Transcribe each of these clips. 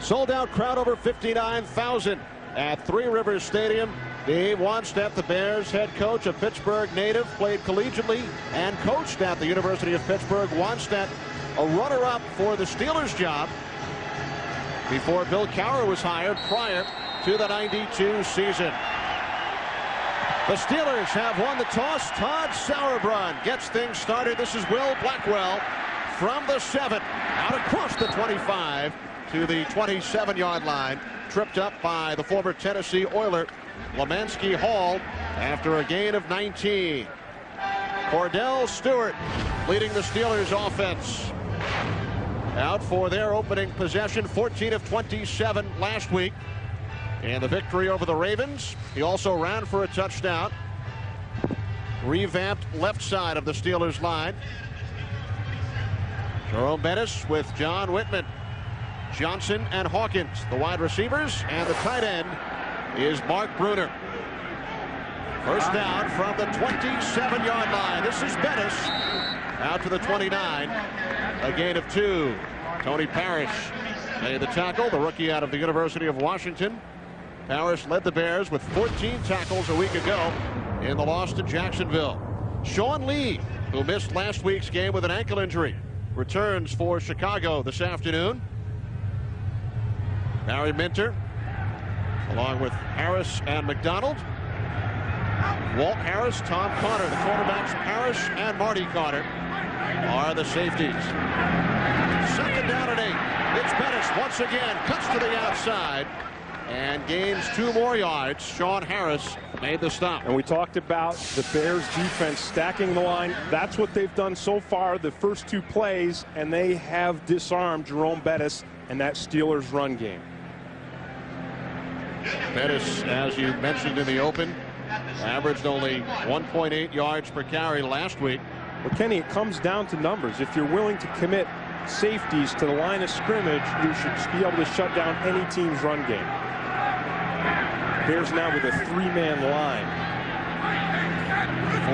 Sold out crowd over 59,000 at Three Rivers Stadium. Dave Wannstedt, the Bears head coach, a Pittsburgh native, played collegiately and coached at the University of Pittsburgh. Wannstedt, a runner-up for the Steelers job before Bill Cowher was hired prior to the '92 season. The Steelers have won the toss. Todd Sauerbrunn gets things started. This is Will Blackwell from the 7, out across the 25 to the 27-yard line, tripped up by the former Tennessee Oiler Lemansky Hall after a gain of 19. Kordell Stewart leading the Steelers offense. Out for their opening possession, 14 of 27 last week in the victory over the Ravens. He also ran for a touchdown. Revamped left side of the Steelers line. Jerome Bettis with John Whitman, Johnson, and Hawkins, the wide receivers, and the tight end is Mark Bruner. First down from the 27-yard line. This is Bettis out to the 29. A gain of 2. Tony Parrish made the tackle, the rookie out of the University of Washington. Parrish led the Bears with 14 tackles a week ago in the loss to Jacksonville. Sean Lee, who missed last week's game with an ankle injury, returns for Chicago this afternoon. Barry Minter, along with Harris and McDonald. Walt Harris, Tom Connor, the quarterbacks Harris and Marty Connor are the safeties. Second down and 8. It's Bettis once again, cuts to the outside and gains 2 more yards. Sean Harris made the stop. And we talked about the Bears defense stacking the line. That's what they've done so far the first 2 plays, and they have disarmed Jerome Bettis and that Steelers run game. Bettis, as you mentioned in the open, averaged only 1.8 yards per carry last week. But Kenny, it comes down to numbers. If you're willing to commit safeties to the line of scrimmage, you should be able to shut down any team's run game. Bears now with a 3-man line.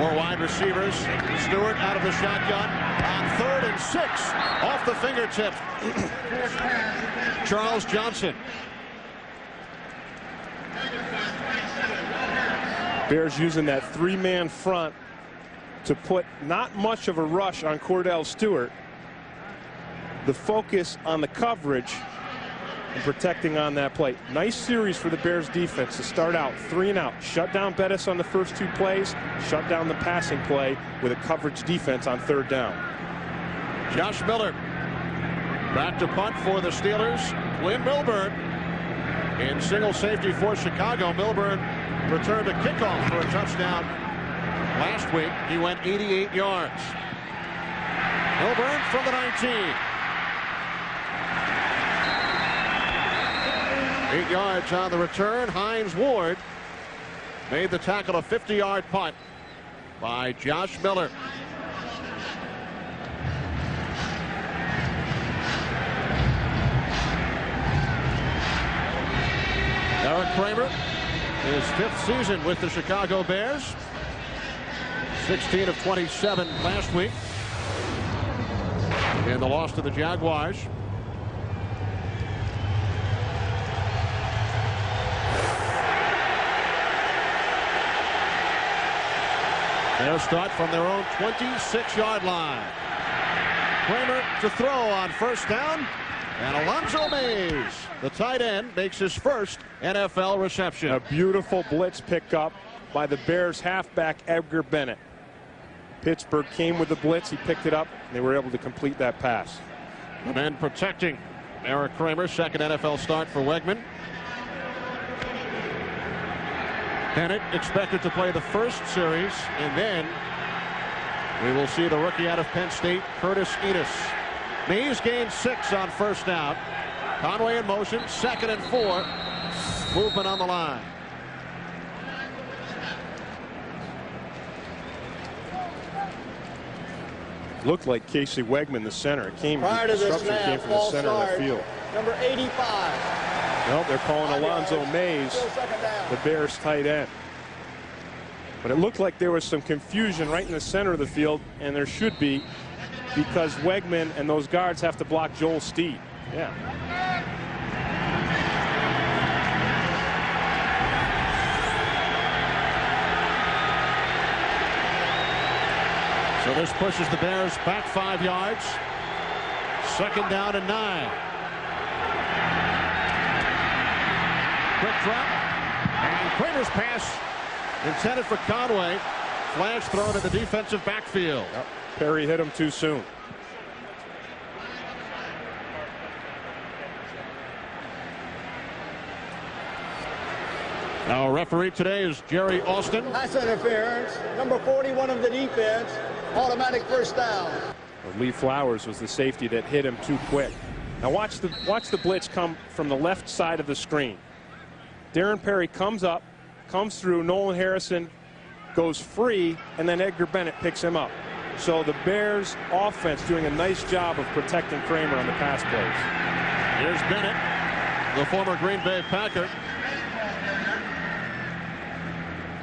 4 wide receivers. Stewart out of the shotgun on 3rd and 6 off the fingertips. Charles Johnson. Bears using that 3-man front to put not much of a rush on Kordell Stewart. The focus on the coverage and protecting on that play. Nice series for the Bears defense to start out 3 and out. Shut down Bettis on the first 2 plays. Shut down the passing play with a coverage defense on 3rd down. Josh Miller back to punt for the Steelers. Glenn Milburn in single safety for Chicago. Milburn returned a kickoff for a touchdown last week. He went 88 yards. Milburn from the 19. 8 yards on the return. Hines Ward made the tackle, a 50-yard punt by Josh Miller. Erik Kramer, his 5th season with the Chicago Bears. 16 of 27 last week in the loss to the Jaguars. They'll start from their own 26-yard line. Kramer to throw on 1st down. And Alonzo Mays, the tight end, makes his first NFL reception. A beautiful blitz pickup by the Bears halfback Edgar Bennett. Pittsburgh came with the blitz. He picked it up, and they were able to complete that pass. The men protecting Erik Kramer, 2nd NFL start for Wegman. Bennett expected to play the first series, and then we will see the rookie out of Penn State, Curtis Enos. Mays gained 6 on 1st down. Conway in motion, 2nd and 4. Movement on the line. Looked like Casey Wegman, the center. It came, Prior to the this disruption came snap, from the ball center of start, the field. number 85. Well, they're calling Alonzo Mays the Bears tight end. But it looked like there was some confusion right in the center of the field, and there should be, because Wegman and those guards have to block Joel Steed. Yeah. So this pushes the Bears back 5 yards. 2nd down and 9. Quick drop. And Kramer's pass intended for Conway. Flash thrown in the defensive backfield. Yep. Perry hit him too soon. Our referee today is Jerry Austin. Pass interference. Number 41 of the defense. Automatic first down. Lee Flowers was the safety that hit him too quick. Now watch the blitz come from the left side of the screen. Darren Perry comes up, comes through. Nolan Harrison goes free, and then Edgar Bennett picks him up. So the Bears offense doing a nice job of protecting Kramer on the pass plays. Here's Bennett, the former Green Bay Packer.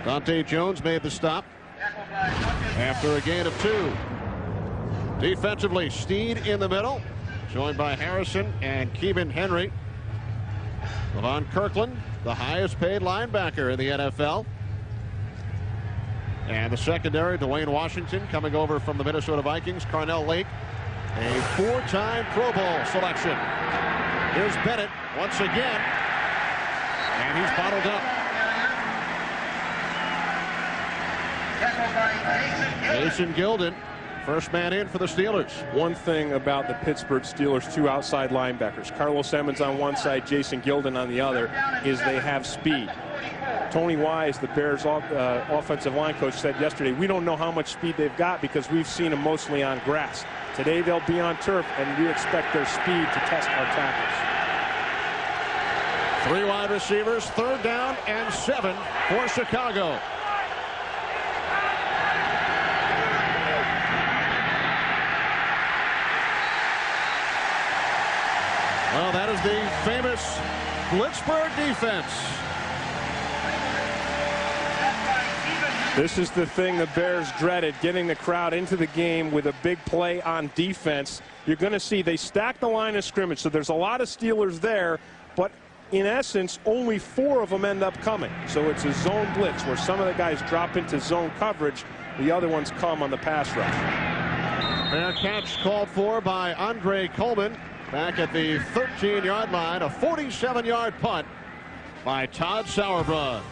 Dante Jones made the stop after a gain of 2. Defensively, Steed in the middle, joined by Harrison and Keevan Henry. Levon Kirkland, the highest paid linebacker in the NFL. And the secondary, Dwayne Washington coming over from the Minnesota Vikings. Carnell Lake, a 4-time Pro Bowl selection. Here's Bennett once again, and he's bottled up. Jason Gilden, first man in for the Steelers. One thing about the Pittsburgh Steelers, 2 outside linebackers, Carlos Emmons on one side, Jason Gilden on the other, is they have speed. Tony Wise, the Bears offensive line coach, said yesterday, we don't know how much speed they've got because we've seen them mostly on grass. Today they'll be on turf, and we expect their speed to test our tackles. 3 wide receivers, 3rd down and 7 for Chicago. Well, that is the famous Blitzburg defense. This is the thing the Bears dreaded, getting the crowd into the game with a big play on defense. You're going to see they stack the line of scrimmage, so there's a lot of Steelers there, but in essence, only 4 of them end up coming. So it's a zone blitz where some of the guys drop into zone coverage, the other ones come on the pass rush. Fair catch called for by Andre Coleman. Back at the 13-yard line, a 47-yard punt by Todd Sauerbrunn.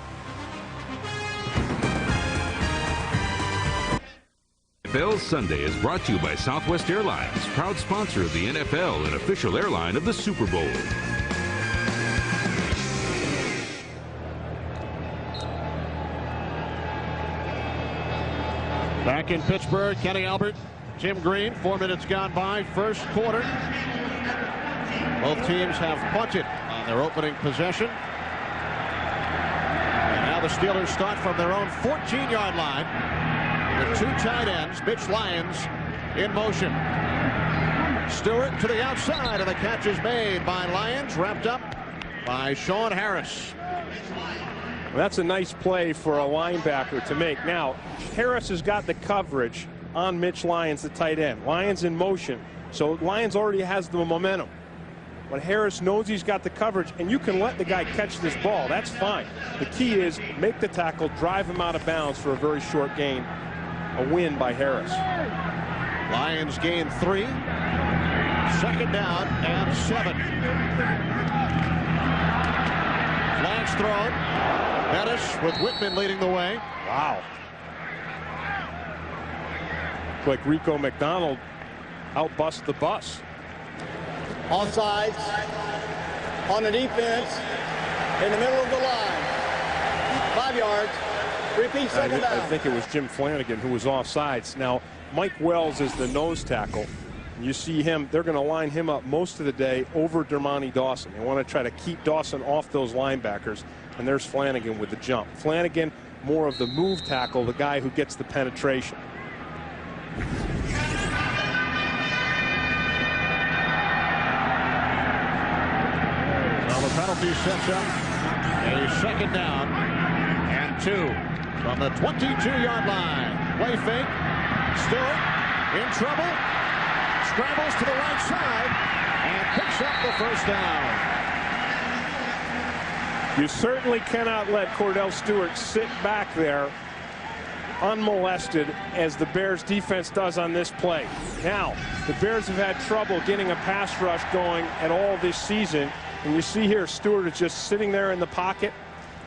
NFL Sunday is brought to you by Southwest Airlines, proud sponsor of the NFL and official airline of the Super Bowl. Back in Pittsburgh, Kenny Albert, Jim Green, 4 minutes gone by, first quarter. Both teams have punted on their opening possession. And now the Steelers start from their own 14-yard line with 2 tight ends. Mitch Lyons in motion. Stewart to the outside, and the catch is made by Lyons, wrapped up by Sean Harris. Well, that's a nice play for a linebacker to make. Now, Harris has got the coverage on Mitch Lyons, the tight end. Lyons in motion, so Lyons already has the momentum. But Harris knows he's got the coverage, and you can let the guy catch this ball. That's fine. The key is make the tackle, drive him out of bounds for a very short gain. A win by Harris. Lions gain 3. 2nd down and 7. Flags thrown. Bettis with Whitman leading the way. Wow. Like Rico McDonald outbust the bus. Offsides on the defense in the middle of the line. 5 yards. Repeat, 2nd down. I think it was Jim Flanagan who was offsides. Now, Mike Wells is the nose tackle. You see him, they're going to line him up most of the day over Dermontti Dawson. They want to try to keep Dawson off those linebackers. And there's Flanagan with the jump. Flanagan, more of the move tackle, the guy who gets the penetration. Well, the penalty sets up a 2nd down and 2 from the 22-yard line. Play fake. Stewart in trouble. Scrambles to the right side and picks up the first down. You certainly cannot let Kordell Stewart sit back there unmolested as the Bears defense does on this play. Now, the Bears have had trouble getting a pass rush going at all this season. And you see here, Stewart is just sitting there in the pocket.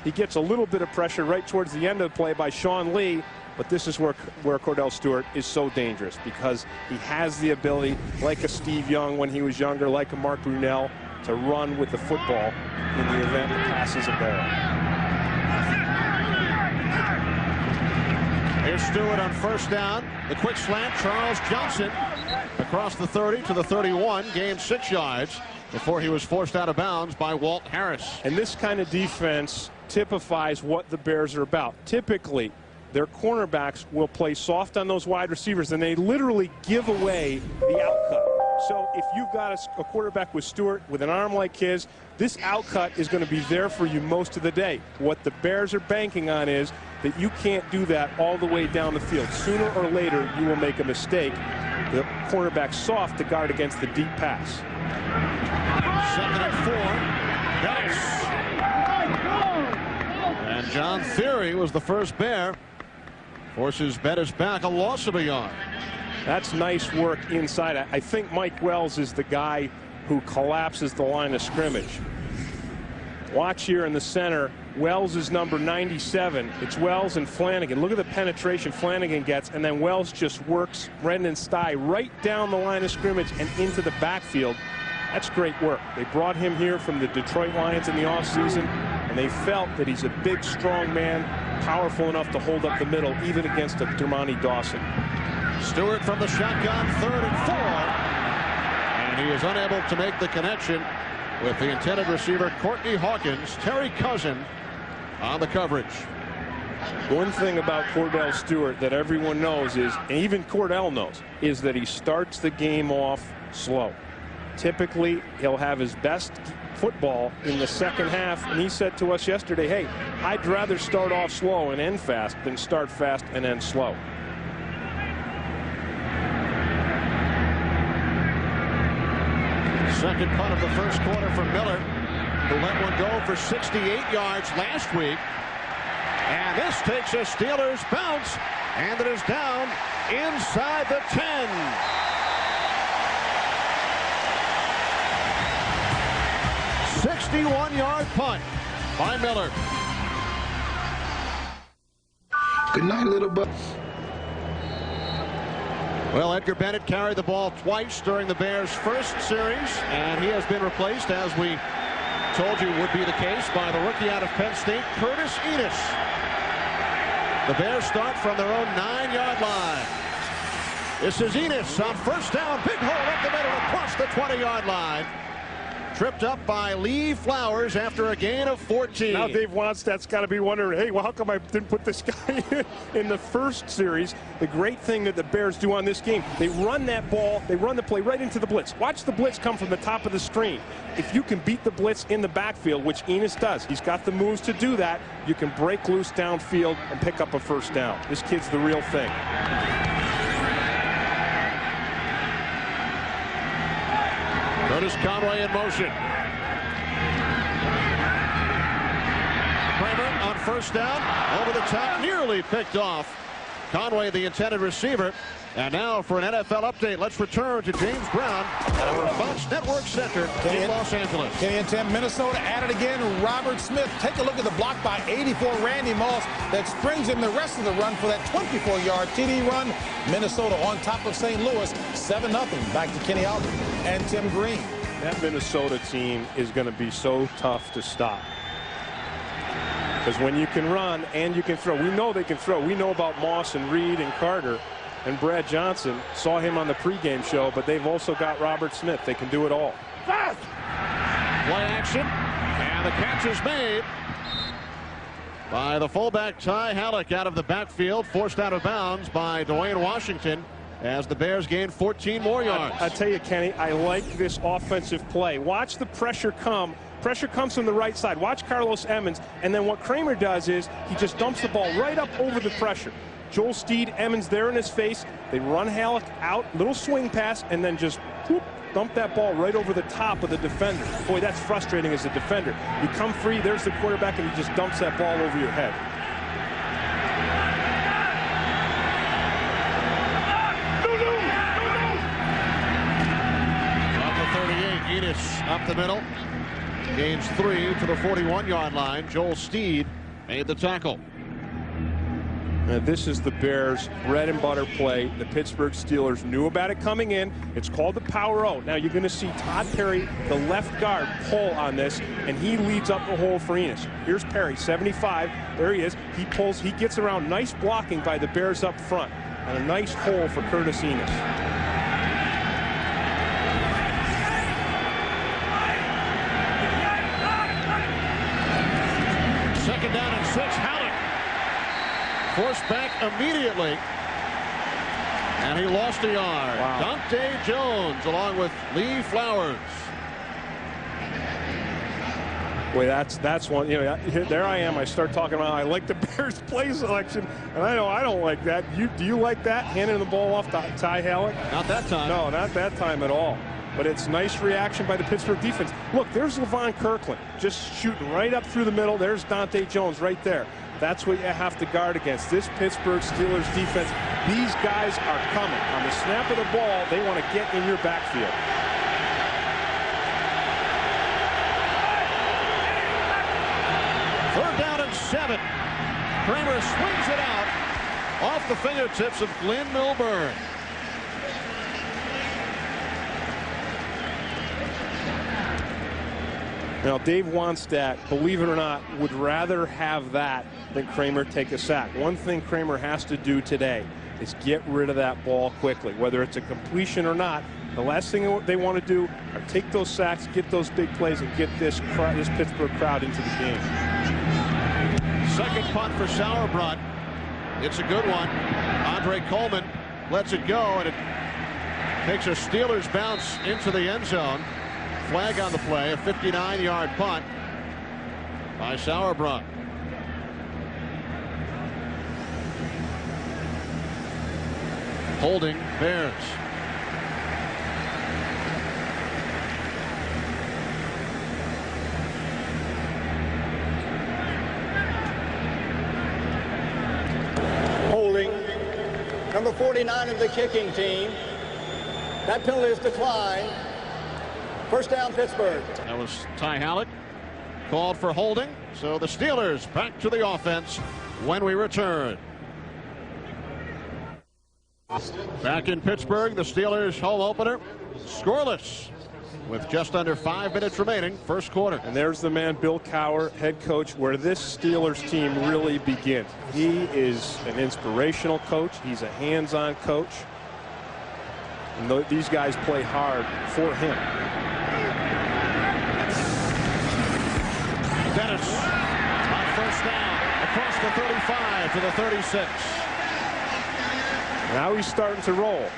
He gets a little bit of pressure right towards the end of the play by Sean Lee. But this is where Kordell Stewart is so dangerous, because he has the ability, like a Steve Young when he was younger, like a Mark Brunell, to run with the football in the event the pass isn't there. Here's Stewart on first down. The quick slant, Charles Johnson across the 30 to the 31, gained 6 yards before he was forced out of bounds by Walt Harris. And this kind of defense typifies what the Bears are about. Typically, their cornerbacks will play soft on those wide receivers, and they literally give away the outcut. So if you've got a quarterback with Stewart with an arm like his, this outcut is going to be there for you most of the day. What the Bears are banking on is that you can't do that all the way down the field. Sooner or later, you will make a mistake. The cornerback's soft to guard against the deep pass. 2nd and 4. And John Theory was the first Bear. Forces Bettis back, a loss of a yard. That's nice work inside. I think Mike Wells is the guy who collapses the line of scrimmage. Watch here in the center. Wells is number 97. It's Wells and Flanagan. Look at the penetration Flanagan gets, and then Wells just works Brendan Stye right down the line of scrimmage and into the backfield. That's great work. They brought him here from the Detroit Lions in the offseason, and they felt that he's a big, strong man, powerful enough to hold up the middle, even against a Dermontti Dawson. Stewart from the shotgun, 3rd and 4. And he is unable to make the connection with the intended receiver, Courtney Hawkins. Terry Cousin on the coverage. One thing about Kordell Stewart that everyone knows is, and even Kordell knows, is that he starts the game off slow. Typically, he'll have his best football in the second half, and he said to us yesterday, hey, I'd rather start off slow and end fast than start fast and end slow. Second punt of the first quarter for Miller, who let one go for 68 yards last week. And this takes a Steelers bounce, and it is down inside the 10. 61-yard punt by Miller. Good night, little bud. Well, Edgar Bennett carried the ball twice during the Bears' first series, and he has been replaced, as we told you would be the case, by the rookie out of Penn State, Curtis Enos. The Bears start from their own 9-yard line. This is Enos on first down. Big hole up the middle across the 20-yard line. Tripped up by Lee Flowers after a gain of 14. Now Dave Wannstedt's got to be wondering, hey, well, how come I didn't put this guy in the first series? The great thing that the Bears do on this game, they run that ball, they run the play right into the blitz. Watch the blitz come from the top of the screen. If you can beat the blitz in the backfield, which Enos does, he's got the moves to do that, you can break loose downfield and pick up a first down. This kid's the real thing. Curtis Conway in motion. Kramer on first down, over the top, nearly picked off. Conway, the intended receiver. And now for an NFL update, let's return to James Brown at our Fox Network Center in Los Angeles. Kenny and Tim, Minnesota at it again. Robert Smith. Take a look at the block by 84 Randy Moss that springs him the rest of the run for that 24-yard TD run. Minnesota on top of St. Louis, 7-0. Back to Kenny Albert and Tim Green. That Minnesota team is going to be so tough to stop. Because when you can run and you can throw, we know they can throw. We know about Moss and Reed and Carter. And Brad Johnson, saw him on the pregame show, but they've also got Robert Smith. They can do it all. Play action, and the catch is made by the fullback Ty Halleck out of the backfield, forced out of bounds by Dwayne Washington as the Bears gain 14 more yards. I tell you, Kenny, I like this offensive play. Watch the pressure come. Pressure comes from the right side. Watch Carlos Emmons, and then what Kramer does is he just dumps the ball right up over the pressure. Joel Steed, Emmons there in his face. They run Halleck out, little swing pass, and then just whoop, dump that ball right over the top of the defender. Boy, that's frustrating as a defender. You come free, there's the quarterback, and he just dumps that ball over your head. up the middle. Gains 3 to the 41-yard line. Joel Steed made the tackle. Now, this is the Bears' bread and butter play. The Pittsburgh Steelers knew about it coming in. It's called the power out. Now you're going to see Todd Perry, the left guard, pull on this, and he leads up the hole for Enos. Here's Perry, 75. There he is. He pulls. He gets around. Nice blocking by the Bears up front, and a nice hole for Curtis Enos. Second down and 6. Hallett forced back immediately, and he lost a yard. Wow. Dante Jones along with Lee Flowers. Boy, that's one. You know, there I am. I start talking about I like the Bears' play selection, and I know I don't like that. Do you like that? Handing the ball off to Ty Hallett? Not that time. No, not that time at all. But it's nice reaction by the Pittsburgh defense. Look, there's Levon Kirkland just shooting right up through the middle. There's Dante Jones right there. That's what you have to guard against. This Pittsburgh Steelers defense, these guys are coming. On the snap of the ball, they want to get in your backfield. Third down and 7. Kramer swings it out off the fingertips of Glenn Milburn. Now, Dave Wannstedt, believe it or not, would rather have that than Kramer take a sack. One thing Kramer has to do today is get rid of that ball quickly, whether it's a completion or not. The last thing they want to do are take those sacks, get those big plays, and get this Pittsburgh crowd into the game. Second punt for Sauerbrunn. It's a good one. Andre Coleman lets it go, and it takes a Steelers bounce into the end zone. Flag on the play, a 59-yard punt by Sauerbrunn. Holding Bears. Holding. Number 49 of the kicking team. That penalty is declined. First down, Pittsburgh. That was Ty Hallett called for holding. So the Steelers back to the offense when we return. Back in Pittsburgh, the Steelers home opener scoreless with just under 5 minutes remaining, first quarter. And there's the man, Bill Cowher, head coach, where this Steelers team really begins. He is an inspirational coach. He's a hands-on coach. And these guys play hard for him. Dennis on first down across the 35 to the 36. Now he's starting to roll.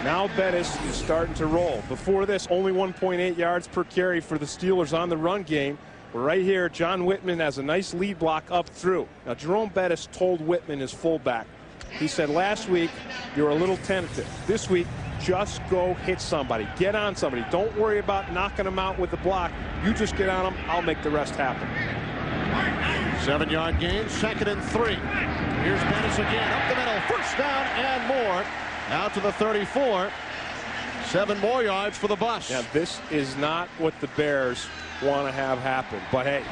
Now Bettis is starting to roll. Before this, only 1.8 yards per carry for the Steelers on the run game. Right here, John Whitman has a nice lead block up through. Now Jerome Bettis told Whitman, his fullback, he said last week you were a little tentative. This week, just go hit somebody. Get on somebody. Don't worry about knocking them out with the block. You just get on them. I'll make the rest happen. 7-yard gain, 2nd and 3. Here's Bettis again, up the middle, first down and more. Out to the 34. 7 more yards for the bus. Now, this is not what the Bears want to have happen. But, hey,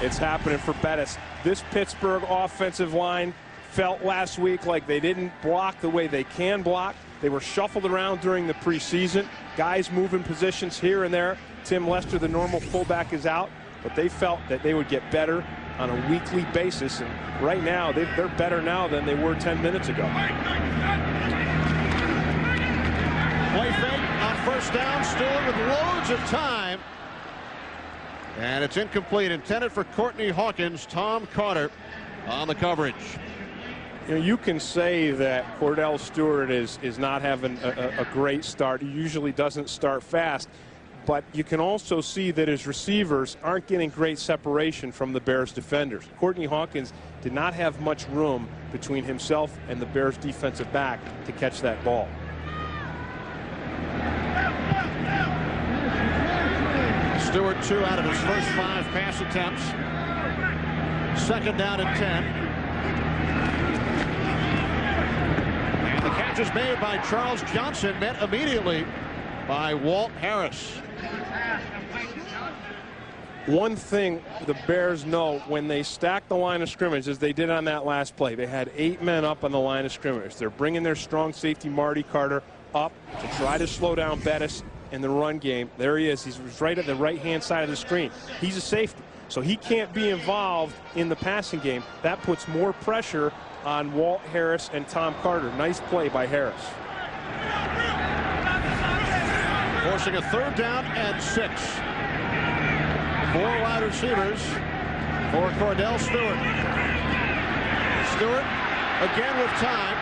it's happening for Bettis. This Pittsburgh offensive line felt last week like they didn't block the way they can block. They were shuffled around during the preseason. Guys moving positions here and there. Tim Lester, the normal fullback, is out. But they felt that they would get better on a weekly basis. And right now, they're better now than they were 10 minutes ago. Play fake on first down. Stewart with loads of time. And it's incomplete. Intended for Courtney Hawkins. Tom Carter on the coverage. You know, you can say that Kordell Stewart is not having a great start. He usually doesn't start fast. But you can also see that his receivers aren't getting great separation from the Bears defenders. Courtney Hawkins did not have much room between himself and the Bears defensive back to catch that ball. Stewart 2 out of his first 5 pass attempts. 2nd down and 10. And the catch is made by Charles Johnson, met immediately by Walt Harris. One thing the Bears know when they stack the line of scrimmage, as they did on that last play, they had 8 men up on the line of scrimmage. They're bringing their strong safety, Marty Carter, up to try to slow down Bettis in the run game. There he is. He's right at the right-hand side of the screen. He's a safety, so he can't be involved in the passing game. That puts more pressure on Walt Harris and Tom Carter. Nice play by Harris. Forcing a 3rd down and 6. 4 wide receivers for Kordell Stewart. Stewart again with time.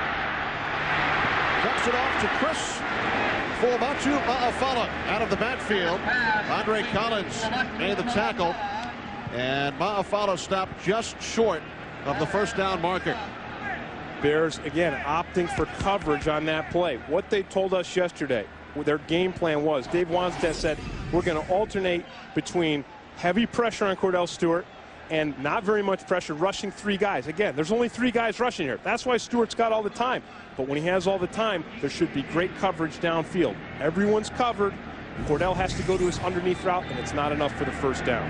Cuts it off to Chris Fuabatu Ma'afala out of the backfield. Andre Collins made the tackle, and Ma'afala stopped just short of the 1st down marker. Bears again opting for coverage on that play. What they told us yesterday, their game plan was, Dave Wanstead said, we're going to alternate between heavy pressure on Kordell Stewart and not very much pressure, rushing 3 guys. Again, there's only 3 guys rushing here. That's why Stewart's got all the time. But when he has all the time, there should be great coverage downfield. Everyone's covered. Kordell has to go to his underneath route, and it's not enough for the 1st down.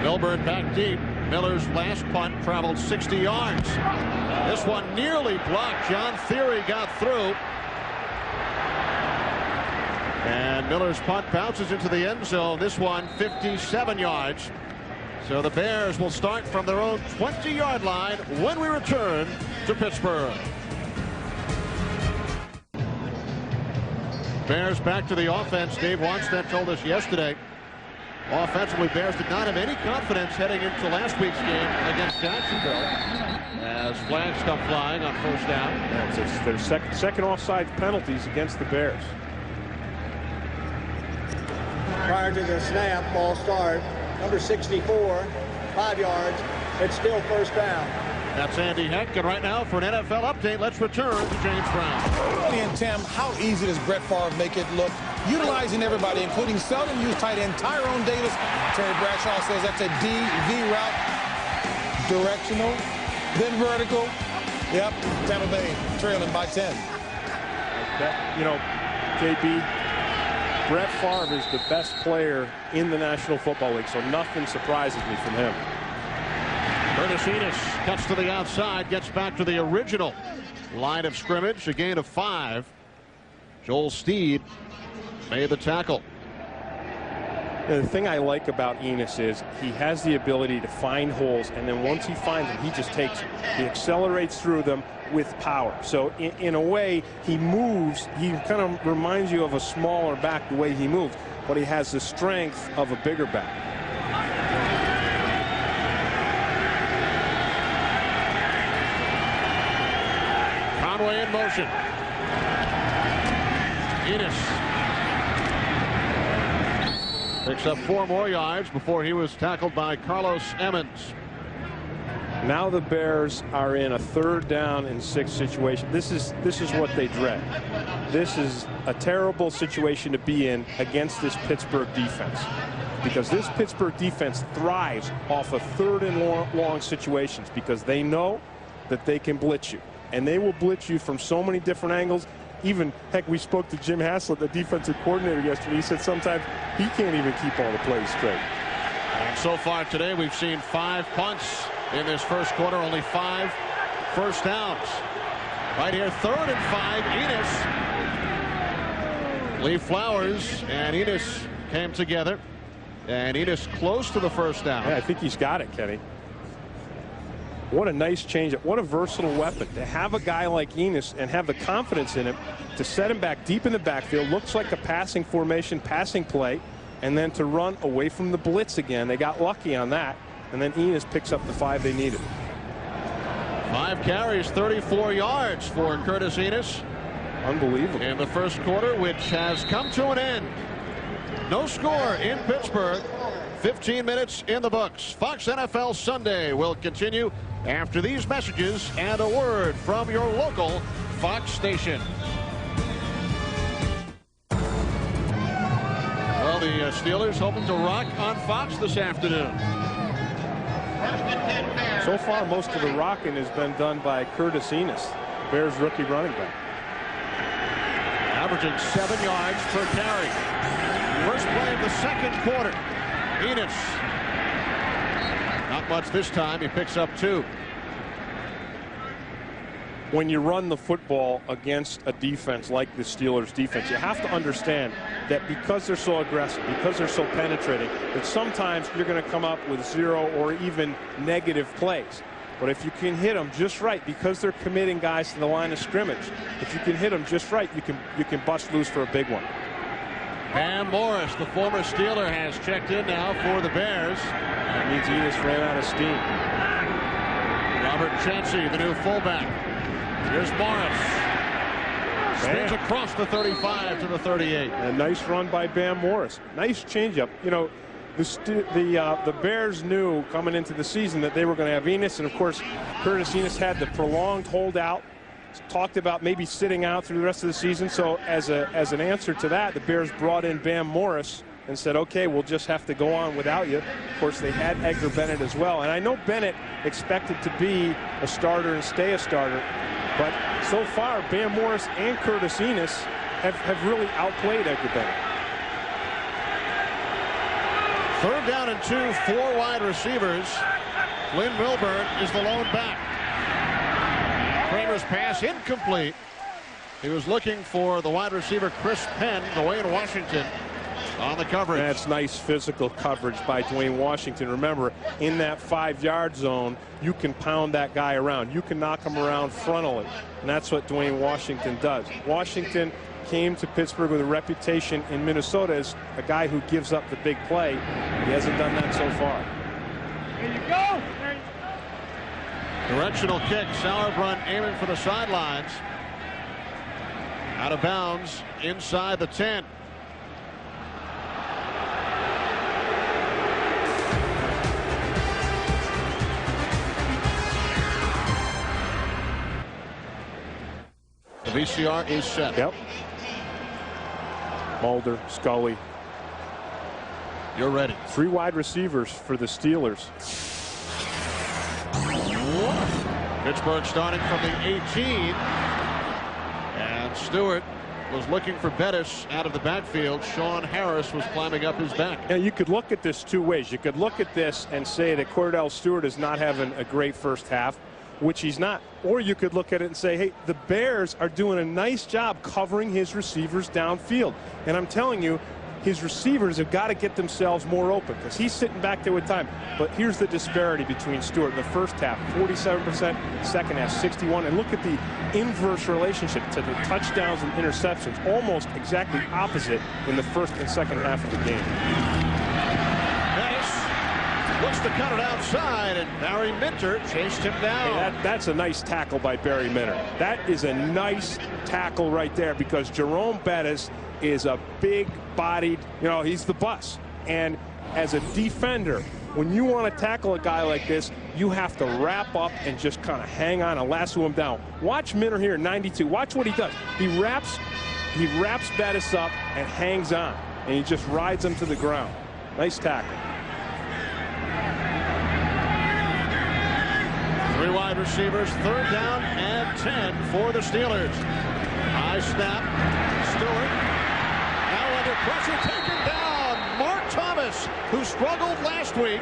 Milburn back deep. Miller's last punt traveled 60 yards. This one nearly blocked. John Theory got through. And Miller's punt bounces into the end zone. This one 57 yards. So the Bears will start from their own 20-yard line when we return to Pittsburgh. Bears back to the offense. Dave Wanstead told us yesterday, offensively, Bears did not have any confidence heading into last week's game against Jacksonville, as flags come flying on 1st down. It's their second offside penalties against the Bears. Prior to the snap, ball start, number 64, 5 yards. It's still 1st down. That's Andy Heck, and right now for an NFL update, let's return to James Brown. And Tim, how easy does Brett Favre make it look? Utilizing everybody, including seldom used tight end Tyrone Davis. Terry Bradshaw says that's a DV route. Directional, then vertical. Yep, Tampa Bay trailing by 10. You know, JB, Brett Favre is the best player in the National Football League, so nothing surprises me from him. Curtis Enos cuts to the outside, gets back to the original line of scrimmage, a gain of 5. Joel Steed made the tackle. The thing I like about Enos is he has the ability to find holes, and then once he finds them, he just takes them. He accelerates through them with power. So in a way, he moves. He kind of reminds you of a smaller back the way he moves, but he has the strength of a bigger back. Conway in motion. Enos picks up 4 more yards before he was tackled by Carlos Emmons. Now the Bears are in a 3rd down and 6 situation. This is what they dread. This is a terrible situation to be in against this Pittsburgh defense, because this Pittsburgh defense thrives off of 3rd and long situations, because they know that they can blitz you, and they will blitz you from so many different angles. Even, heck, we spoke to Jim Haslett, the defensive coordinator, yesterday. He said sometimes he can't even keep all the plays straight. And so far today, we've seen 5 punts in this 1st quarter, only 5 1st downs. Right here, 3rd and 5. Enos. Lee Flowers and Enos came together. And Enos close to the 1st down. Yeah, I think he's got it, Kenny. What a nice change. What a versatile weapon to have a guy like Enos and have the confidence in him to set him back deep in the backfield. Looks like a passing formation, passing play, and then to run away from the blitz again. They got lucky on that, and then Enos picks up the 5 they needed. 5 carries, 34 yards for Curtis Enos. Unbelievable. In the 1st quarter, which has come to an end. No score in Pittsburgh. 15 minutes in the books. Fox NFL Sunday will continue after these messages and a word from your local Fox station. Well, the Steelers hoping to rock on Fox this afternoon. So far, most of the rocking has been done by Curtis Enos, Bears rookie running back. averaging 7 yards per carry. First play of the second quarter. Enos. Not much this time. He picks up 2. When you run the football against a defense like the Steelers defense, you have to understand that because they're so aggressive, because they're so penetrating, that sometimes you're going to come up with 0 or even negative plays. But if you can hit them just right, because they're committing guys to the line of scrimmage, if you can hit them just right, you can bust loose for a big one. Bam Morris, the former Steeler, has checked in now for the Bears. That means Enos ran out of steam. Robert Chansey, the new fullback. Here's Morris. Spins across the 35 to the 38. A nice run by Bam Morris. Nice changeup. You know, the Bears knew coming into the season that they were going to have Enos, and of course, Curtis Enos had the prolonged holdout. Talked about maybe sitting out through the rest of the season. So as an answer to that, the Bears brought in Bam Morris and said, okay, we'll just have to go on without you. Of course, they had Edgar Bennett as well. And I know Bennett expected to be a starter and stay a starter. But so far, Bam Morris and Curtis Enos have really outplayed Edgar Bennett. 3rd down and 2, 4 wide receivers. Lynn Wilburn is the lone back. Kramer's pass incomplete. He was looking for the wide receiver Chris Penn, the Wayne Washington, on the coverage. That's nice physical coverage by Dwayne Washington. Remember, in that 5-yard zone, you can pound that guy around. You can knock him around frontally, and that's what Dwayne Washington does. Washington came to Pittsburgh with a reputation in Minnesota as a guy who gives up the big play. He hasn't done that so far. There you go. Directional kick. Sauerbrunn aiming for the sidelines. Out of bounds inside the 10. The VCR is set. Yep. Mulder, Scully. You're ready. 3 wide receivers for the Steelers. Pittsburgh starting from the 18. And Stewart was looking for Bettis out of the backfield. Sean Harris was climbing up his back. Yeah, you could look at this 2 ways. You could look at this and say that Kordell Stewart is not having a great first half, which he's not. Or you could look at it and say, hey, the Bears are doing a nice job covering his receivers downfield. And I'm telling you, his receivers have got to get themselves more open because he's sitting back there with time. But here's the disparity between Stewart in the first half, 47%, second half, 61%. And look at the inverse relationship to the touchdowns and interceptions, almost exactly opposite in the first and second half of the game. Bettis looks to cut it outside, and Barry Minter chased him down. Hey, that's a nice tackle by Barry Minter. That is a nice tackle right there because Jerome Bettis is a big-bodied, he's the bus. And as a defender, when you want to tackle a guy like this, you have to wrap up and just kind of hang on and lasso him down. Watch Minter here, 92. Watch what he does. He wraps Bettis up and hangs on, and he just rides him to the ground. Nice tackle. 3 wide receivers, 3rd down and 10 for the Steelers. High snap, Stewart. Now under pressure, taken down. Mark Thomas, who struggled last week,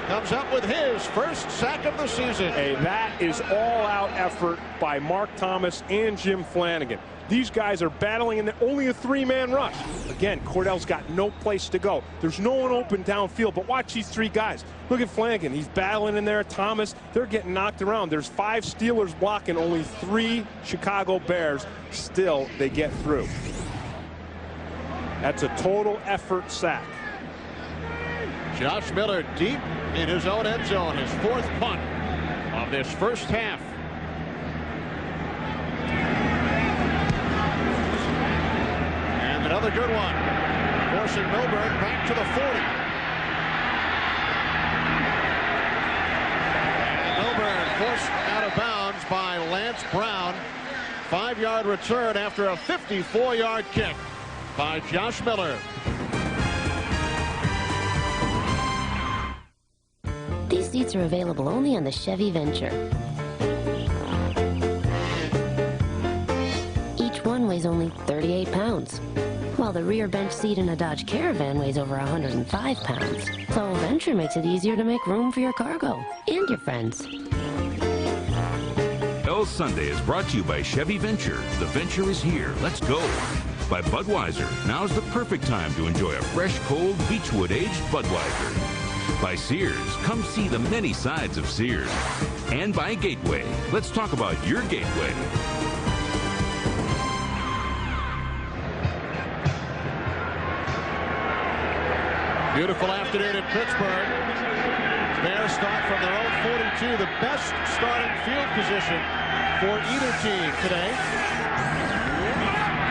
comes up with his first sack of the season. Hey, that is all-out effort by Mark Thomas and Jim Flanagan. These guys are battling in only a 3-man rush. Again, Kordell's got no place to go. There's no one open downfield, but watch these 3 guys. Look at Flanagan. He's battling in there. Thomas, they're getting knocked around. There's 5 Steelers blocking, only 3 Chicago Bears. Still, they get through. That's a total effort sack. Josh Miller deep in his own end zone, his 4th punt of this first half. And another good one, forcing Milburn back to the 40. And Milburn forced out of bounds by Lance Brown. 5-yard return after a 54-yard kick by Josh Miller. These seats are available only on the Chevy Venture. Each one weighs only 38 pounds, while the rear bench seat in a Dodge Caravan weighs over 105 pounds. So Venture makes it easier to make room for your cargo and your friends. Bell's Sunday is brought to you by Chevy Venture. The Venture is here. Let's go. By Budweiser. Now's the perfect time to enjoy a fresh, cold, Beechwood-aged Budweiser. By Sears. Come see the many sides of Sears. And by Gateway. Let's talk about your Gateway. Beautiful afternoon in Pittsburgh. Bears start from their own 42, the best starting field position for either team today.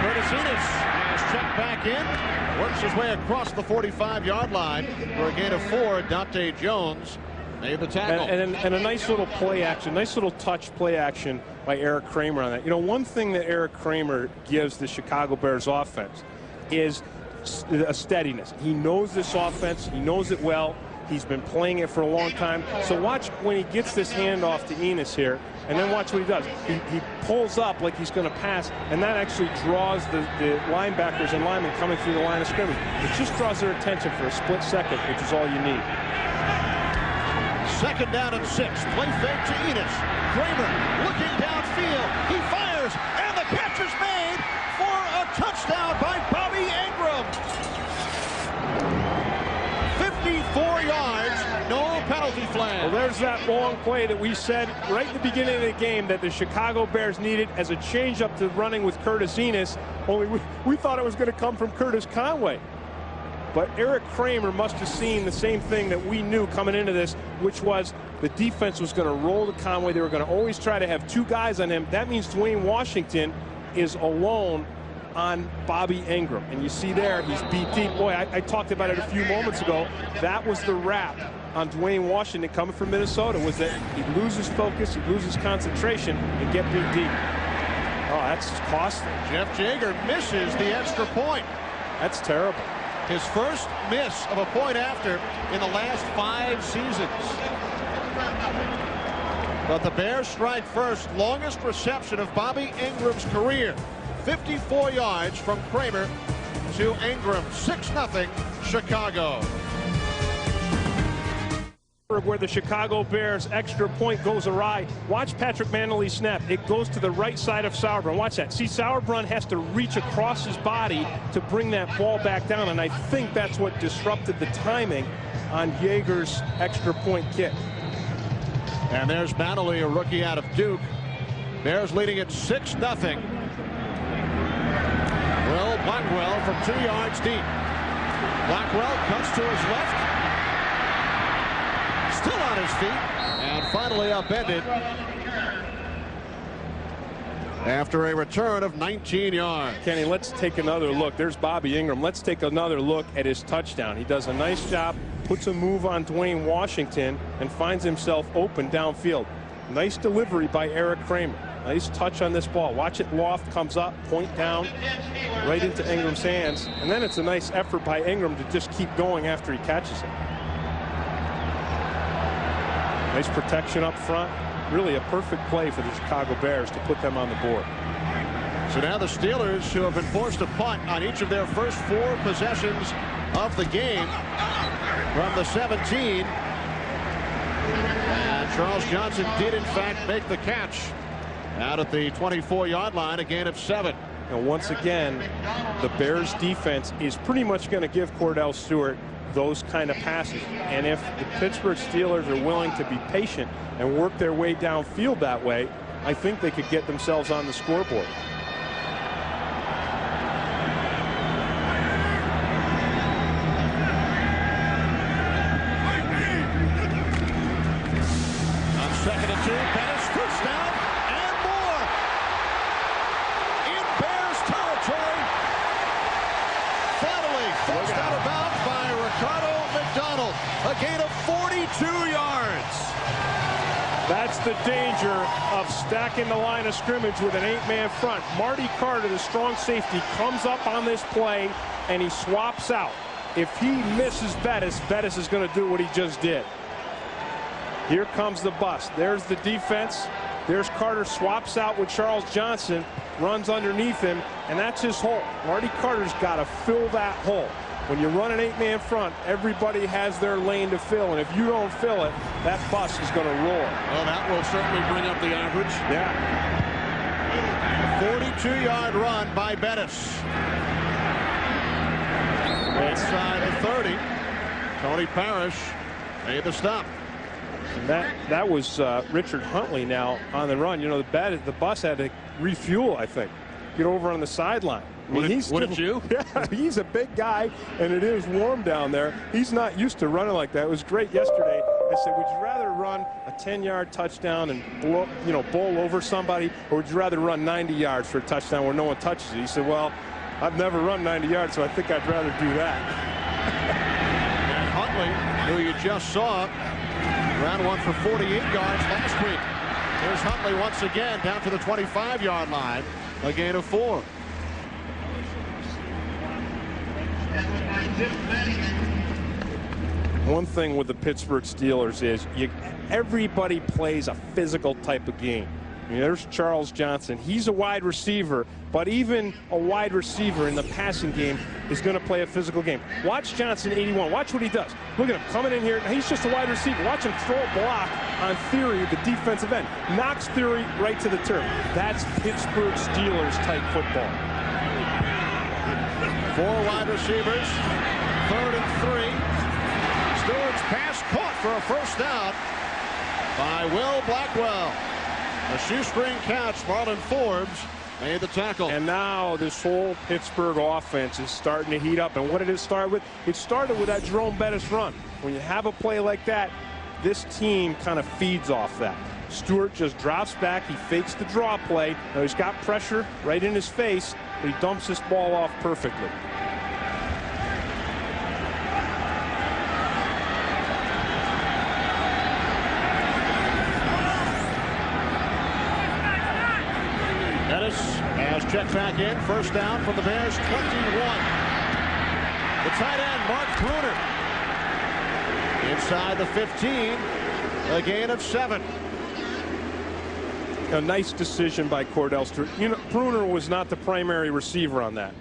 Curtis Enos has checked back in, works his way across the 45-yard line for a gain of 4. Dante Jones made the tackle. And a nice little play action, nice little touch play action by Erik Kramer on that. You know, one thing that Erik Kramer gives the Chicago Bears offense is a steadiness. He knows this offense. He knows it well. He's been playing it for a long time. So watch when he gets this handoff to Enos here, and then watch what he does. He pulls up like he's going to pass, and that actually draws the linebackers and linemen coming through the line of scrimmage. It just draws their attention for a split second, which is all you need. 2nd down and 6. Play fake to Enos. Kramer looking downfield. He fires, and the catch is made for a touchdown by Bobby Ingram. 54 yards, no penalty flag. Well, there's that long play that we said right at the beginning of the game that the Chicago Bears needed as a change-up to running with Curtis Enos, only we thought it was going to come from Curtis Conway. But Erik Kramer must have seen the same thing that we knew coming into this, which was the defense was going to roll to Conway. They were going to always try to have 2 guys on him. That means Dwayne Washington is alone on Bobby Ingram. And you see there, he's beat deep. Boy, I talked about it a few moments ago. That was the rap on Dwayne Washington coming from Minnesota, was that he'd lose his focus, he'd lose his concentration, and get beat deep. Oh, that's costly. Jeff Jaeger misses the extra point. That's terrible. His first miss of a point after in the last 5 seasons. But the Bears strike first. Longest reception of Bobby Ingram's career. 54 yards from Kramer to Ingram. 6-0 Chicago. Where the Chicago Bears extra point goes awry. Watch Patrick Manley's snap. It goes to the right side of Sauerbrunn. Watch that. See, Sauerbrunn has to reach across his body to bring that ball back down, and I think that's what disrupted the timing on Jaeger's extra point kick. And there's Manley, a rookie out of Duke. Bears leading at 6-0. Will Blackwell from 2 yards deep. Blackwell cuts to his left. Still on his feet, and finally upended after a return of 19 yards. Kenny, let's take another look. There's Bobby Ingram. Let's take another look at his touchdown. He does a nice job, puts a move on Dwayne Washington, and finds himself open downfield. Nice delivery by Erik Kramer. Nice touch on this ball. Watch it loft, comes up, point down, right into Ingram's hands. And then it's a nice effort by Ingram to just keep going after he catches it. Nice protection up front. Really a perfect play for the Chicago Bears to put them on the board. So now the Steelers, who have been forced to punt on each of their first 4 possessions of the game from the 17. And Charles Johnson did, in fact, make the catch out at the 24-yard line, a gain of 7. And once again, the Bears defense is pretty much going to give Kordell Stewart those kind of passes. And if the Pittsburgh Steelers are willing to be patient and work their way downfield that way, I think they could get themselves on the scoreboard. On 2nd and 2, Pettis, first down and more in Bears territory. Finally forced out of bounds by Ricardo McDonald. A gain of 42 yards. That's the danger of stacking the line of scrimmage with an 8-man front. Marty Carter, the strong safety, comes up on this play and he swaps out. If he misses Bettis, Bettis is going to do what he just did. Here comes the bust. There's the defense. There's Carter, swaps out with Charles Johnson, runs underneath him, and that's his hole. Marty Carter's got to fill that hole. When you run an 8-man front, everybody has their lane to fill, and if you don't fill it, that bus is going to roar. Well, that will certainly bring up the average. Yeah. 42-yard run by Bettis. Inside the 30. Tony Parrish made the stop. And that was Richard Huntley now on the run. You know, the bus had to refuel, I think, get over on the sideline. I mean, wouldn't you? Yeah, he's a big guy, and it is warm down there. He's not used to running like that. It was great yesterday. I said, would you rather run a 10-yard touchdown and bowl over somebody, or would you rather run 90 yards for a touchdown where no one touches you? He said, well, I've never run 90 yards, so I think I'd rather do that. And Huntley, who you just saw, ran one for 48 yards last week. Here's Huntley once again down to the 25-yard line, a gain of 4. One thing with the Pittsburgh Steelers is everybody plays a physical type of game. I mean, there's Charles Johnson. He's a wide receiver, but even a wide receiver in the passing game is going to play a physical game. Watch Johnson, 81. Watch what he does. Look at him coming in here. He's just a wide receiver. Watch him throw a block on Theory, the defensive end. Knocks Theory right to the turf. That's Pittsburgh Steelers type football. 4 wide receivers, 3rd and 3. Stewart's pass caught for a first down by Will Blackwell. A shoestring catch. Marlon Forbes made the tackle. And now this whole Pittsburgh offense is starting to heat up. And what did it start with? It started with that Jerome Bettis run. When you have a play like that, this team kind of feeds off that. Stewart just drops back. He fakes the draw play. Now he's got pressure right in his face, but he dumps this ball off perfectly. Bettis has checked back in. First down from the Bears, 21. The tight end, Mark Bruner. Inside the 15, a gain of 7. A nice decision by Kordell Stewart. You know, Bruner was not the primary receiver on that.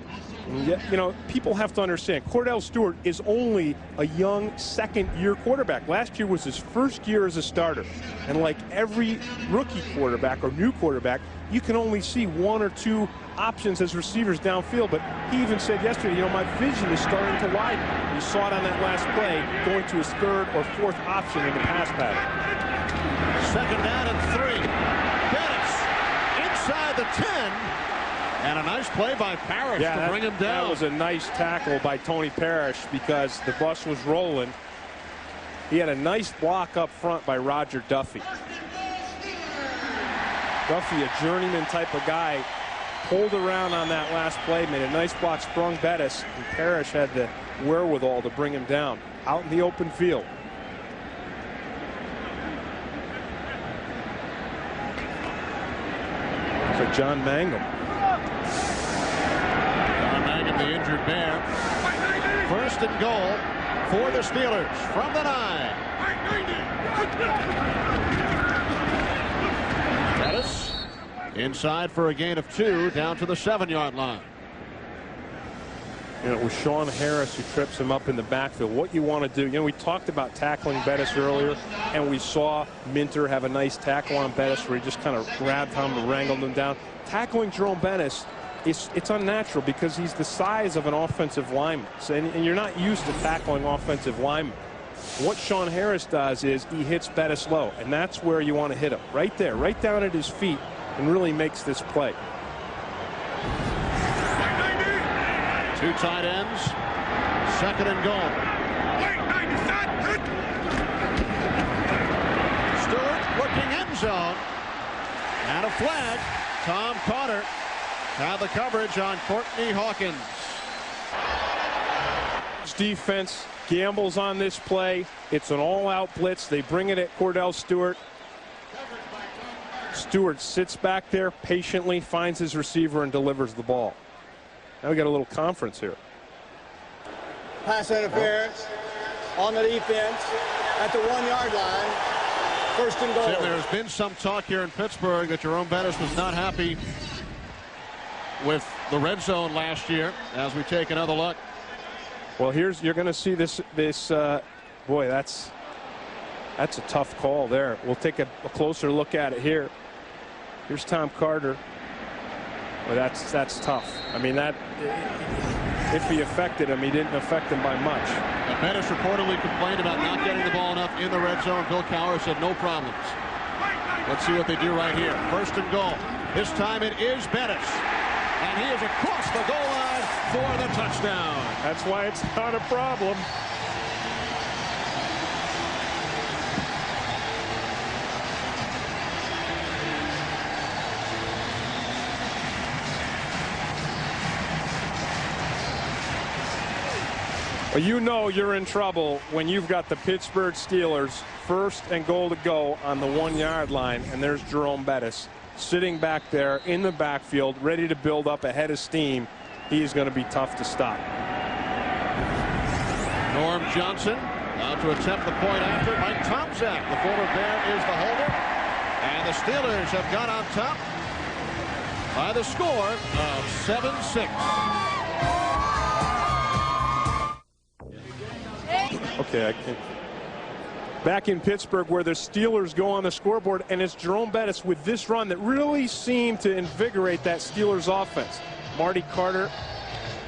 Yet, you know, people have to understand, Kordell Stewart is only a young second-year quarterback. Last year was his first year as a starter. And like every rookie quarterback or new quarterback, you can only see 1 or 2 options as receivers downfield. But he even said yesterday, you know, my vision is starting to widen. You saw it on that last play, going to his 3rd or 4th option in the pass pattern. 2nd down and 3. Bettis inside the 10. And a nice play by Parrish to bring him down. That was a nice tackle by Tony Parrish because the bus was rolling. He had a nice block up front by Roger Duffy. Duffy, a journeyman type of guy, pulled around on that last play, made a nice block, sprung Bettis, and Parrish had the wherewithal to bring him down out in the open field. So John Mangum. The injured Bear. 1st and goal for the Steelers from the 9. Bettis inside for a gain of 2 down to the 7-yard line. And it was Sean Harris who trips him up in the backfield. What you want to do, you know, we talked about tackling Bettis earlier, and we saw Minter have a nice tackle on Bettis where he just kind of grabbed him and wrangled him down. Tackling Jerome Bettis, it's unnatural because he's the size of an offensive lineman, and you're not used to tackling offensive linemen. What Sean Harris does is he hits Bettis low, and that's where you want to hit him, right there, right down at his feet, and really makes this play. 2 tight ends, 2nd and goal. Stewart looking end zone, and a flag. Tom Carter had the coverage on Courtney Hawkins. Defense gambles on this play. It's an all-out blitz. They bring it at Kordell Stewart. Stewart sits back there patiently, finds his receiver, and delivers the ball. Now we got a little conference here. Pass interference on the defense at the 1-yard line. First and goal. Tim, there's been some talk here in Pittsburgh that Jerome Bettis was not happy with the red zone last year. As we take another look. Well, you're going to see this. Boy, that's a tough call there. We'll take a closer look at it here. Here's Tom Carter. Well, that's tough. I mean, that if he affected him, he didn't affect him by much. And Bettis reportedly complained about not getting the ball enough in the red zone. Bill Cowher said no problems. Let's see what they do right here. First and goal. This time it is Bettis. And he is across the goal line for the touchdown. That's why it's not a problem. Well, you know you're in trouble when you've got the Pittsburgh Steelers first and goal to go on the 1-yard line, and there's Jerome Bettis sitting back there in the backfield, ready to build up a head of steam. He's going to be tough to stop. Norm Johnson out to attempt the point after. Mike Tomczak, the former Bear, is the holder. And the Steelers have got on top by the score of 7-6. Okay, back in Pittsburgh where the Steelers go on the scoreboard, and it's Jerome Bettis with this run that really seemed to invigorate that Steelers offense. Marty Carter,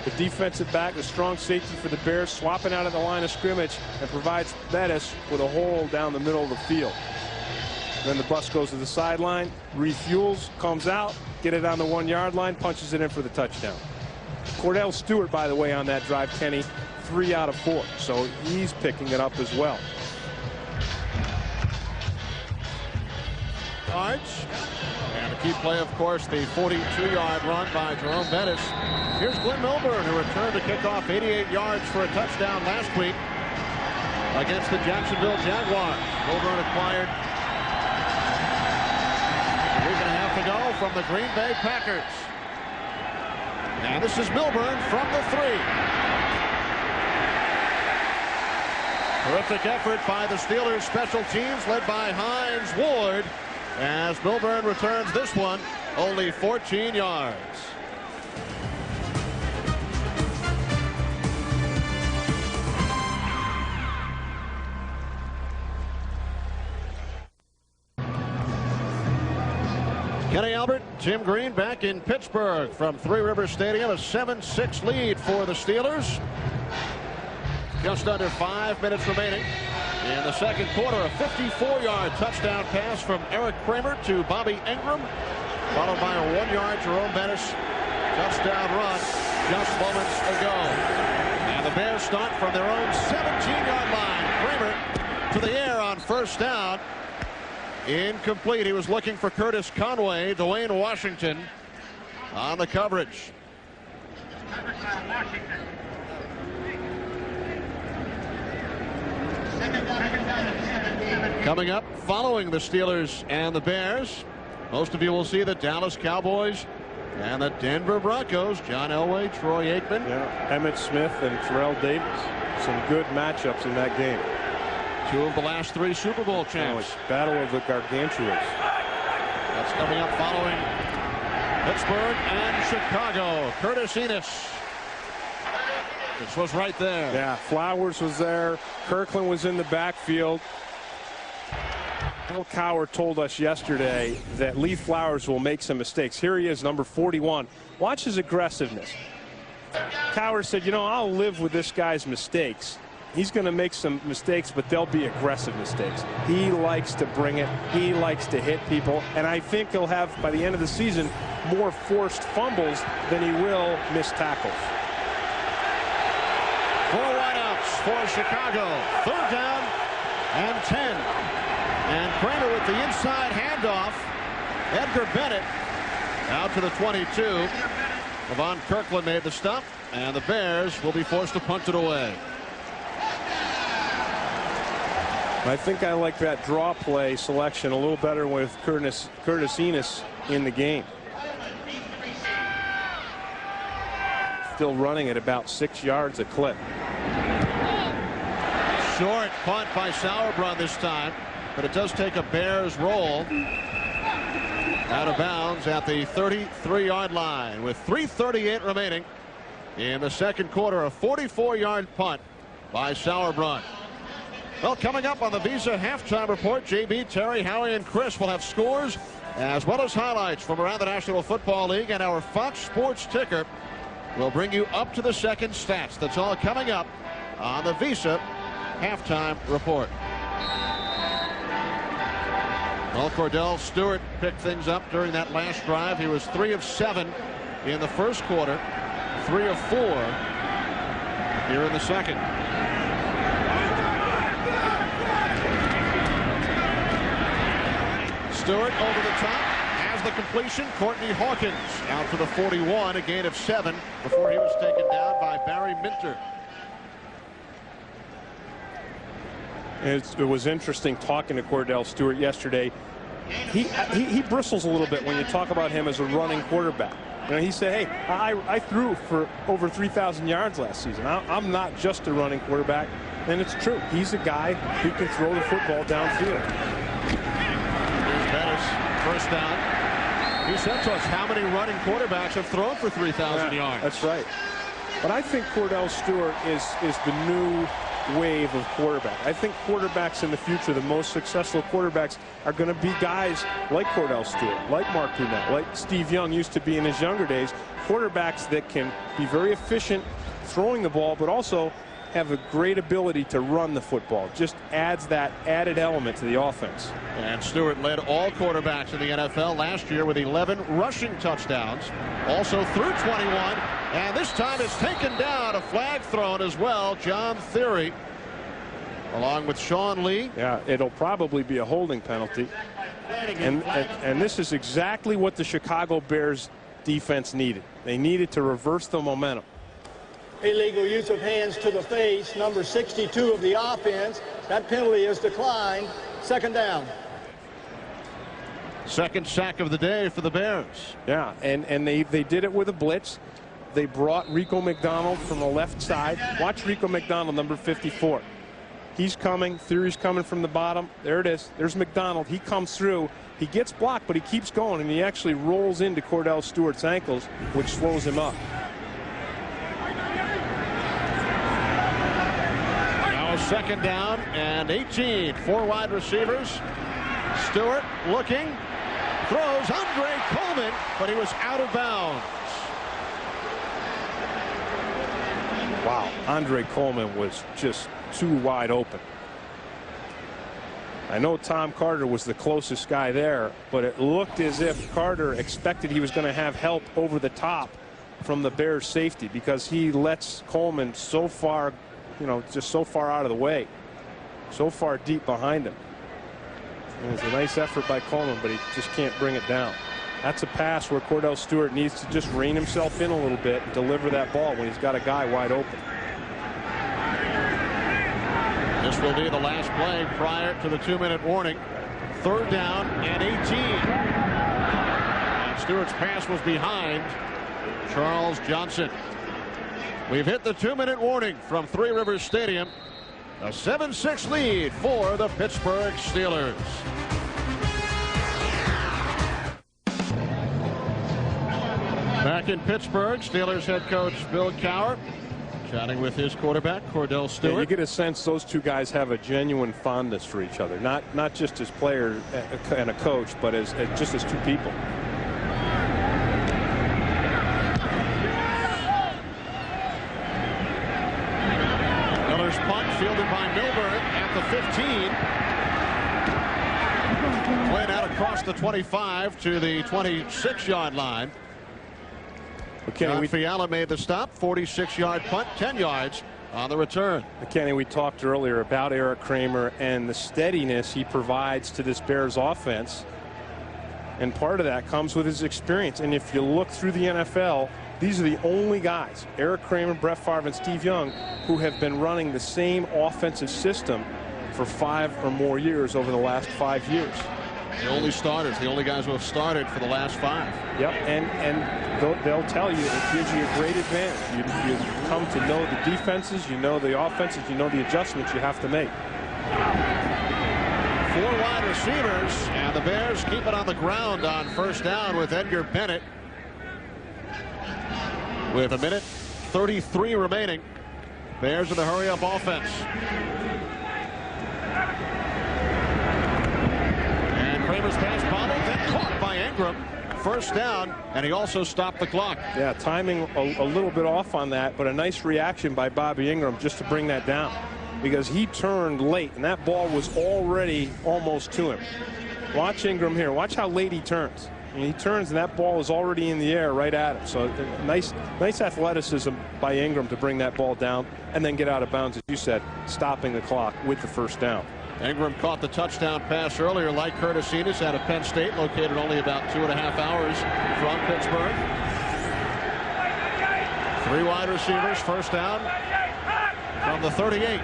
the defensive back, the strong safety for the Bears, swapping out of the line of scrimmage and provides Bettis with a hole down the middle of the field. Then the bus goes to the sideline, refuels, comes out, get it on the 1-yard line, punches it in for the touchdown. Kordell Stewart, by the way, on that drive, Kenny, 3 out of 4, so he's picking it up as well. Yards. And a key play, of course, the 42-yard run by Jerome Bettis. Here's Glenn Milburn, who returned to kick off 88 yards for a touchdown last week against the Jacksonville Jaguars. Milburn acquired a week and a half ago from the Green Bay Packers. And this is Milburn from the 3. Terrific effort by the Steelers special teams led by Hines Ward as Milburn returns this one only 14 yards. Kenny Albert, Jim Green back in Pittsburgh from Three Rivers Stadium. A 7-6 lead for the Steelers. Just under 5 minutes remaining in the second quarter. A 54-yard touchdown pass from Erik Kramer to Bobby Ingram, followed by a 1-yard Jerome Bettis touchdown run just moments ago. And the Bears start from their own 17-yard line. Kramer to the air on first down. Incomplete. He was looking for Curtis Conway. Dwayne Washington on the coverage. Coming up, following the Steelers and the Bears, most of you will see the Dallas Cowboys and the Denver Broncos. John Elway, Troy Aikman. Yeah, Emmitt Smith and Terrell Davis. Some good matchups in that game. 2 of the last 3 Super Bowl champs. Battle of the Gargantuas. That's coming up following Pittsburgh and Chicago. Curtis Enis. This was right there. Yeah, Flowers was there. Kirkland was in the backfield. Bill Cowher told us yesterday that Lee Flowers will make some mistakes. Here he is, number 41. Watch his aggressiveness. Cowher said, you know, I'll live with this guy's mistakes. He's going to make some mistakes, but they'll be aggressive mistakes. He likes to bring it. He likes to hit people. And I think he'll have, by the end of the season, more forced fumbles than he will missed tackles. 4 wideouts for Chicago. 3rd down and 10. And Kramer with the inside handoff. Edgar Bennett out to the 22. Levon Kirkland made the stop, and the Bears will be forced to punt it away. I think I like that draw play selection a little better with Curtis Enis in the game. Still running at about 6 yards a clip. Short punt by Sauerbrunn this time. but it does take a Bears roll out of bounds at the 33-yard line with 3:38 remaining in the second quarter. A 44-yard punt by Sauerbrunn. Well, coming up on the Visa halftime report, JB, Terry, Howie, and Chris will have scores as well as highlights from around the National Football League, and our Fox Sports ticker will bring you up to the second stats. That's all coming up on the Visa halftime report. Well, Kordell Stewart picked things up during that last drive. He was 3 of 7 in the first quarter, 3 of 4 here in the second. Stewart over the top, has the completion. Courtney Hawkins out for the 41, a gain of 7 before he was taken down by Barry Minter. It was interesting talking to Kordell Stewart yesterday. He bristles a little bit when you talk about him as a running quarterback. You know, he said, hey, I threw for over 3,000 yards last season. I'm not just a running quarterback. And it's true. He's a guy who can throw the football downfield. Here's Bettis, first down. He said to us how many running quarterbacks have thrown for 3,000 yards. That's right. But I think Kordell Stewart is the new wave of quarterback. I think quarterbacks in the future, the most successful quarterbacks, are going to be guys like Kordell Stewart, like Mark Brunette, like Steve Young used to be in his younger days. Quarterbacks that can be very efficient throwing the ball, but also have a great ability to run the football. Just adds that added element to the offense. And Stewart led all quarterbacks in the NFL last year with 11 rushing touchdowns. Also threw 21, and this time it's taken down. A flag thrown as well. John Theory along with Sean Lee. Yeah, it'll probably be a holding penalty. And this is exactly what the Chicago Bears defense needed. They needed to reverse the momentum. Illegal use of hands to the face, number 62 of the offense. That penalty is declined. Second down. Second sack of the day for the Bears. Yeah, and they did it with a blitz. They brought Rico McDonald from the left side. Watch Rico McDonald, number 54. He's coming. Theory's coming from the bottom. There it is. There's McDonald. He comes through. He gets blocked, but he keeps going, and he actually rolls into Kordell Stewart's ankles, which slows him up. Second down and 18. 4 wide receivers. Stewart looking. Throws Andre Coleman, but he was out of bounds. Wow. Andre Coleman was just too wide open. I know Tom Carter was the closest guy there, but it looked as if Carter expected he was going to have help over the top from the Bears safety, because he lets Coleman so far, you know, just so far out of the way, so far deep behind him. And it's a nice effort by Coleman, but he just can't bring it down. That's a pass where Kordell Stewart needs to just rein himself in a little bit and deliver that ball when he's got a guy wide open. This will be the last play prior to the 2-minute warning. Third down and 18. And Stewart's pass was behind Charles Johnson. We've hit the 2-minute warning from Three Rivers Stadium. A 7-6 lead for the Pittsburgh Steelers. Back in Pittsburgh, Steelers head coach Bill Cowher chatting with his quarterback Kordell Stewart. Yeah, you get a sense those two guys have a genuine fondness for each other, not just as players and a coach, but as just as two people. Miller's punt fielded by Milburn at the 15. Played out across the 25 to the 26-yard line. Kenny, Fiala made the stop. 46-yard punt, 10 yards on the return. Kenny, we talked earlier about Erik Kramer and the steadiness he provides to this Bears offense. And part of that comes with his experience. And if you look through the NFL, these are the only guys, Erik Kramer, Brett Favre, and Steve Young, who have been running the same offensive system for 5 or more years over the last 5 years. The only starters, the only guys who have started for the last 5. Yep, and they'll tell you it gives you a great advantage. You come to know the defenses, you know the offenses, you know the adjustments you have to make. 4 wide receivers, and the Bears keep it on the ground on first down with Edgar Bennett. With 1:33 remaining. Bears in the hurry-up offense. And Kramer's pass bobbled, then caught by Ingram. First down, and he also stopped the clock. Yeah, timing a little bit off on that, but a nice reaction by Bobby Ingram just to bring that down, because he turned late, and that ball was already almost to him. Watch Ingram here. Watch how late he turns. And he turns, and that ball is already in the air right at him. So nice athleticism by Ingram to bring that ball down and then get out of bounds, as you said, stopping the clock with the first down. Ingram caught the touchdown pass earlier, like Curtis Enis out of Penn State, located only about 2.5 hours from Pittsburgh. 3 wide receivers, first down from the 38.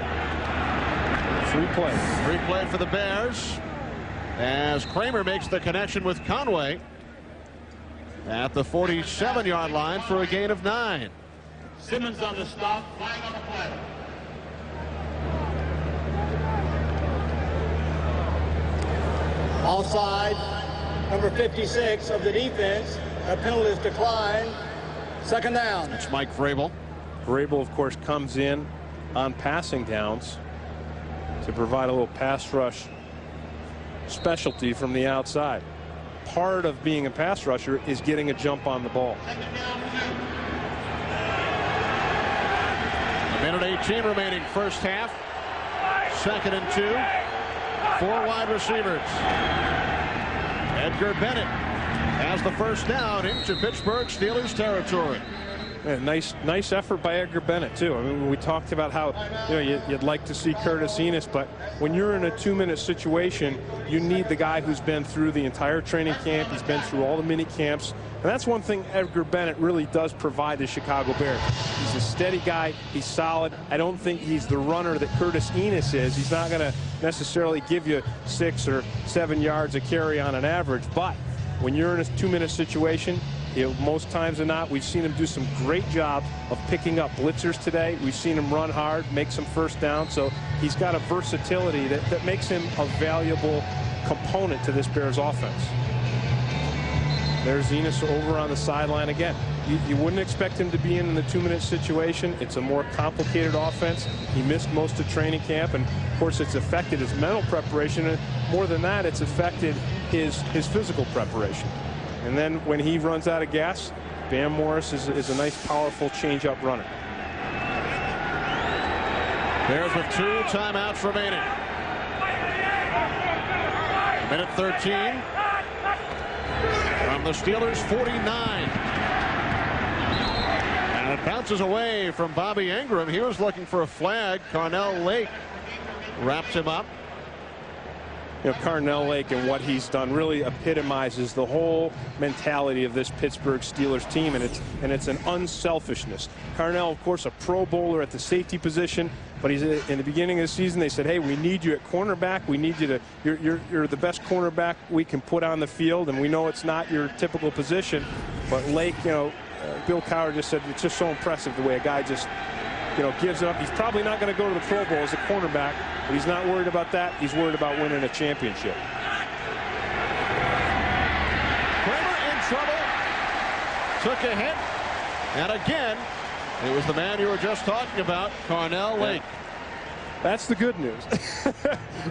3 plays. 3 played for the Bears as Kramer makes the connection with Conway at the 47-yard line for a gain of 9. Simmons on the stop, flag on the play. Offside, number 56 of the defense. A penalty is declined. Second down. That's Mike Vrabel. Vrabel, of course, comes in on passing downs to provide a little pass rush specialty from the outside. Part of being a pass rusher is getting a jump on the ball. 1:18 remaining, first half. 2nd and 2. 4 wide receivers. Edgar Bennett has the first down into Pittsburgh Steelers territory. Yeah, nice effort by Edgar Bennett too. I mean, we talked about how you'd like to see Curtis Enis, but when you're in a 2-minute situation, you need the guy who's been through the entire training camp. He's been through all the mini camps, and that's one thing Edgar Bennett really does provide the Chicago Bears. He's a steady guy. He's solid. I don't think he's the runner that Curtis Enis is. He's not going to necessarily give you 6 or 7 yards a carry on an average, but when you're in a 2-minute situation, most times than not, we've seen him do some great job of picking up blitzers today. We've seen him run hard, make some first down. So he's got a versatility that makes him a valuable component to this Bears offense. There's Enis over on the sideline again. You wouldn't expect him to be in the 2-minute situation. It's a more complicated offense. He missed most of training camp, and of course it's affected his mental preparation, and more than that, it's affected his physical preparation. And then when he runs out of gas, Bam Morris is a nice, powerful change-up runner. Bears with 2 timeouts remaining. 1:13 from the Steelers' 49. And it bounces away from Bobby Ingram. He was looking for a flag. Kordell Lake wrapped him up. Kordell Lake and what he's done really epitomizes the whole mentality of this Pittsburgh Steelers team, and it's an unselfishness. Kordell, of course, a Pro Bowler at the safety position, but he's in the beginning of the season. They said, "Hey, we need you at cornerback. We need you to. You're the best cornerback we can put on the field, and we know it's not your typical position." But Lake, Bill Cowher just said it's just so impressive the way a guy just gives up. He's probably not going to go to the Pro Bowl as a cornerback, but he's not worried about that. He's worried about winning a championship. Kramer in trouble. Took a hit. And again, it was the man you were just talking about, Kordell Lake. That's the good news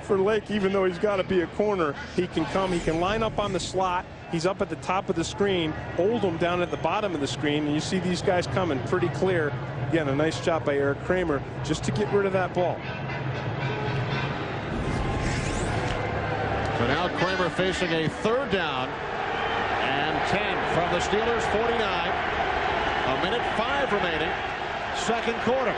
for Lake. Even though he's got to be a corner, he can come. He can line up on the slot. He's up at the top of the screen. Hold him down at the bottom of the screen, and you see these guys coming pretty clear. Again, a nice job by Erik Kramer just to get rid of that ball. So now Kramer facing a 3rd down and 10 from the Steelers' 49. 1:05 remaining, 2nd quarter.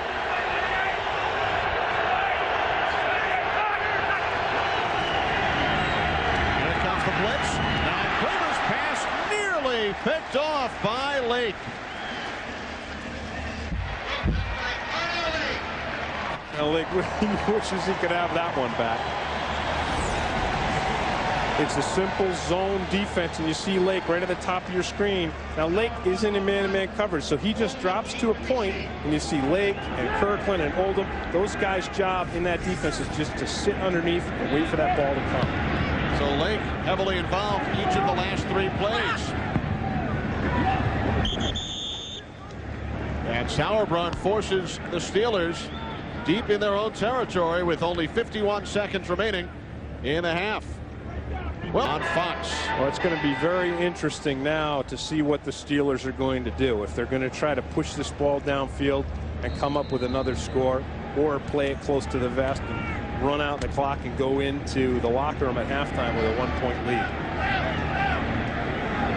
Here comes the blitz. Now Kramer's pass nearly picked off by Lake. Lake wishes he could have that one back. It's a simple zone defense, and you see Lake right at the top of your screen. Now, Lake isn't in man-to-man coverage, so he just drops to a point, and you see Lake and Kirkland and Oldham. Those guys' job in that defense is just to sit underneath and wait for that ball to come. So Lake heavily involved each of the last 3 plays. And Sauerbrunn forces the Steelers deep in their own territory with only 51 seconds remaining in the half. Well, on Fox. Well, it's going to be very interesting now to see what the Steelers are going to do. If they're going to try to push this ball downfield and come up with another score, or play it close to the vest and run out the clock and go into the locker room at halftime with a 1-point lead.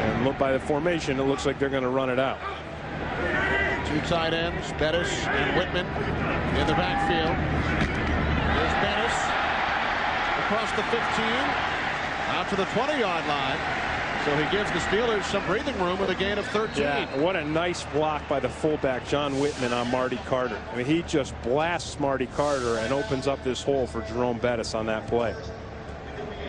And look by the formation, it looks like they're going to run it out. 2 tight ends, Bettis and Whitman in the backfield. There's Bettis across the 15. Out to the 20-yard line. So he gives the Steelers some breathing room with a gain of 13. Yeah, what a nice block by the fullback, John Whitman, on Marty Carter. I mean, he just blasts Marty Carter and opens up this hole for Jerome Bettis on that play.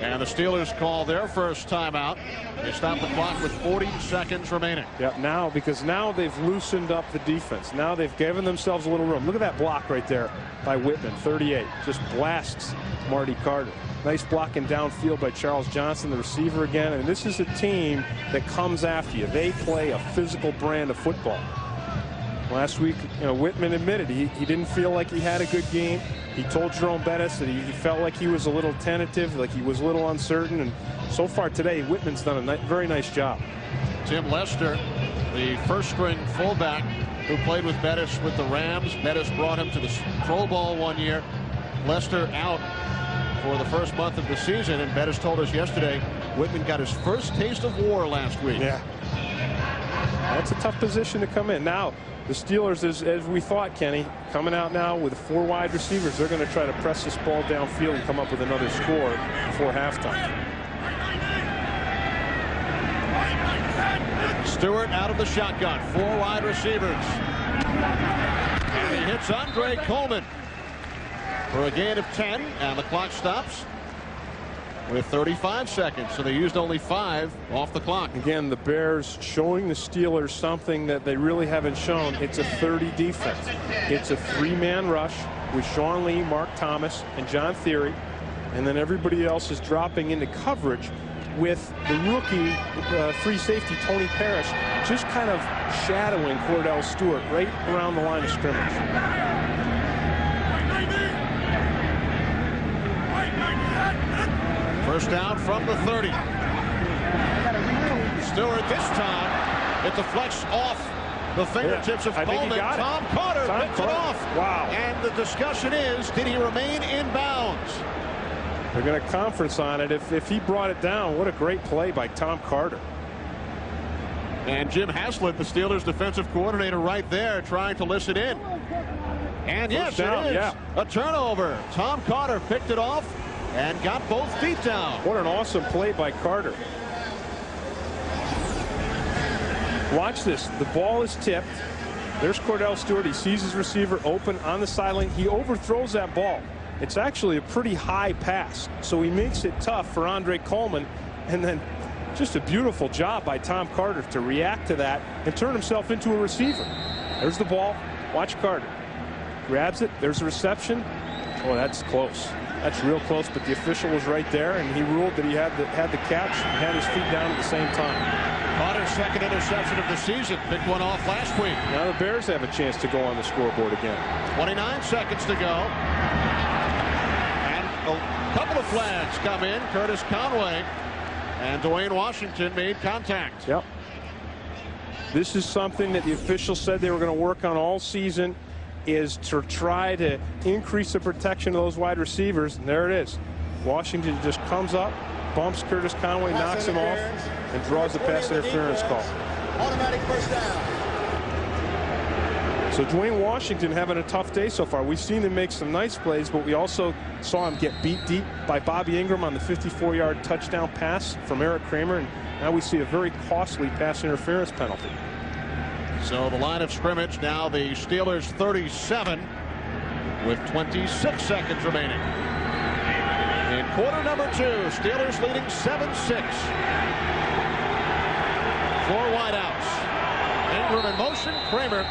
And the Steelers call their first timeout. They stop the clock with 40 seconds remaining. Yep, because now they've loosened up the defense. Now they've given themselves a little room. Look at that block right there by Whitman, 38. Just blasts Marty Carter. Nice blocking downfield by Charles Johnson, the receiver again. And this is a team that comes after you. They play a physical brand of football. Last week, Whitman admitted he didn't feel like he had a good game. He told Jerome Bettis that he felt like he was a little tentative, like he was a little uncertain. And so far today, Whitman's done a very nice job. Tim Lester, the first-string fullback who played with Bettis with the Rams. Bettis brought him to the Pro Bowl one year. Lester out for the first month of the season, and Bettis told us yesterday Whitman got his first taste of war last week. Yeah, that's a tough position to come in. Now the Steelers, as we thought, Kenny, coming out now with 4 wide receivers. They're going to try to press this ball downfield and come up with another score before halftime. Stewart out of the shotgun, 4 wide receivers. And he hits Andre Coleman for a gain of 10, and the clock stops with 35 seconds. So they used only 5 off the clock. Again, the Bears showing the Steelers something that they really haven't shown. It's a 30 defense. It's a 3-man rush with Sean Lee, Mark Thomas, and John Theory, and then everybody else is dropping into coverage with the rookie free safety Tony Parrish just kind of shadowing Kordell Stewart right around the line of scrimmage. First down from the 30. Stewart this time. It deflects off the fingertips of Coleman. Tom Carter picked it off. Wow. And the discussion is, did he remain in bounds? They're going to conference on it. If he brought it down, what a great play by Tom Carter. And Jim Haslett, the Steelers defensive coordinator, right there trying to listen in. And yes, it is. Yeah. A turnover. Tom Carter picked it off and got both feet down. What an awesome play by Carter. Watch this. The ball is tipped. There's Kordell Stewart. He sees his receiver open on the sideline. He overthrows that ball. It's actually a pretty high pass, so he makes it tough for Andre Coleman. And then just a beautiful job by Tom Carter to react to that and turn himself into a receiver. There's the ball. Watch Carter. Grabs it. There's a reception. Oh, that's close. That's real close, but the official was right there, and he ruled that he had the catch and had his feet down at the same time. Carter's second interception of the season. Picked one off last week. Now the Bears have a chance to go on the scoreboard again. 29 seconds to go. And a couple of flags come in. Curtis Conway and Dwayne Washington made contact. Yep. This is something that the officials said they were going to work on all season, is to try to increase the protection of those wide receivers. And there it is. Washington just comes up, bumps Curtis Conway, knocks him off, and draws the pass interference call. Automatic first down. So Dwayne Washington having a tough day so far. We've seen him make some nice plays, but we also saw him get beat deep by Bobby Ingram on the 54-yard touchdown pass from Erik Kramer, and now we see a very costly pass interference penalty. So the line of scrimmage now the Steelers 37 with 26 seconds remaining in quarter number 2. Steelers leading 7-6. 4 wideouts. Ingram in motion. Kramer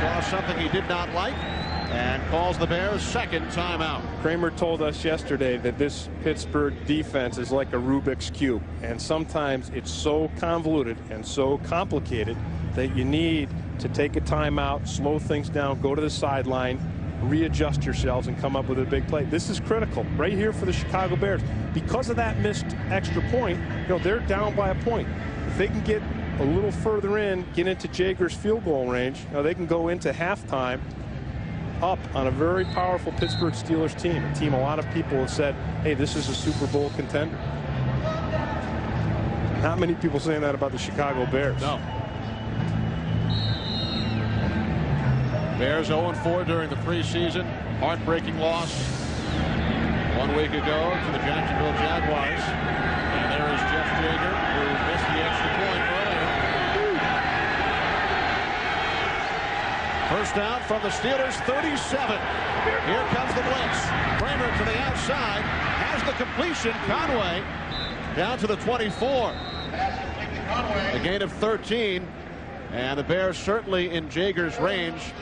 saw something he did not like and calls the Bears' second timeout. Kramer told us yesterday that this Pittsburgh defense is like a Rubik's Cube, and sometimes it's so convoluted and so complicated that you need to take a timeout, slow things down, go to the sideline, readjust yourselves, and come up with a big play. This is critical right here for the Chicago Bears. Because of that missed extra point, they're down by a point. If they can get a little further in, get into Jager's field goal range, they can go into halftime up on a very powerful Pittsburgh Steelers team. A team a lot of people have said, hey, this is a Super Bowl contender. Not many people saying that about the Chicago Bears. No. Bears 0-4 during the preseason. Heartbreaking loss 1 week ago to the Jacksonville Jaguars. And there is Jeff Jager, who missed the extra point earlier. First down from the Steelers, 37. Here comes the blitz. Kramer to the outside. Has the completion. Conway down to the 24. A gain of 13. And the Bears certainly in Jager's range.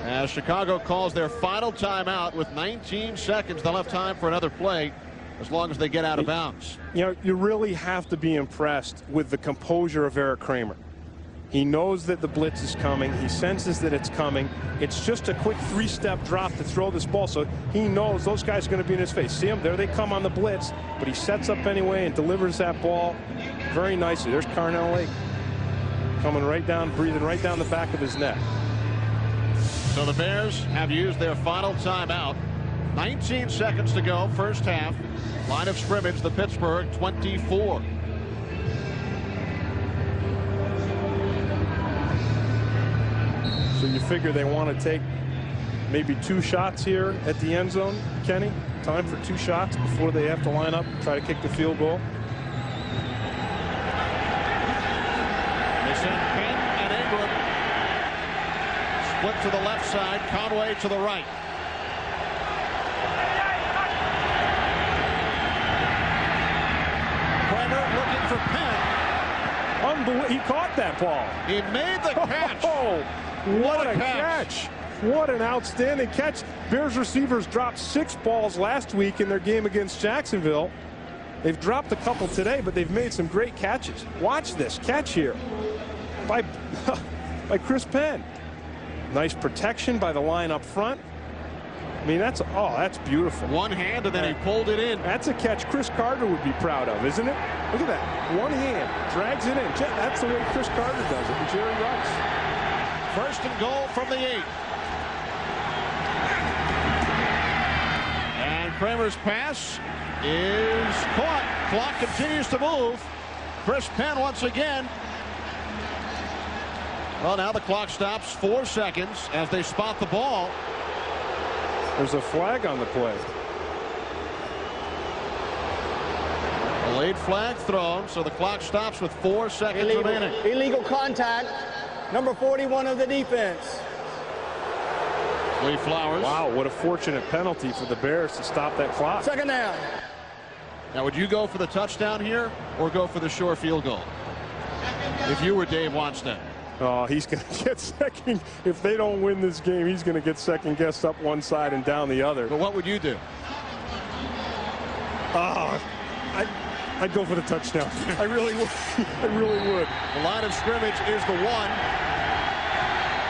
As Chicago calls their final timeout with 19 seconds. They'll have time for another play as long as they get out of bounds. You really have to be impressed with the composure of Erik Kramer. He knows that the blitz is coming. He senses that it's coming. It's just a quick 3-step drop to throw this ball. So he knows those guys are going to be in his face. See him? There they come on the blitz. But he sets up anyway and delivers that ball very nicely. There's Kordell Lake coming right down, breathing right down the back of his neck. So the Bears have used their final timeout. 19 seconds to go, first half. Line of scrimmage, the Pittsburgh 24. So you figure they want to take maybe 2 shots here at the end zone, Kenny? Time for 2 shots before they have to line up and try to kick the field goal. They send Penn and Ingram. Split to the left side, Conway to the right. Kramer looking for Penn. He caught that ball. He made the catch. Oh, what a catch. What an outstanding catch. Bears receivers dropped 6 balls last week in their game against Jacksonville. They've dropped a couple today, but they've made some great catches. Watch this catch here by Chris Penn. Nice protection by the line up front. I mean, that's beautiful. One hand, and then he pulled it in. That's a catch Chris Carter would be proud of, isn't it? Look at that. One hand, drags it in. That's the way Chris Carter does it, and Jerry Rice. First and goal from the 8. And Kramer's pass is caught. Clock continues to move. Chris Penn once again. Well, now the clock stops 4 seconds as they spot the ball. There's a flag on the play. A late flag thrown, so the clock stops with 4 seconds remaining. Illegal contact. Number 41 of the defense. Lee Flowers. Wow, what a fortunate penalty for the Bears to stop that clock. Second down. Now, would you go for the touchdown here or go for the short field goal if you were Dave Wannstedt? Oh, he's going to get second. If they don't win this game, he's going to get second guessed up one side and down the other. But what would you do? I'd go for the touchdown. I really would. I really would. The line of scrimmage is the 1.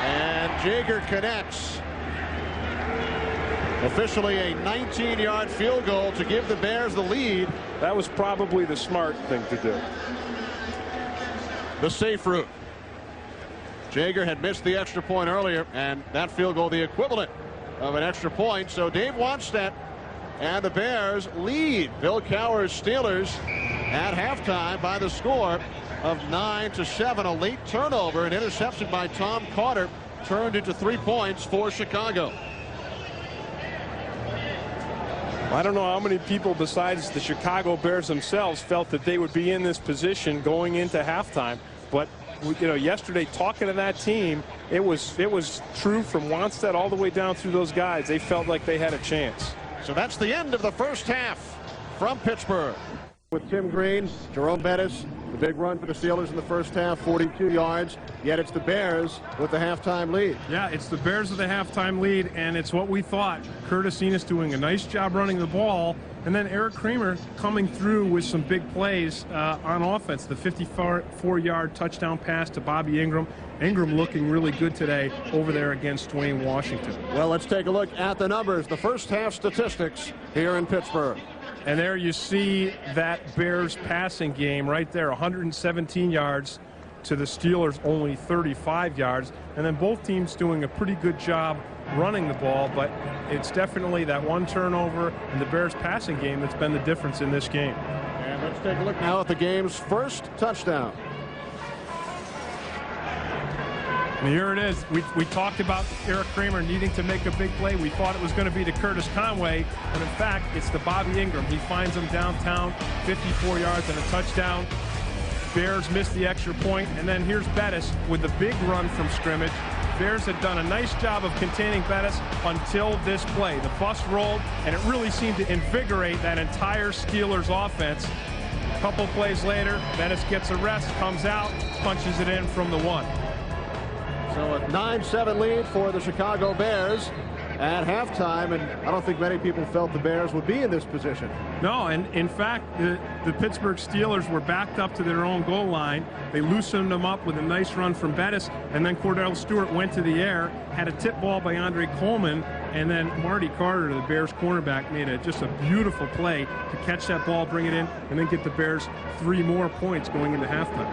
And Jager connects. Officially a 19-yard field goal to give the Bears the lead. That was probably the smart thing to do. The safe route. Jager had missed the extra point earlier, and that field goal the equivalent of an extra point. So Dave Wannstedt and the Bears lead Bill Cowher's Steelers at halftime by the score of 9-7. A late turnover, an interception by Tom Carter turned into 3 points for Chicago. I don't know how many people besides the Chicago Bears themselves felt that they would be in this position going into halftime, but yesterday talking to that team, it was true from Wannstedt all the way down through those guys. They felt like they had a chance. So that's the end of the first half. from Pittsburgh. With Tim Green, Jerome Bettis, the big run for the Steelers in the first half, 42 yards. Yet it's the Bears with the halftime lead. Yeah, it's the Bears with the halftime lead, and it's what we thought. Curtis Enos doing a nice job running the ball, and then Erik Kramer coming through with some big plays on offense. The 54-yard touchdown pass to Bobby Ingram. Ingram looking really good today over there against Dwayne Washington. Well, let's take a look at the numbers, the first half statistics here in Pittsburgh. And there you see that Bears passing game right there, 117 yards to the Steelers, only 35 yards. And then both teams doing a pretty good job running the ball, but it's definitely that one turnover and the Bears passing game that's been the difference in this game. And let's take a look now at the game's first touchdown. And here it is. We talked about Erik Kramer needing to make a big play. We thought it was going to be to Curtis Conway, but in fact, it's to Bobby Ingram. He finds him downtown, 54 yards and a touchdown. Bears missed the extra point, and then here's Bettis with the big run from scrimmage. Bears had done a nice job of containing Bettis until this play. The bus rolled, and it really seemed to invigorate that entire Steelers offense. A couple plays later, Bettis gets a rest, comes out, punches it in from the 1. So a 9-7 lead for the Chicago Bears at halftime, and I don't think many people felt the Bears would be in this position. No, and in fact, the Pittsburgh Steelers were backed up to their own goal line. They loosened them up with a nice run from Bettis, and then Kordell Stewart went to the air, had a tip ball by Andre Coleman, and then Marty Carter, the Bears cornerback, made just a beautiful play to catch that ball, bring it in, and then get the Bears 3 more points going into halftime.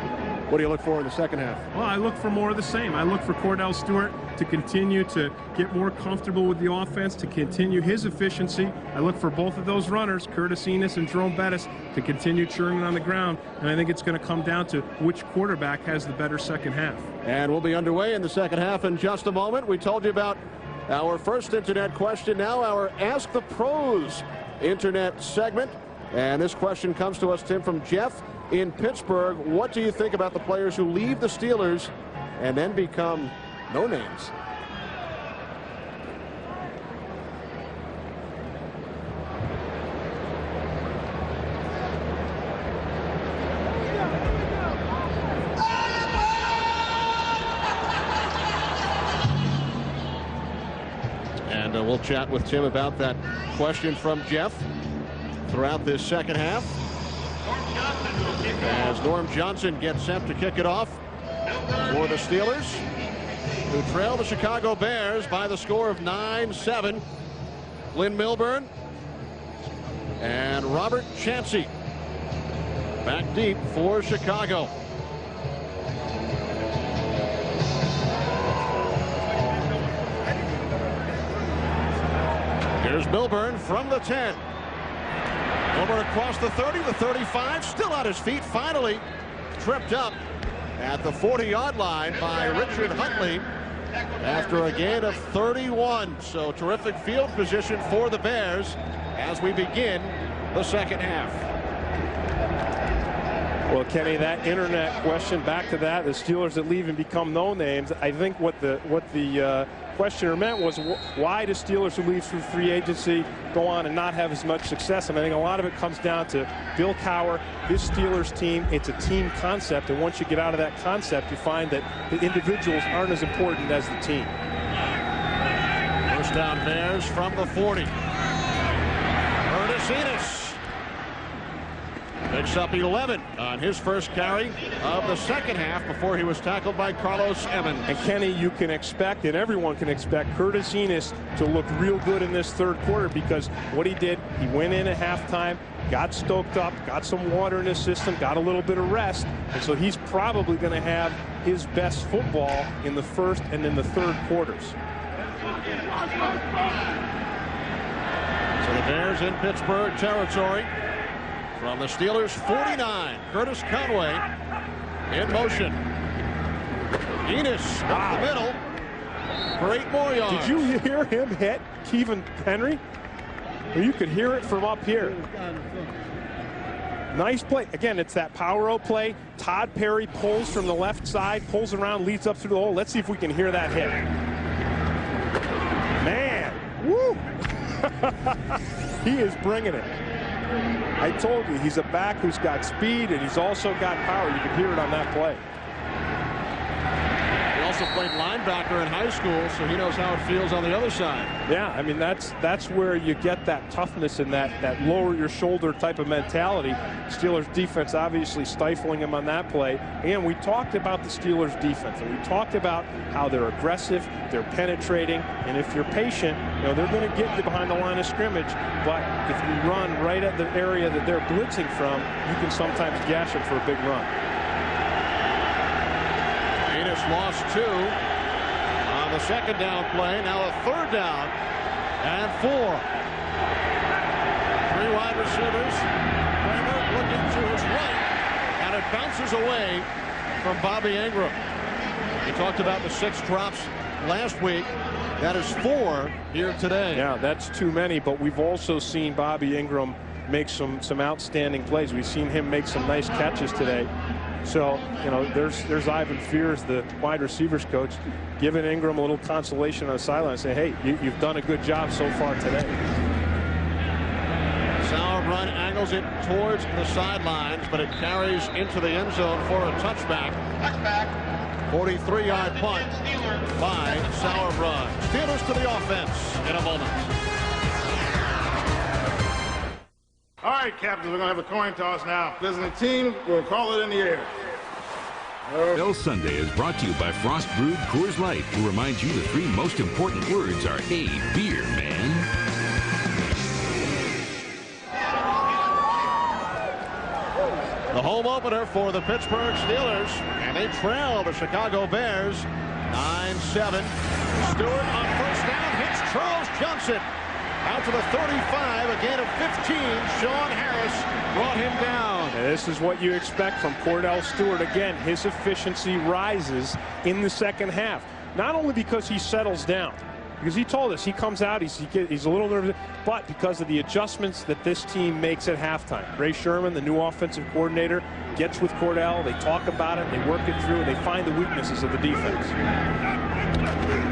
What do you look for in the second half? Well, I look for more of the same. I look for Kordell Stewart to continue to get more comfortable with the offense, to continue his efficiency. I look for both of those runners, Curtis Enos and Jerome Bettis, to continue churning on the ground. And I think it's going to come down to which quarterback has the better second half. And we'll be underway in the second half in just a moment. We told you about our first internet question, now our Ask the Pros internet segment. And this question comes to us, Tim, from Jeff in Pittsburgh. What do you think about the players who leave the Steelers and then become no names? And we'll chat with Tim about that question from Jeff throughout this second half, as Norm Johnson gets set to kick it off for the Steelers, who trail the Chicago Bears by the score of 9-7. Lynn Milburn and Robert Chansey back deep for Chicago. Here's Milburn from the 10. Over across the 30, the 35, still on his feet, finally tripped up at the 40-yard line by Richard Huntley after a gain of 31. So terrific field position for the Bears as we begin the second half. Well, Kenny, that internet question, back to that, the Steelers that leave and become no names. I think what the questioner meant was, why do Steelers who leave through free agency go on and not have as much success? And I think a lot of it comes down to Bill Cowher, his Steelers team. It's a team concept, and once you get out of that concept, you find that the individuals aren't as important as the team. First down, Bears from the 40. Curtis Enos picks up 11 on his first carry of the second half before he was tackled by Carlos Emmons. And Kenny, you can expect, and everyone can expect, Curtis Enos to look real good in this third quarter, because what he did, he went in at halftime, got stoked up, got some water in his system, got a little bit of rest, and so he's probably going to have his best football in the first and in the third quarters. So the Bears in Pittsburgh territory. From the Steelers 49, Curtis Conway in motion. Enos up the middle for 8 more yards. Did you hear him hit Kevin Henry? Well, you could hear it from up here. Nice play. Again, it's that power out play. Todd Perry pulls from the left side, pulls around, leads up through the hole. Let's see if we can hear that hit. Man, woo! He is bringing it. I told you, he's a back who's got speed, and he's also got power. You can hear it on that play. He also played linebacker in high school, so he knows how it feels on the other side. Yeah, I mean, that's where you get that toughness and that lower your shoulder type of mentality. Steelers defense obviously stifling him on that play. And we talked about the Steelers defense, and we talked about how they're aggressive, they're penetrating, and if you're patient, you know, they're going to get you behind the line of scrimmage. But if you run right at the area that they're blitzing from, you can sometimes gash them for a big run. Lost 2 on the second down play. Now a third down and 4. 3 wide receivers. Kramer looking to his right, and it bounces away from Bobby Ingram. He talked about the 6 drops last week. That is 4 here today. Yeah, that's too many, but we've also seen Bobby Ingram make some outstanding plays. We've seen him make some nice catches today. So, you know, there's Ivan Fears, the wide receivers coach, giving Ingram a little consolation on the sideline, saying, hey, you've done a good job so far today. Sauerbrunn angles it towards the sidelines, but it carries into the end zone for a touchback. 43-yard punt by Sauerbrunn. Steelers to the offense in a moment. All right, captains, we're going to have a coin toss now. If there's a team, we'll call it in the air. Bill Sunday is brought to you by Frost Brewed Coors Light, who reminds you the 3 most important words are, hey, beer, man. The home opener for the Pittsburgh Steelers, and they trail the Chicago Bears 9-7. Stewart on first down hits Charles Johnson. Out to the 35, a gain of 15. Sean Harris brought him down. And this is what you expect from Kordell Stewart. Again, his efficiency rises in the second half. Not only because he settles down, because he told us he comes out, he's a little nervous, but because of the adjustments that this team makes at halftime. Ray Sherman, the new offensive coordinator, gets with Kordell. They talk about it, they work it through, and they find the weaknesses of the defense.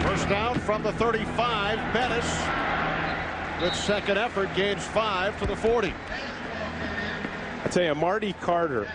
First down from the 35, Bettis. Good second effort, gains 5 to the 40. I tell you, Marty Carter,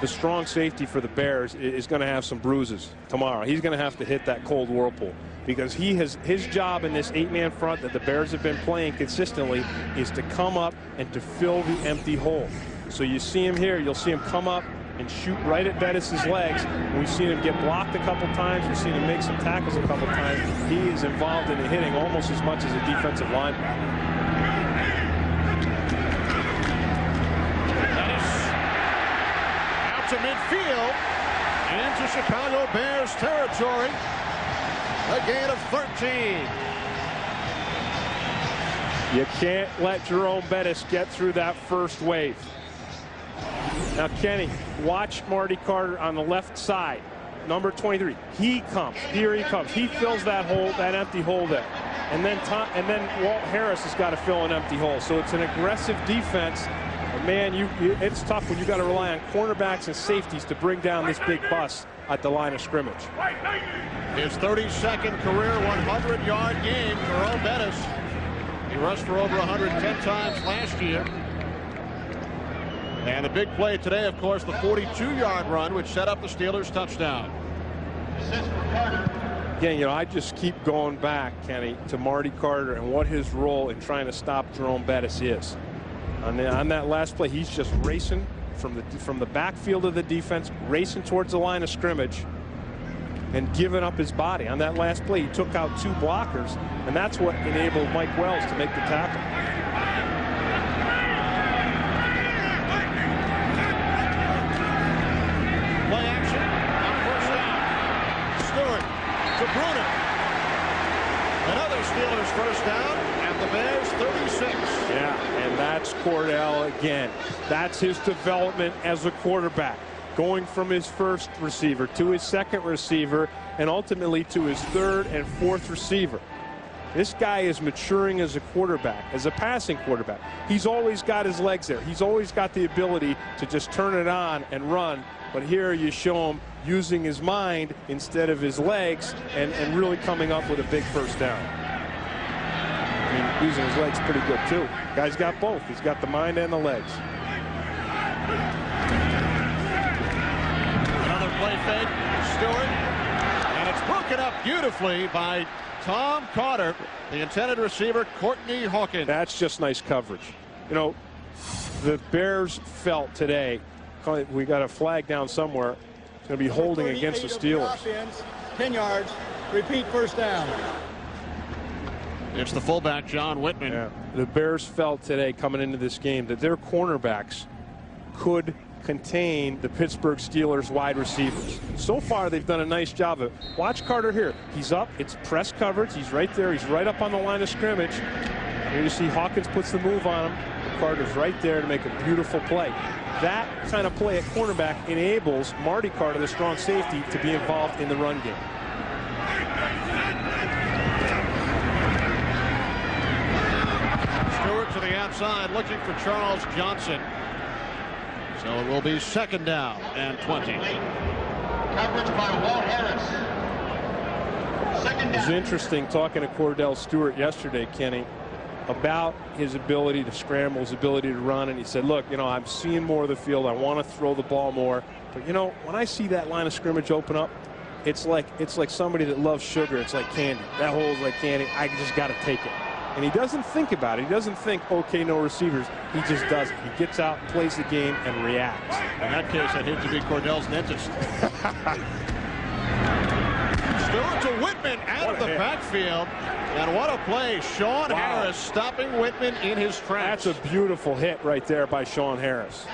the strong safety for the Bears, is going to have some bruises tomorrow. He's going to have to hit that cold whirlpool, because his job in this 8-man front that the Bears have been playing consistently is to come up and to fill the empty hole. So you see him here, you'll see him come up and shoot right at Bettis' legs. We've seen him get blocked a couple times. We've seen him make some tackles a couple times. He is involved in the hitting almost as much as a defensive linebacker. To midfield, into Chicago Bears territory. A gain of 13. You can't let Jerome Bettis get through that first wave. Now, Kenny, watch Marty Carter on the left side, number 23. He comes. Here he comes. He fills that hole, that empty hole there. And then Walt Harris has got to fill an empty hole. So it's an aggressive defense. Man, it's tough when you got to rely on cornerbacks and safeties to bring down this big bus at the line of scrimmage. His 32nd career 100-yard game, Jerome Bettis. He rushed for over 110 times last year. And the big play today, of course, the 42-yard run, which set up the Steelers' touchdown. Again, you know, I just keep going back, Kenny, to Marty Carter and what his role in trying to stop Jerome Bettis is. On that last play, he's just racing from the backfield of the defense, racing towards the line of scrimmage, and giving up his body. On that last play, he took out 2 blockers, and that's what enabled Mike Wells to make the tackle. Play action on first down. Stewart to Bruner. Another Steelers first down at the Bears 36. Yeah, and that's Kordell again. That's his development as a quarterback, going from his first receiver to his second receiver and ultimately to his third and fourth receiver. This guy is maturing as a quarterback, as a passing quarterback. He's always got his legs there. He's always got the ability to just turn it on and run. But here you show him using his mind instead of his legs and really coming up with a big first down. I mean, using his legs pretty good too. Guy's got both. He's got the mind and the legs. Another play fake, Stewart, and it's broken up beautifully by Tom Carter, the intended receiver, Courtney Hawkins. That's just nice coverage. You know, the Bears felt today, we got a flag down somewhere. It's going to be holding against the Steelers. 10 yards. Repeat, first down. It's the fullback, John Whitman. Yeah. The Bears felt today coming into this game that their cornerbacks could contain the Pittsburgh Steelers wide receivers. So far, they've done a nice job of it. Watch Carter here. He's up. It's press coverage. He's right there. He's right up on the line of scrimmage. Here you see Hawkins puts the move on him. Carter's right there to make a beautiful play. That kind of play at cornerback enables Marty Carter, the strong safety, to be involved in the run game. Stewart to the outside, looking for Charles Johnson. So it will be second down and 20. Coverage by Walt Harris. Second down. It was interesting talking to Kordell Stewart yesterday, Kenny, about his ability to scramble, his ability to run, and he said, look, you know, I'm seeing more of the field. I want to throw the ball more. But, you know, when I see that line of scrimmage open up, it's like somebody that loves sugar. It's like candy. That hole is like candy. I just got to take it. And he doesn't think about it. He doesn't think, okay, no receivers. He just does it. He gets out, plays the game, and reacts. In that case, I'd hate to be Cordell's dentist. Stewart to Whitman out of the backfield. And what a play. Sean Harris stopping Whitman in his tracks. That's a beautiful hit right there by Sean Harris.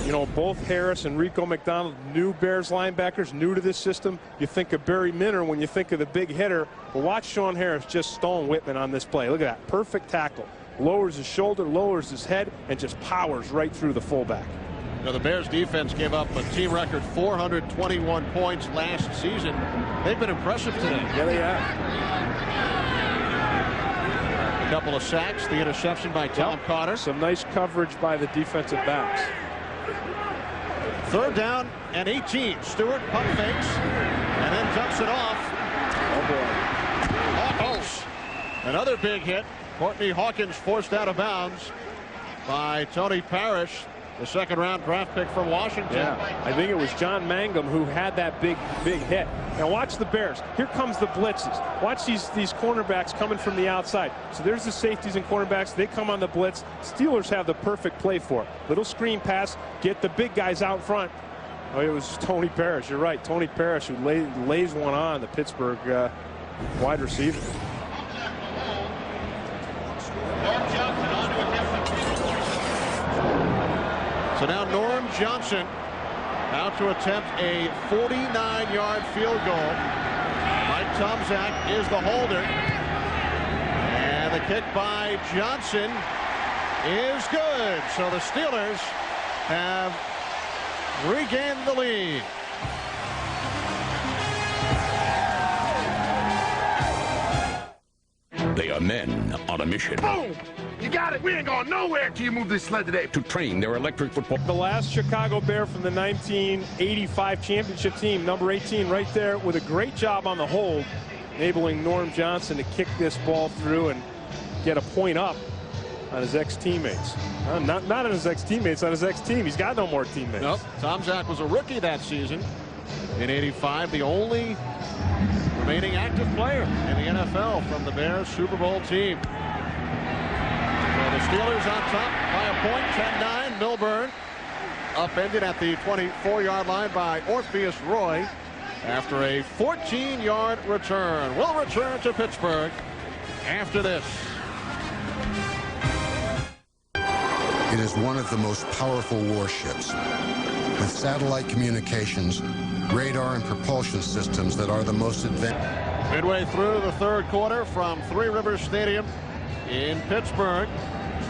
You know, both Harris and Rico McDonald, new Bears linebackers, new to this system. You think of Barry Minner when you think of the big hitter. But watch Sean Harris just stone Whitman on this play. Look at that. Perfect tackle. Lowers his shoulder, lowers his head, and just powers right through the fullback. You know, the Bears defense gave up a team record 421 points last season. They've been impressive today. Yeah, they have. A couple of sacks, the interception by Tom Carter. Some nice coverage by the defensive backs. Third down and 18. Stewart pump fakes and then dumps it off. Oh, boy. Hawkins. Another big hit. Courtney Hawkins forced out of bounds by Tony Parrish, the second-round draft pick from Washington. Yeah, I think it was John Mangum who had that big hit. Now watch the Bears. Here comes the blitzes. Watch these cornerbacks coming from the outside. So there's the safeties and cornerbacks. They come on the blitz. Steelers have the perfect play for it. Little screen pass, get the big guys out front. Oh, it was Tony Parrish. You're right, Tony Parrish, who lays one on the Pittsburgh wide receiver. So now Norm Johnson out to attempt a 49-yard field goal. Mike Tomczak is the holder. And the kick by Johnson is good. So the Steelers have regained the lead. They are men on a mission. Boom! You got it. We ain't going nowhere till you move this sled today. To train their electric football. The last Chicago Bear from the 1985 championship team, number 18, right there with a great job on the hold, enabling Norm Johnson to kick this ball through and get a point up on his ex-teammates. Not on his ex-teammates, on his ex-team. He's got no more teammates. Nope. Tomczak was a rookie that season in '85, the only remaining active player in the NFL from the Bears Super Bowl team. So the Steelers on top by a point, 10-9. Milburn upended at the 24-yard line by Orpheus Roy after a 14-yard return. We'll return to Pittsburgh after this. It is one of the most powerful warships, with satellite communications, radar and propulsion systems that are the most advanced. Midway through the third quarter from Three Rivers Stadium in Pittsburgh.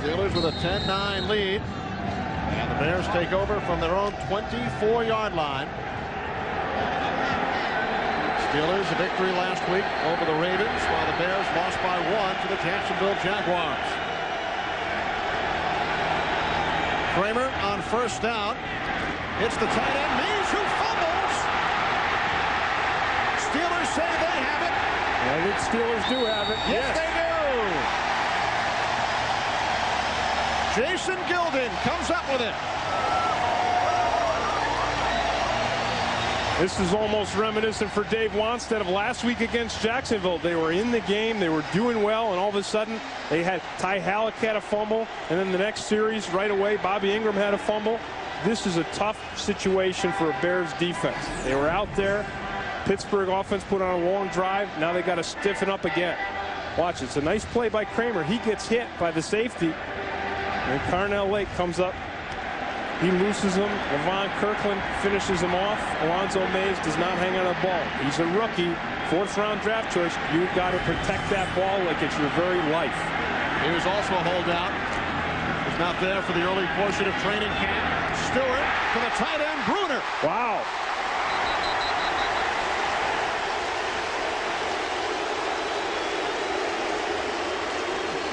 Steelers with a 10-9 lead. And the Bears take over from their own 24-yard line. Steelers a victory last week over the Ravens, while the Bears lost by 1 to the Jacksonville Jaguars. Kramer on first down. Hits the tight end, Mees, who fumbles. Steelers say they have it. I think Steelers do have it. Yes, they do. Jason Gilden comes up with it. This is almost reminiscent for Dave Wanstead of last week against Jacksonville. They were in the game, they were doing well, and all of a sudden they had Ty Halleck had a fumble, and then the next series right away Bobby Ingram had a fumble. This is a tough situation for a Bears defense. They were out there. Pittsburgh offense put on a long drive. Now they got to stiffen up again. Watch, it's a nice play by Kramer. He gets hit by the safety, and Carnell Lake comes up. He loses him. Levon Kirkland finishes him off. Alonzo Mays does not hang on the ball. He's a rookie, 4th-round draft choice. You've got to protect that ball like it's your very life. He was also a holdout. He's not there for the early portion of training camp. Stewart to the tight end, Bruner. Wow.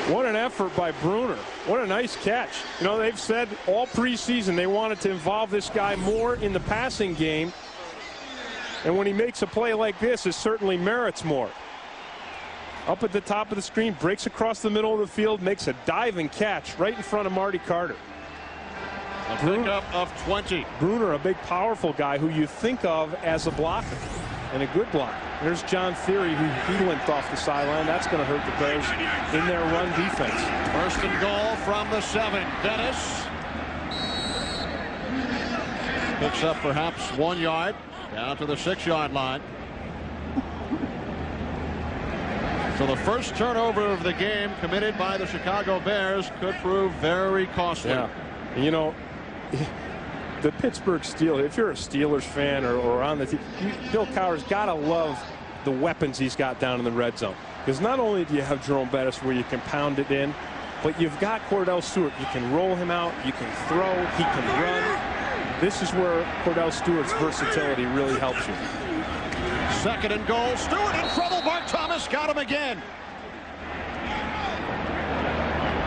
What an effort by Bruner. What a nice catch. You know, they've said all preseason they wanted to involve this guy more in the passing game. And when he makes a play like this, it certainly merits more. Up at the top of the screen, breaks across the middle of the field, makes a diving catch right in front of Marty Carter. A pickup of 20. Bruner, a big, powerful guy who you think of as a blocker, and a good blocker. There's John Theory, who he limped off the sideline. That's going to hurt the Bears in their run defense. 1st and goal from the 7. Dennis picks up perhaps 1 yard down to the 6-yard line. So the first turnover of the game committed by the Chicago Bears could prove very costly. Yeah. You know, the Pittsburgh Steelers, if you're a Steelers fan or on the team, Bill Cowher's got to love the weapons he's got down in the red zone. Because not only do you have Jerome Bettis where you can pound it in, but you've got Kordell Stewart. You can roll him out, you can throw, he can run. This is where Kordell Stewart's versatility really helps you. 2nd and goal. Stewart in trouble. Mark Thomas got him again.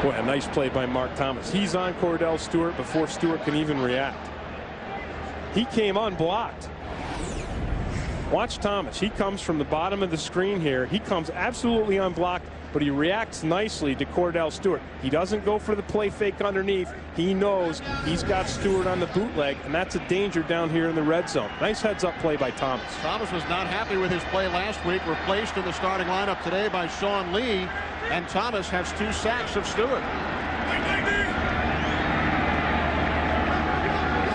Boy, a nice play by Mark Thomas. He's on Kordell Stewart before Stewart can even react. He came unblocked. Watch Thomas. He comes from the bottom of the screen here. He comes absolutely unblocked, but he reacts nicely to Kordell Stewart. He doesn't go for the play fake underneath. He knows he's got Stewart on the bootleg, and that's a danger down here in the red zone. Nice heads-up play by Thomas. Thomas was not happy with his play last week, replaced in the starting lineup today by Sean Lee, and Thomas has 2 sacks of Stewart.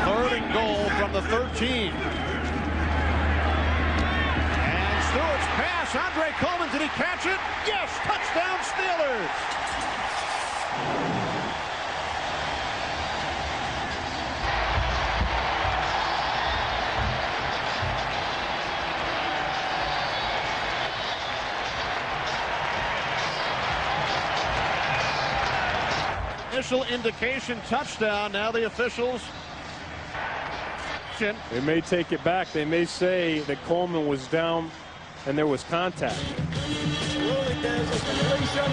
3rd and goal from the 13. Stewart's pass, Andre Coleman, did he catch it? Yes, touchdown Steelers. Initial indication touchdown. Now the officials. They may take it back. They may say that Coleman was down and there was contact. Ruling is a completion,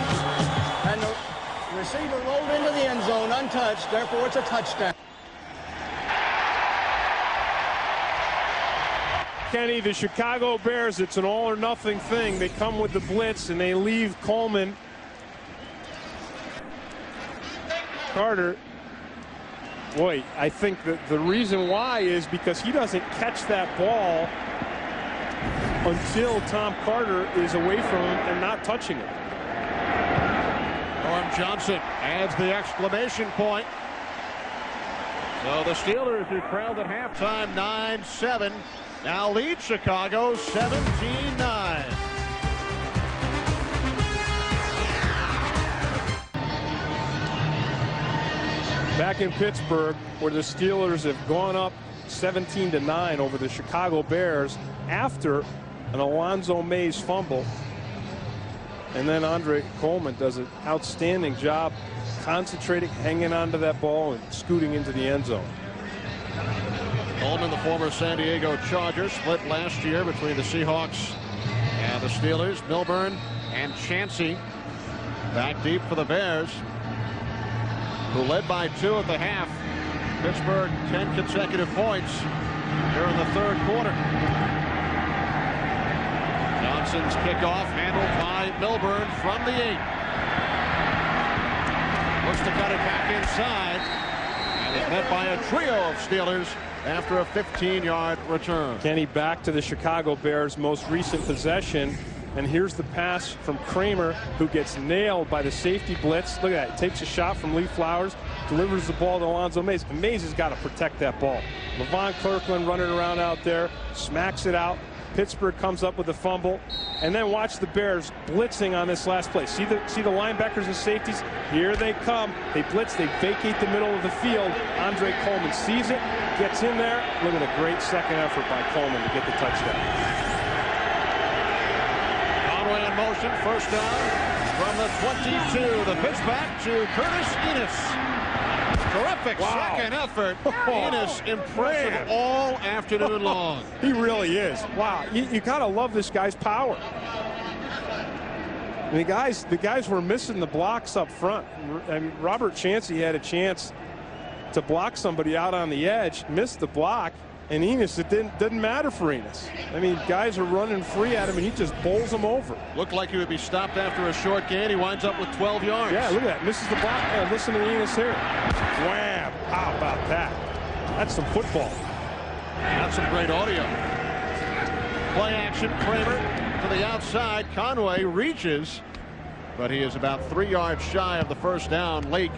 and the receiver rolled into the end zone untouched. Therefore, it's a touchdown. Kenny, the Chicago Bears, it's an all or nothing thing. They come with the blitz and they leave Coleman. Carter. Boy, I think that the reason why is because he doesn't catch that ball until Tom Carter is away from him and not touching it. Norm Johnson adds the exclamation point. So the Steelers, who trailed at halftime 9-7, now lead Chicago 17-9. Back in Pittsburgh, where the Steelers have gone up 17-9 over the Chicago Bears after an Alonzo Mays fumble. And then Andre Coleman does an outstanding job concentrating, hanging onto that ball, and scooting into the end zone. Coleman, the former San Diego Charger, split last year between the Seahawks and the Steelers. Milburn and Chansey back deep for the Bears, who led by 2 at the half. Pittsburgh 10 consecutive points here in the 3rd quarter. Gibson's kickoff handled by Milburn from the 8. Looks to cut it back inside. And is met by a trio of Steelers after a 15-yard return. Kenny, back to the Chicago Bears' most recent possession. And here's the pass from Kramer, who gets nailed by the safety blitz. Look at that. Takes a shot from Lee Flowers, delivers the ball to Alonzo Mays. And Mays has got to protect that ball. Levon Kirkland running around out there, smacks it out. Pittsburgh comes up with a fumble. And then watch the Bears blitzing on this last play. See the linebackers and safeties? Here they come. They blitz. They vacate the middle of the field. Andre Coleman sees it, gets in there. Look at a great second effort by Coleman to get the touchdown. Conway in motion, first down from the 22. The pitch back to Curtis Enis. Terrific second effort. Enis impressive all afternoon long. He really is. Wow, you gotta love this guy's power. And the guys were missing the blocks up front. And Robert Chancey had a chance to block somebody out on the edge, missed the block. And Enis, it didn't matter for Enis. I mean, guys are running free at him, and he just bowls them over. Looked like he would be stopped after a short gain. He winds up with 12 yards. Yeah, look at that. Misses the block. Oh, listen to Enis here. Wham! How about that? That's some football. That's some great audio. Play action. Kramer to the outside. Conway reaches, but he is about 3 yards shy of the first down. Lake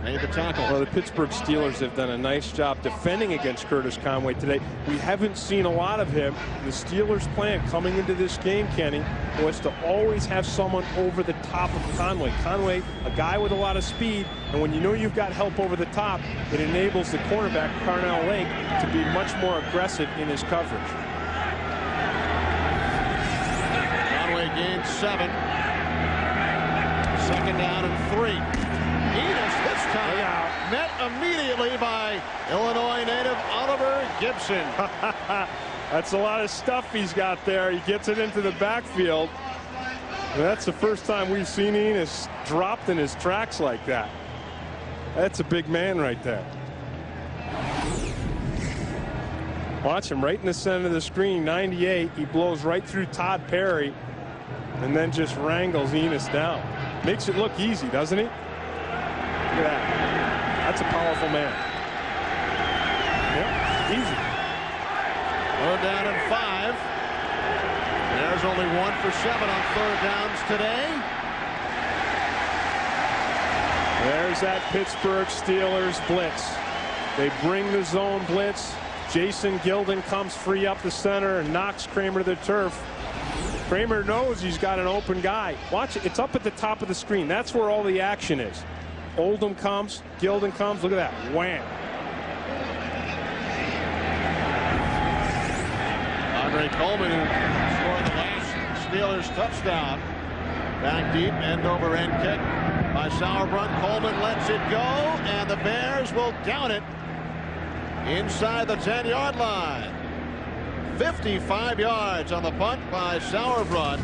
made the tackle. Well, the Pittsburgh Steelers have done a nice job defending against Curtis Conway today. We haven't seen a lot of him. The Steelers' plan coming into this game, Kenny, was to always have someone over the top of Conway. Conway, a guy with a lot of speed, and when you know you've got help over the top, it enables the cornerback, Carnell Lake, to be much more aggressive in his coverage. Conway gained 7. Second down and 3. Enis this time met immediately by Illinois native Oliver Gibson. That's a lot of stuff he's got there. He gets it into the backfield. And that's the first time we've seen Enis dropped in his tracks like that. That's a big man right there. Watch him right in the center of the screen, 98. He blows right through Todd Perry and then just wrangles Enis down. Makes it look easy, doesn't he? Look at that. That's a powerful man. Yep, easy. Third down and 5. There's only 1 for 7 on third downs today. There's that Pittsburgh Steelers blitz. They bring the zone blitz. Jason Gilden comes free up the center and knocks Kramer to the turf. Kramer knows he's got an open guy. Watch it. It's up at the top of the screen. That's where all the action is. Oldham comes, Gilden comes. Look at that. Wham. Andre Coleman, who scored the last Steelers touchdown. Back deep, end over end kick by Sauerbrunn. Coleman lets it go, and the Bears will down it inside the 10-yard line. 55 yards on the punt by Sauerbrunn.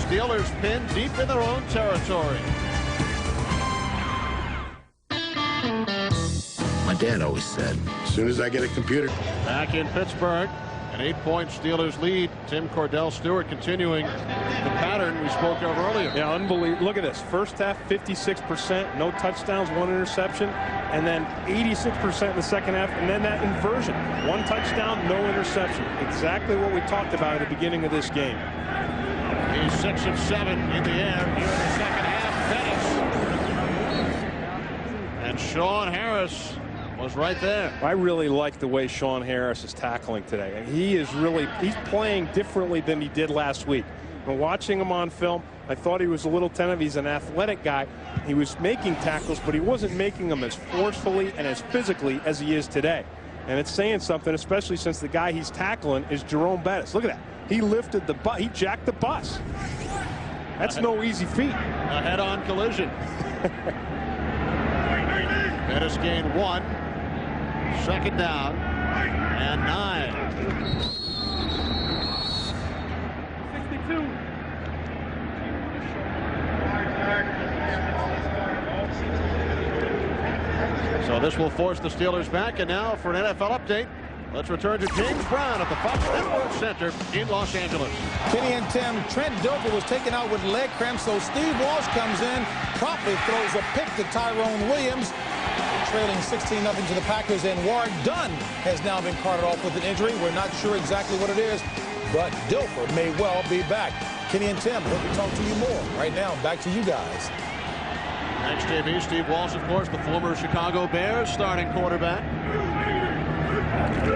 Steelers pinned deep in their own territory. My dad always said, as soon as I get a computer. Back in Pittsburgh, an 8-point Steelers lead. Tim Kordell Stewart continuing the pattern we spoke of earlier. Yeah, unbelievable. Look at this. First half, 56%, no touchdowns, 1 interception, and then 86% in the second half, and then that inversion. 1 touchdown, no interception. Exactly what we talked about at the beginning of this game. He's 6 of 7 in the air here in the second half. And Sean Harris was right there. I really like the way Sean Harris is tackling today. He's playing differently than he did last week. And watching him on film, I thought he was a little tentative. He's an athletic guy. He was making tackles, but he wasn't making them as forcefully and as physically as he is today. And it's saying something, especially since the guy he's tackling is Jerome Bettis. Look at that. He lifted the bus. He jacked the bus. That's no easy feat. A head-on collision. Bettis gained 1. Second down and 9. 62. So this will force the Steelers back, and now for an NFL update, Let's return to James Brown at the Fox Network Center in Los Angeles. Kenny and Tim, Trent Dilfer was taken out with leg cramps, so Steve Walsh comes in, promptly throws a pick to Tyrone Williams, trailing 16-0 to the Packers, and Ward Dunn has now been carted off with an injury. We're not sure exactly what it is, but Dilfer may well be back. Kenny and Tim, hope to talk to you more. Right now, back to you guys. Thanks, JB. Steve Walsh, of course, the former Chicago Bears starting quarterback. So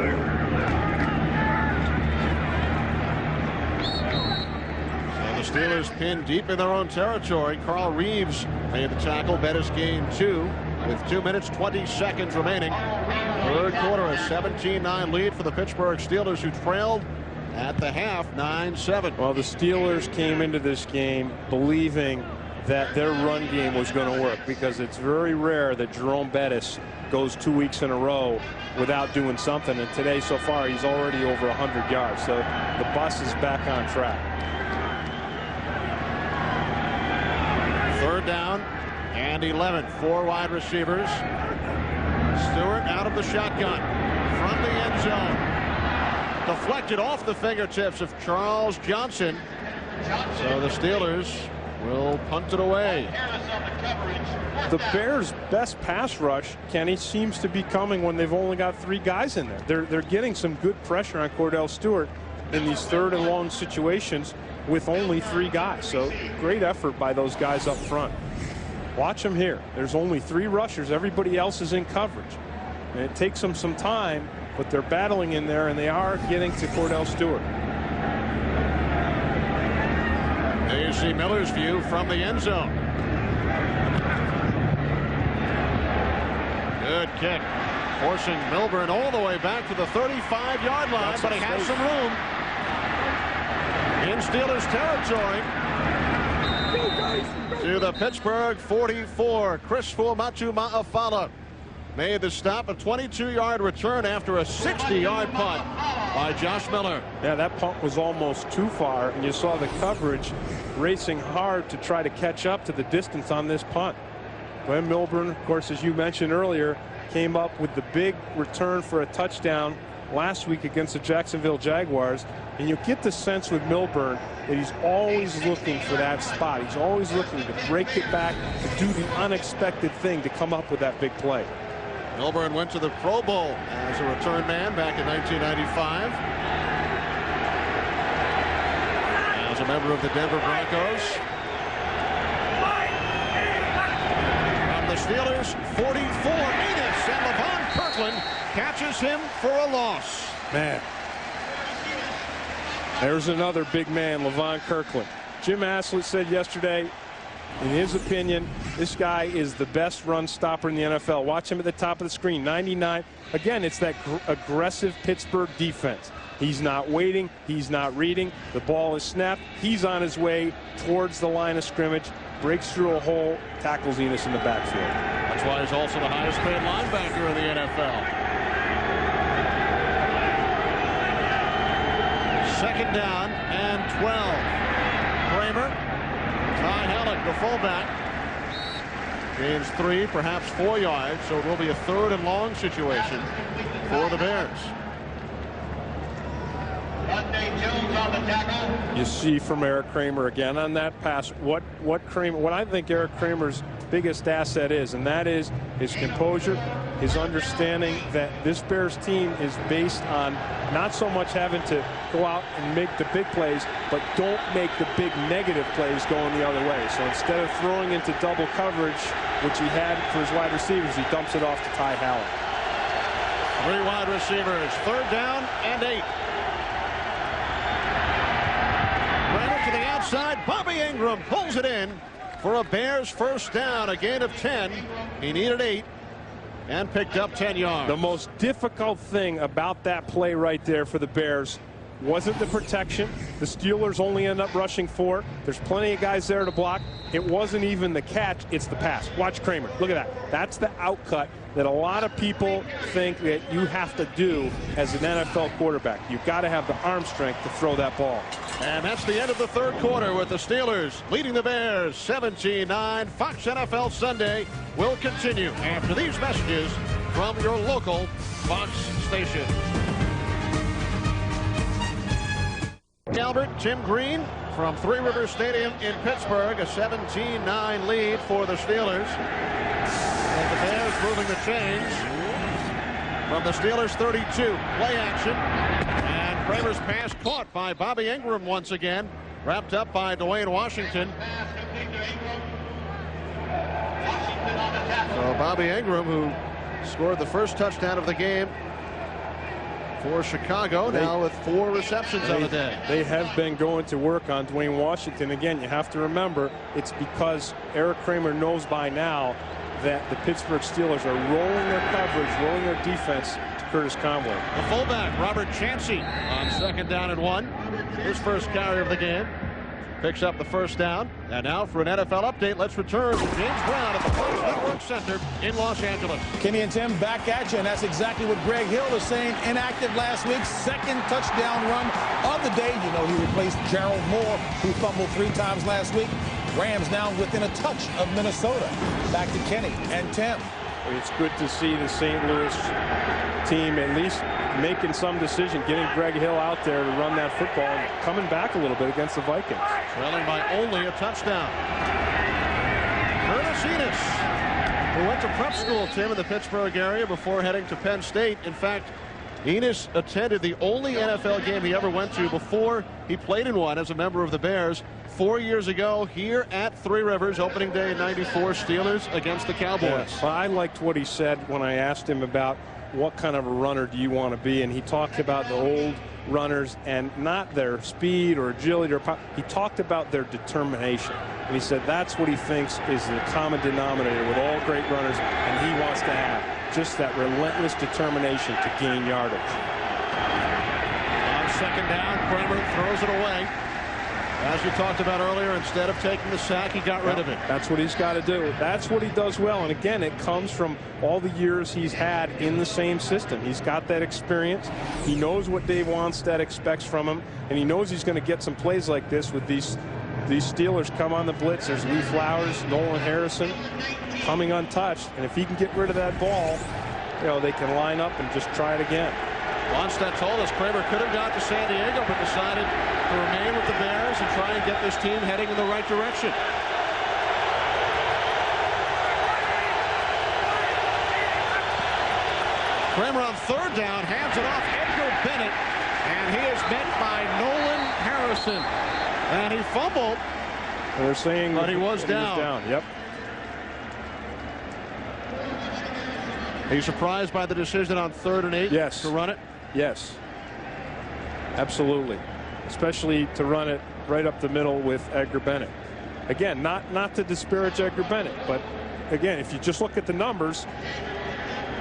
the Steelers pinned deep in their own territory. Carl Reeves made the tackle. Bettis gained 2 with 2 minutes 20 seconds remaining. Third quarter, a 17-9 lead for the Pittsburgh Steelers, who trailed at the half 9-7. Well, the Steelers came into this game believing that their run game was going to work, because it's very rare that Jerome Bettis goes 2 weeks in a row without doing something, and today so far he's already over 100 yards, so the bus is back on track. Third down and 11. 4 wide receivers. Stewart out of the shotgun from the end zone, deflected off the fingertips of Charles Johnson, so the Steelers will punt it away. The Bears' best pass rush, Kenny, seems to be coming when they've only got 3 guys in there. They're getting some good pressure on Kordell Stewart in these third and long situations with only 3 guys. So great effort by those guys up front. Watch them here. There's only 3 rushers. Everybody else is in coverage. And it takes them some time, but they're battling in there, and they are getting to Kordell Stewart. There you see Miller's view from the end zone. Good kick, forcing Milburn all the way back to the 35-yard line, but he has some room in Steelers territory. To the Pittsburgh 44, Chris Fuamatu-Ma'afala made the stop. A 22-yard return after a 60-yard punt by Josh Miller. Yeah, that punt was almost too far, and you saw the coverage racing hard to try to catch up to the distance on this punt. Glenn Milburn, of course, as you mentioned earlier, came up with the big return for a touchdown last week against the Jacksonville Jaguars, and you get the sense with Milburn that he's always looking for that spot. He's always looking to break it back, to do the unexpected thing, to come up with that big play. Milburn went to the Pro Bowl as a return man back in 1995. As a member of the Denver Broncos. From the Steelers, 44, Enos, and Levon Kirkland catches him for a loss. Man, there's another big man, Levon Kirkland. Jim Haslett said yesterday, in his opinion, this guy is the best run stopper in the NFL. Watch him at the top of the screen, 99. Again, it's that aggressive Pittsburgh defense. He's not waiting. He's not reading. The ball is snapped. He's on his way towards the line of scrimmage, breaks through a hole, tackles Enos in the backfield. That's why he's also the highest paid linebacker in the NFL. Second down and 12. Kramer. Ty Halleck, the fullback, gains 3, perhaps 4 yards, so it will be a third and long situation for the Bears. You see from Erik Kramer again on that pass what I think Erik Kramer's biggest asset is, and that is his composure, his understanding that this Bears team is based on not so much having to go out and make the big plays, but don't make the big negative plays going the other way. So instead of throwing into double coverage, which he had for his wide receivers, he dumps it off to Ty Halleck. 3 wide receivers, third down and 8. Kramer to the outside. Bobby Ingram pulls it in for a Bears first down, a gain of 10. He needed 8 and picked up 10 yards. The most difficult thing about that play right there for the Bears wasn't the protection. The Steelers only end up rushing 4. There's plenty of guys there to block. It wasn't even the catch, it's the pass. Watch Kramer. Look at that. That's the outcut that a lot of people think that you have to do as an NFL quarterback. You've got to have the arm strength to throw that ball. And that's the end of the third quarter with the Steelers leading the Bears 17-9. Fox NFL Sunday will continue after these messages from your local Fox station. Albert, Tim Green from Three Rivers Stadium in Pittsburgh, a 17-9 lead for the Steelers. And the Bears moving the chains from the Steelers 32. Play action. And Kramer's pass caught by Bobby Ingram once again. Wrapped up by Dwayne Washington. So Bobby Ingram, who scored the first touchdown of the game for Chicago, now with 4 receptions on the day. They have been going to work on Dwayne Washington. Again, you have to remember, it's because Erik Kramer knows by now that the Pittsburgh Steelers are rolling their coverage, rolling their defense to Curtis Conway. The fullback, Robert Chansey, on 2nd down and 1. His first carry of the game. Picks up the first down. And now for an NFL update, let's return to James Brown at the Fox Network Center in Los Angeles. Kenny and Tim back at you, and that's exactly what Greg Hill is saying. Inactive last week, 2nd touchdown run of the day. You know, he replaced Gerald Moore, who fumbled 3 times last week. Rams now within a touch of Minnesota. Back to Kenny and Tim. It's good to see the St. Louis team at least making some decision, getting Greg Hill out there to run that football and coming back a little bit against the Vikings. Trailing by only a touchdown. Curtis Enos, who went to prep school, Tim, in the Pittsburgh area before heading to Penn State. In fact, Enos attended the only NFL game he ever went to before he played in one as a member of the Bears 4 years ago here at Three Rivers, opening day in '94, Steelers against the Cowboys. Yeah. Well, I liked what he said when I asked him about what kind of a runner do you want to be, and he talked about the old runners and not their speed or agility or power. He talked about their determination, and he said that's what he thinks is the common denominator with all great runners, and he wants to have just that relentless determination to gain yardage. On 2nd down, Kramer throws it away. As we talked about earlier, instead of taking the sack, he got rid of it. That's what he's got to do. That's what he does well. And again, it comes from all the years he's had in the same system. He's got that experience. He knows what Dave Wanstead expects from him, and he knows he's going to get some plays like this with these Steelers come on the blitz. There's Lee Flowers, Nolan Harrison coming untouched, and if he can get rid of that ball, you know, they can line up and just try it again. Wanstead told us Kramer could have got to San Diego, but decided to remain with the Bears and try and get this team heading in the right direction. Kramer on 3rd down hands it off Edgar Bennett, and he is met by Nolan Harrison, and he fumbled. And they're saying but he was down. Yep. Are you surprised by the decision on 3rd and 8? Yes. To run it? Yes. Absolutely. Especially to run it right up the middle with Edgar Bennett. Again, not to disparage Edgar Bennett, but again, if you just look at the numbers,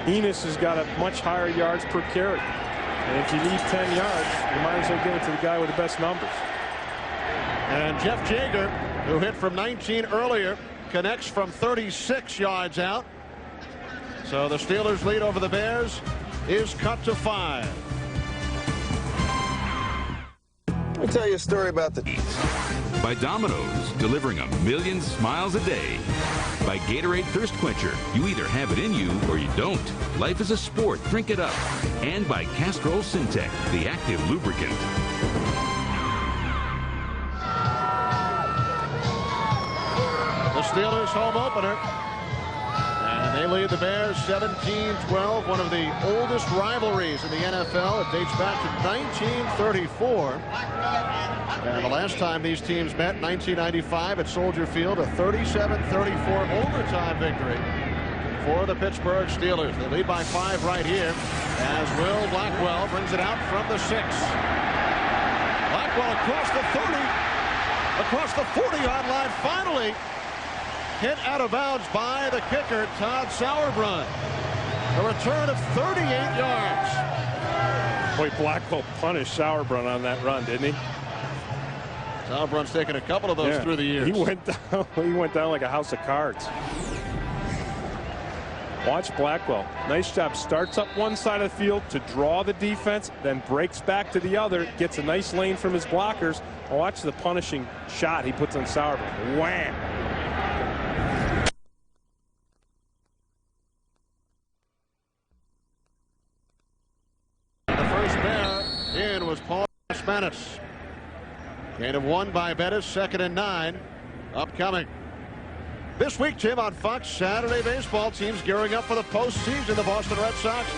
Enos has got a much higher yards per carry. And if you need 10 yards, you might as well give it to the guy with the best numbers. And Jeff Jager, who hit from 19 earlier, connects from 36 yards out. So the Steelers' lead over the Bears is cut to 5. Let me tell you a story about the... By Domino's, delivering 1 million smiles a day. By Gatorade Thirst Quencher, you either have it in you or you don't. Life is a sport, drink it up. And by Castrol Syntec, the active lubricant. The Steelers' home opener. And they lead the Bears 17-12, one of the oldest rivalries in the NFL. It dates back to 1934. And the last time these teams met, 1995 at Soldier Field, a 37-34 overtime victory for the Pittsburgh Steelers. They lead by 5 right here as Will Blackwell brings it out from the 6. Blackwell across the 30, across the 40-yard line, finally hit out of bounds by the kicker, Todd Sauerbrunn. A return of 38 yards. Boy, Blackwell punished Sauerbrunn on that run, didn't he? Sauerbrunn's taken a couple of those through the years. He went down like a house of cards. Watch Blackwell. Nice job. Starts up one side of the field to draw the defense, then breaks back to the other, gets a nice lane from his blockers. Watch the punishing shot he puts on Sauerbrunn. Wham! The first bear in was Paul Spanis. Gain of 1 by Bettis, 2nd and 9. Upcoming. This week, Tim, on Fox Saturday Baseball, teams gearing up for the postseason. The Boston Red Sox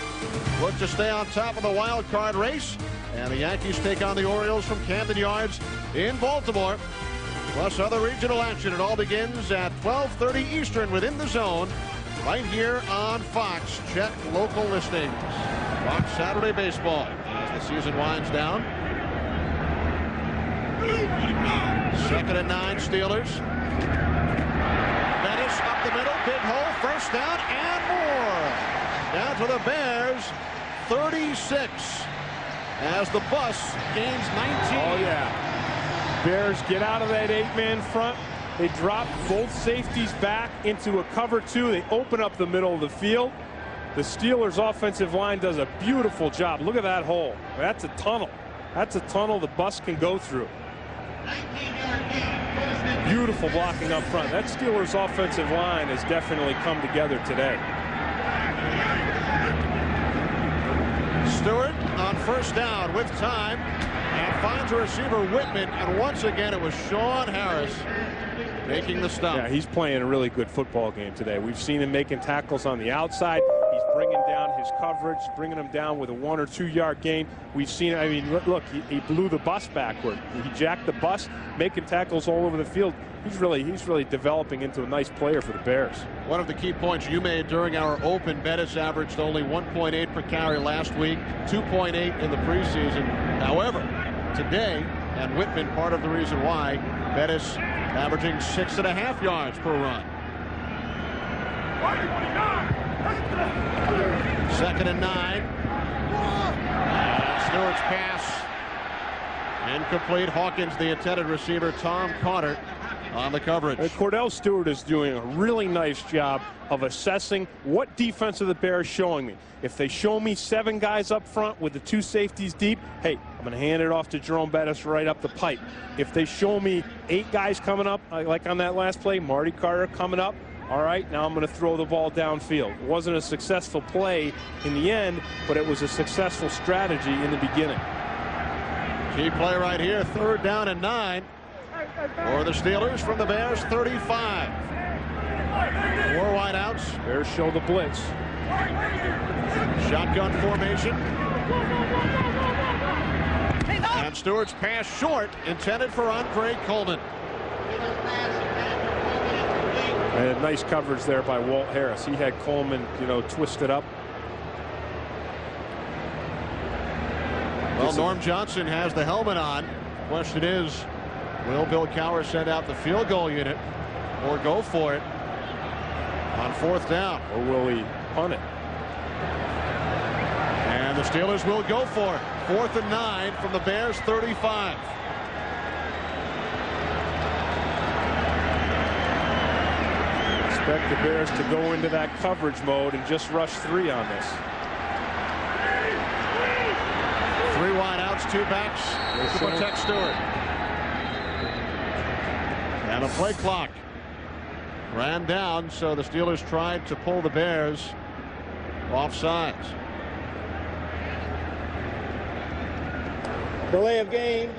look to stay on top of the wild card race. And the Yankees take on the Orioles from Camden Yards in Baltimore. Plus other regional action. It all begins at 12:30 Eastern within the zone. Right here on Fox. Check local listings. Fox Saturday Baseball as the season winds down. 2nd and 9 Steelers. Bettis up the middle. Big hole. First down and more. Down to the Bears. 36 as the bus gains 19. Oh, yeah. Bears get out of that 8-man front. They drop both safeties back into a cover 2. They open up the middle of the field. The Steelers' offensive line does a beautiful job. Look at that hole. That's a tunnel. That's a tunnel the bus can go through. Beautiful blocking up front. That Steelers' offensive line has definitely come together today. Stewart on first down with time and finds a receiver, Whitman, and once again it was Sean Harris making the stop. Yeah, he's playing a really good football game today. We've seen him making tackles on the outside. He's bringing down his coverage, bringing them down with a 1 or 2 yard gain. We've seen, I mean, look, he blew the bus backward. He jacked the bus, making tackles all over the field. He's really developing into a nice player for the Bears. One of the key points you made during our open, Bettis averaged only 1.8 per carry last week, 2.8 in the preseason. However, today, and Whitman part of the reason why, Bettis averaging 6.5 yards per run. 2nd and 9. And Stewart's pass incomplete. Hawkins, the intended receiver, Tom Carter on the coverage. Kordell Stewart is doing a really nice job of assessing what defense are the Bears showing me. If they show me 7 guys up front with the 2 safeties deep, hey, I'm going to hand it off to Jerome Bettis right up the pipe. If they show me 8 guys coming up, like on that last play, Marty Carter coming up, all right, now I'm going to throw the ball downfield. It wasn't a successful play in the end, but it was a successful strategy in the beginning. Key play right here, 3rd down and 9 for the Steelers from the Bears 35. 4 wideouts. Bears show the blitz. Shotgun formation. And Stewart's pass short, intended for Andre Coleman. And nice coverage there by Walt Harris. He had Coleman, twisted up. Well, Norm Johnson has the helmet on. Question is, will Bill Cowher send out the field goal unit or go for it on 4th down? Or will he punt it? And the Steelers will go for it. 4th and 9 from the Bears 35. Expect the Bears to go into that coverage mode and just rush 3 on this. 3 wideouts, 2 backs to protect Stewart. And a play clock ran down, so the Steelers tried to pull the Bears off sides. Delay of game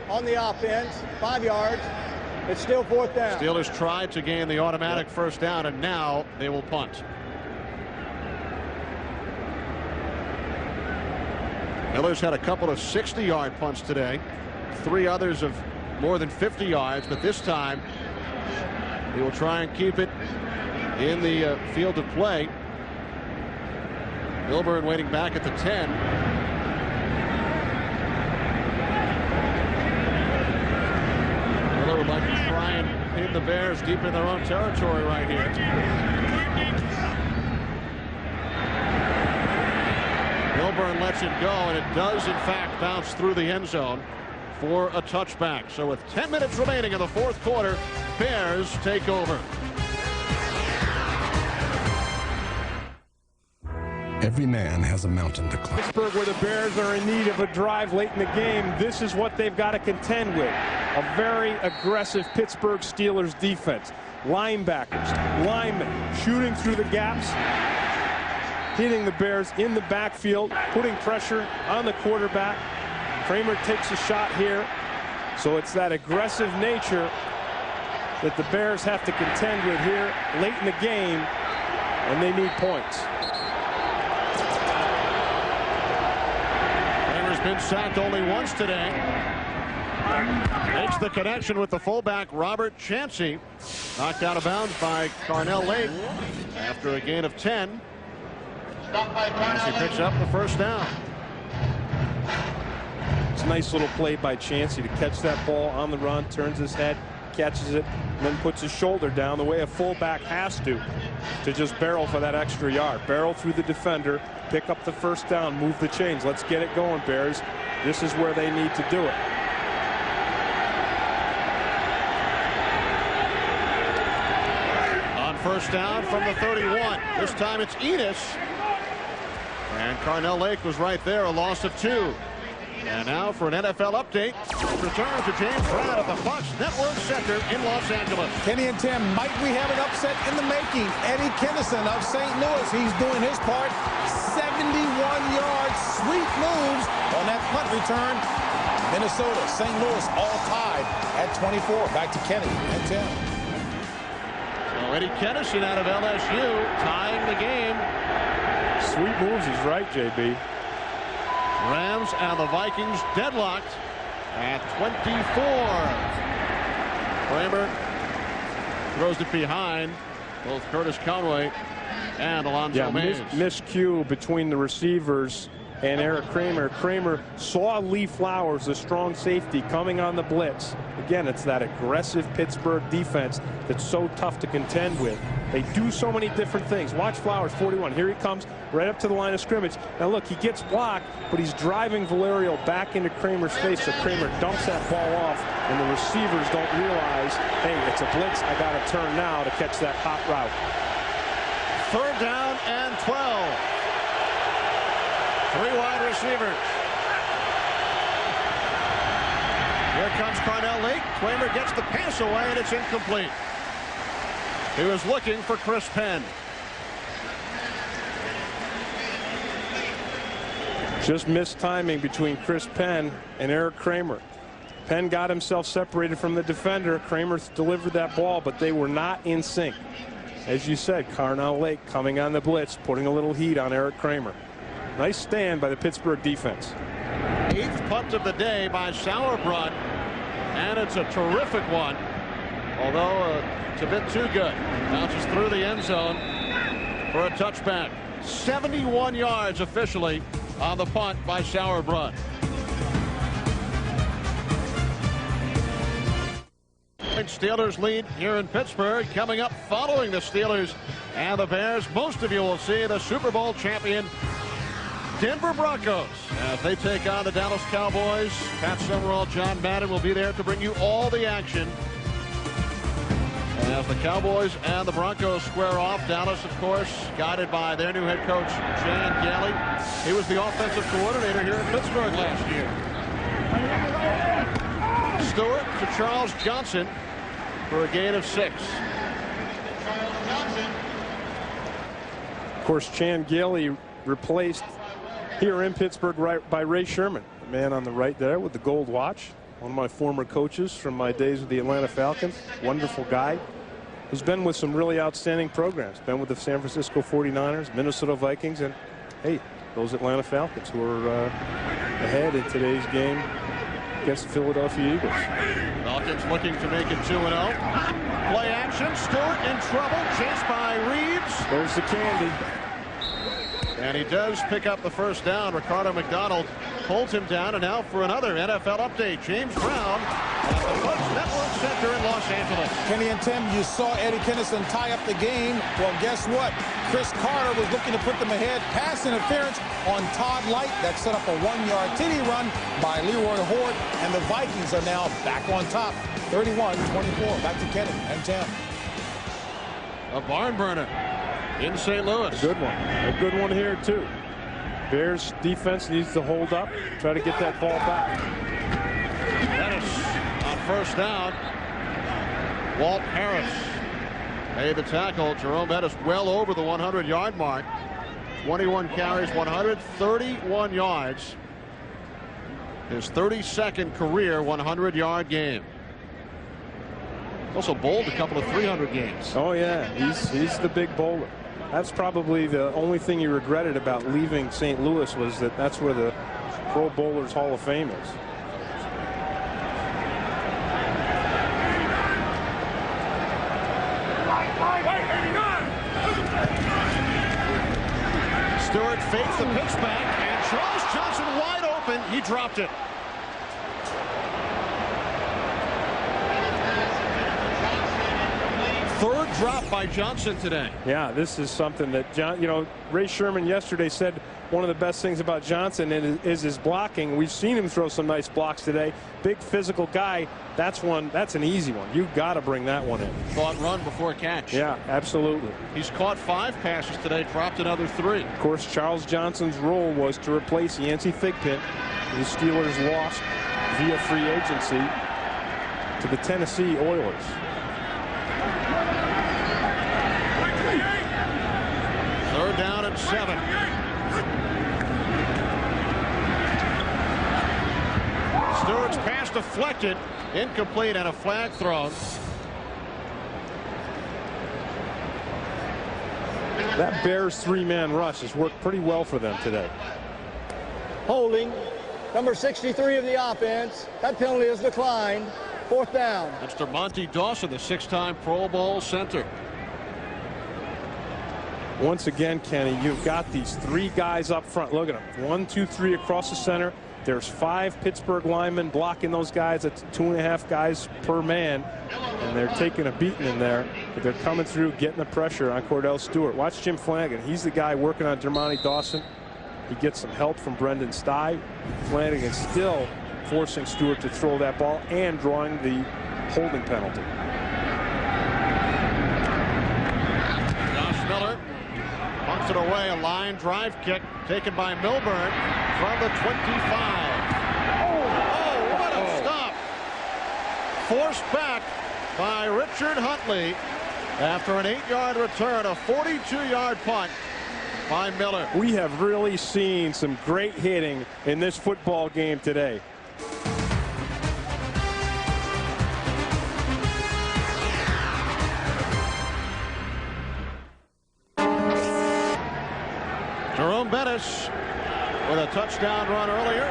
on the offense, 5 yards. It's still 4th down. Steelers tried to gain the automatic first down, and now they will punt. Miller's had a couple of 60-yard punts today. 3 others of more than 50 yards, but this time he will try and keep it in the field of play. Milburn waiting back at the 10. Miller would like to try and pin the Bears deep in their own territory right here. Milburn lets it go, and it does in fact bounce through the end zone for a touchback. So with 10 minutes remaining in the 4th quarter, Bears take over. Every man has a mountain to climb. Pittsburgh, where the Bears are in need of a drive late in the game, this is what they've got to contend with. A very aggressive Pittsburgh Steelers defense. Linebackers, linemen shooting through the gaps, hitting the Bears in the backfield, putting pressure on the quarterback. Kramer takes a shot here. So it's that aggressive nature that the Bears have to contend with here late in the game, and they need points. Kramer's been sacked only once today. Makes the connection with the fullback, Robert Chancey. Knocked out of bounds by Kordell late after a gain of 10. Chancey picks up the first down. It's a nice little play by Chancey to catch that ball on the run, turns his head, catches it, and then puts his shoulder down the way a fullback has to just barrel for that extra yard. Barrel through the defender, pick up the first down, move the chains. Let's get it going, Bears. This is where they need to do it. On first down from the 31. This time it's Enos. And Kordell Lake was right there, a loss of 2. And now for an NFL update. Return to James Brown at the Fox Network Center in Los Angeles. Kenny and Tim, might we have an upset in the making? Eddie Kinnison of St. Louis, he's doing his part. 71 yards, sweet moves on that punt return. Minnesota, St. Louis all tied at 24. Back to Kenny and Tim. So Eddie Kinnison out of LSU tying the game. Sweet moves is right, JB. Rams and the Vikings deadlocked at 24. Kramer throws it behind both Curtis Conway and Alonzo Mays. Miscue between the receivers and Erik Kramer. Kramer saw Lee Flowers, the strong safety, coming on the blitz. Again, it's that aggressive Pittsburgh defense that's so tough to contend with. They do so many different things. Watch Flowers, 41. Here he comes right up to the line of scrimmage. Now look, he gets blocked, but he's driving Valerio back into Kramer's face, so Kramer dumps that ball off, and the receivers don't realize, hey, it's a blitz. I got to turn now to catch that hot route. Third down and 12. 3 wide receivers. Here comes Kordell Lake. Kramer gets the pass away, and it's incomplete. He was looking for Chris Penn. Just missed timing between Chris Penn and Erik Kramer. Penn got himself separated from the defender. Kramer delivered that ball, but they were not in sync. As you said, Kordell Lake coming on the blitz, putting a little heat on Erik Kramer. Nice stand by the Pittsburgh defense. 8th punt of the day by Sauerbrunn, and it's a terrific one, although it's a bit too good. Bounces through the end zone for a touchback. 71 yards officially on the punt by Sauerbrunn. Steelers lead here in Pittsburgh. Coming up following the Steelers and the Bears, most of you will see the Super Bowl champion Denver Broncos as they take on the Dallas Cowboys. Pat Summerall, John Madden will be there to bring you all the action as the Cowboys and the Broncos square off. Dallas, of course, guided by their new head coach, Chan Gailey. He was the offensive coordinator here in Pittsburgh last year. Stewart to Charles Johnson for a gain of 6. Of course, Chan Gailey replaced here in Pittsburgh by Ray Sherman, the man on the right there with the gold watch. One of my former coaches from my days with the Atlanta Falcons. Wonderful guy. Who's been with some really outstanding programs. Been with the San Francisco 49ers, Minnesota Vikings, and hey, those Atlanta Falcons who are ahead in today's game against the Philadelphia Eagles. Falcons looking to make it 2-0. Play action. Stewart in trouble. Chased by Reeves. There's the candy. And he does pick up the first down. Ricardo McDonald holds him down. And now for another NFL update. James Brown at the Fox Network Center in Los Angeles. Kenny and Tim, you saw Eddie Kinnison tie up the game. Well, guess what? Chris Carter was looking to put them ahead. Pass interference on Todd Light. That set up a 1-yard TD run by Leroy Hort. And the Vikings are now back on top. 31-24. Back to Kenny and Tim. A barn burner in St. Louis. A good one. A good one here, too. Bears defense needs to hold up, try to get that ball back. Pettis on first down. Walt Harris made the tackle. Jerome Pettis well over the 100-yard mark. 21 carries, 131 yards. His 32nd career 100-yard game. Also bowled a couple of 300 games. Oh yeah, he's the big bowler. That's probably the only thing he regretted about leaving St. Louis, was that that's where the Pro Bowlers Hall of Fame is. Stewart fakes the pitch back, and Charles Johnson wide open. He dropped it. Third drop by Johnson today. Yeah, this is something that Ray Sherman yesterday said one of the best things about Johnson is his blocking. We've seen him throw some nice blocks today. Big physical guy. That's an easy one. You've got to bring that one in. Thought run before catch. Yeah, absolutely. He's caught 5 passes today, dropped another 3. Of course, Charles Johnson's role was to replace Yancey Thigpen, who the Steelers lost via free agency to the Tennessee Oilers. Third down and 7. Stewart's pass deflected, incomplete, and a flag thrown. That Bears 3-man rush has worked pretty well for them today. Holding, number 63 of the offense. That penalty is declined. 4th down. Mr. Monty Dawson, the 6-time Pro Bowl center. Once again, Kenny, you've got these 3 guys up front. Look at them. 1, 2, 3 across the center. There's 5 Pittsburgh linemen blocking those guys. That's 2.5 guys per man. And they're taking a beating in there. But they're coming through, getting the pressure on Kordell Stewart. Watch Jim Flanagan. He's the guy working on Dermontti Dawson. He gets some help from Brendan Stye. Flanagan still forcing Stewart to throw that ball and drawing the holding penalty. Josh Miller punts it away. A line drive kick taken by Milburn from the 25. Oh, what a stop. Forced back by Richard Huntley after an 8-yard return. A 42-yard punt by Miller. We have really seen some great hitting in this football game today. Jerome Bettis with a touchdown run earlier.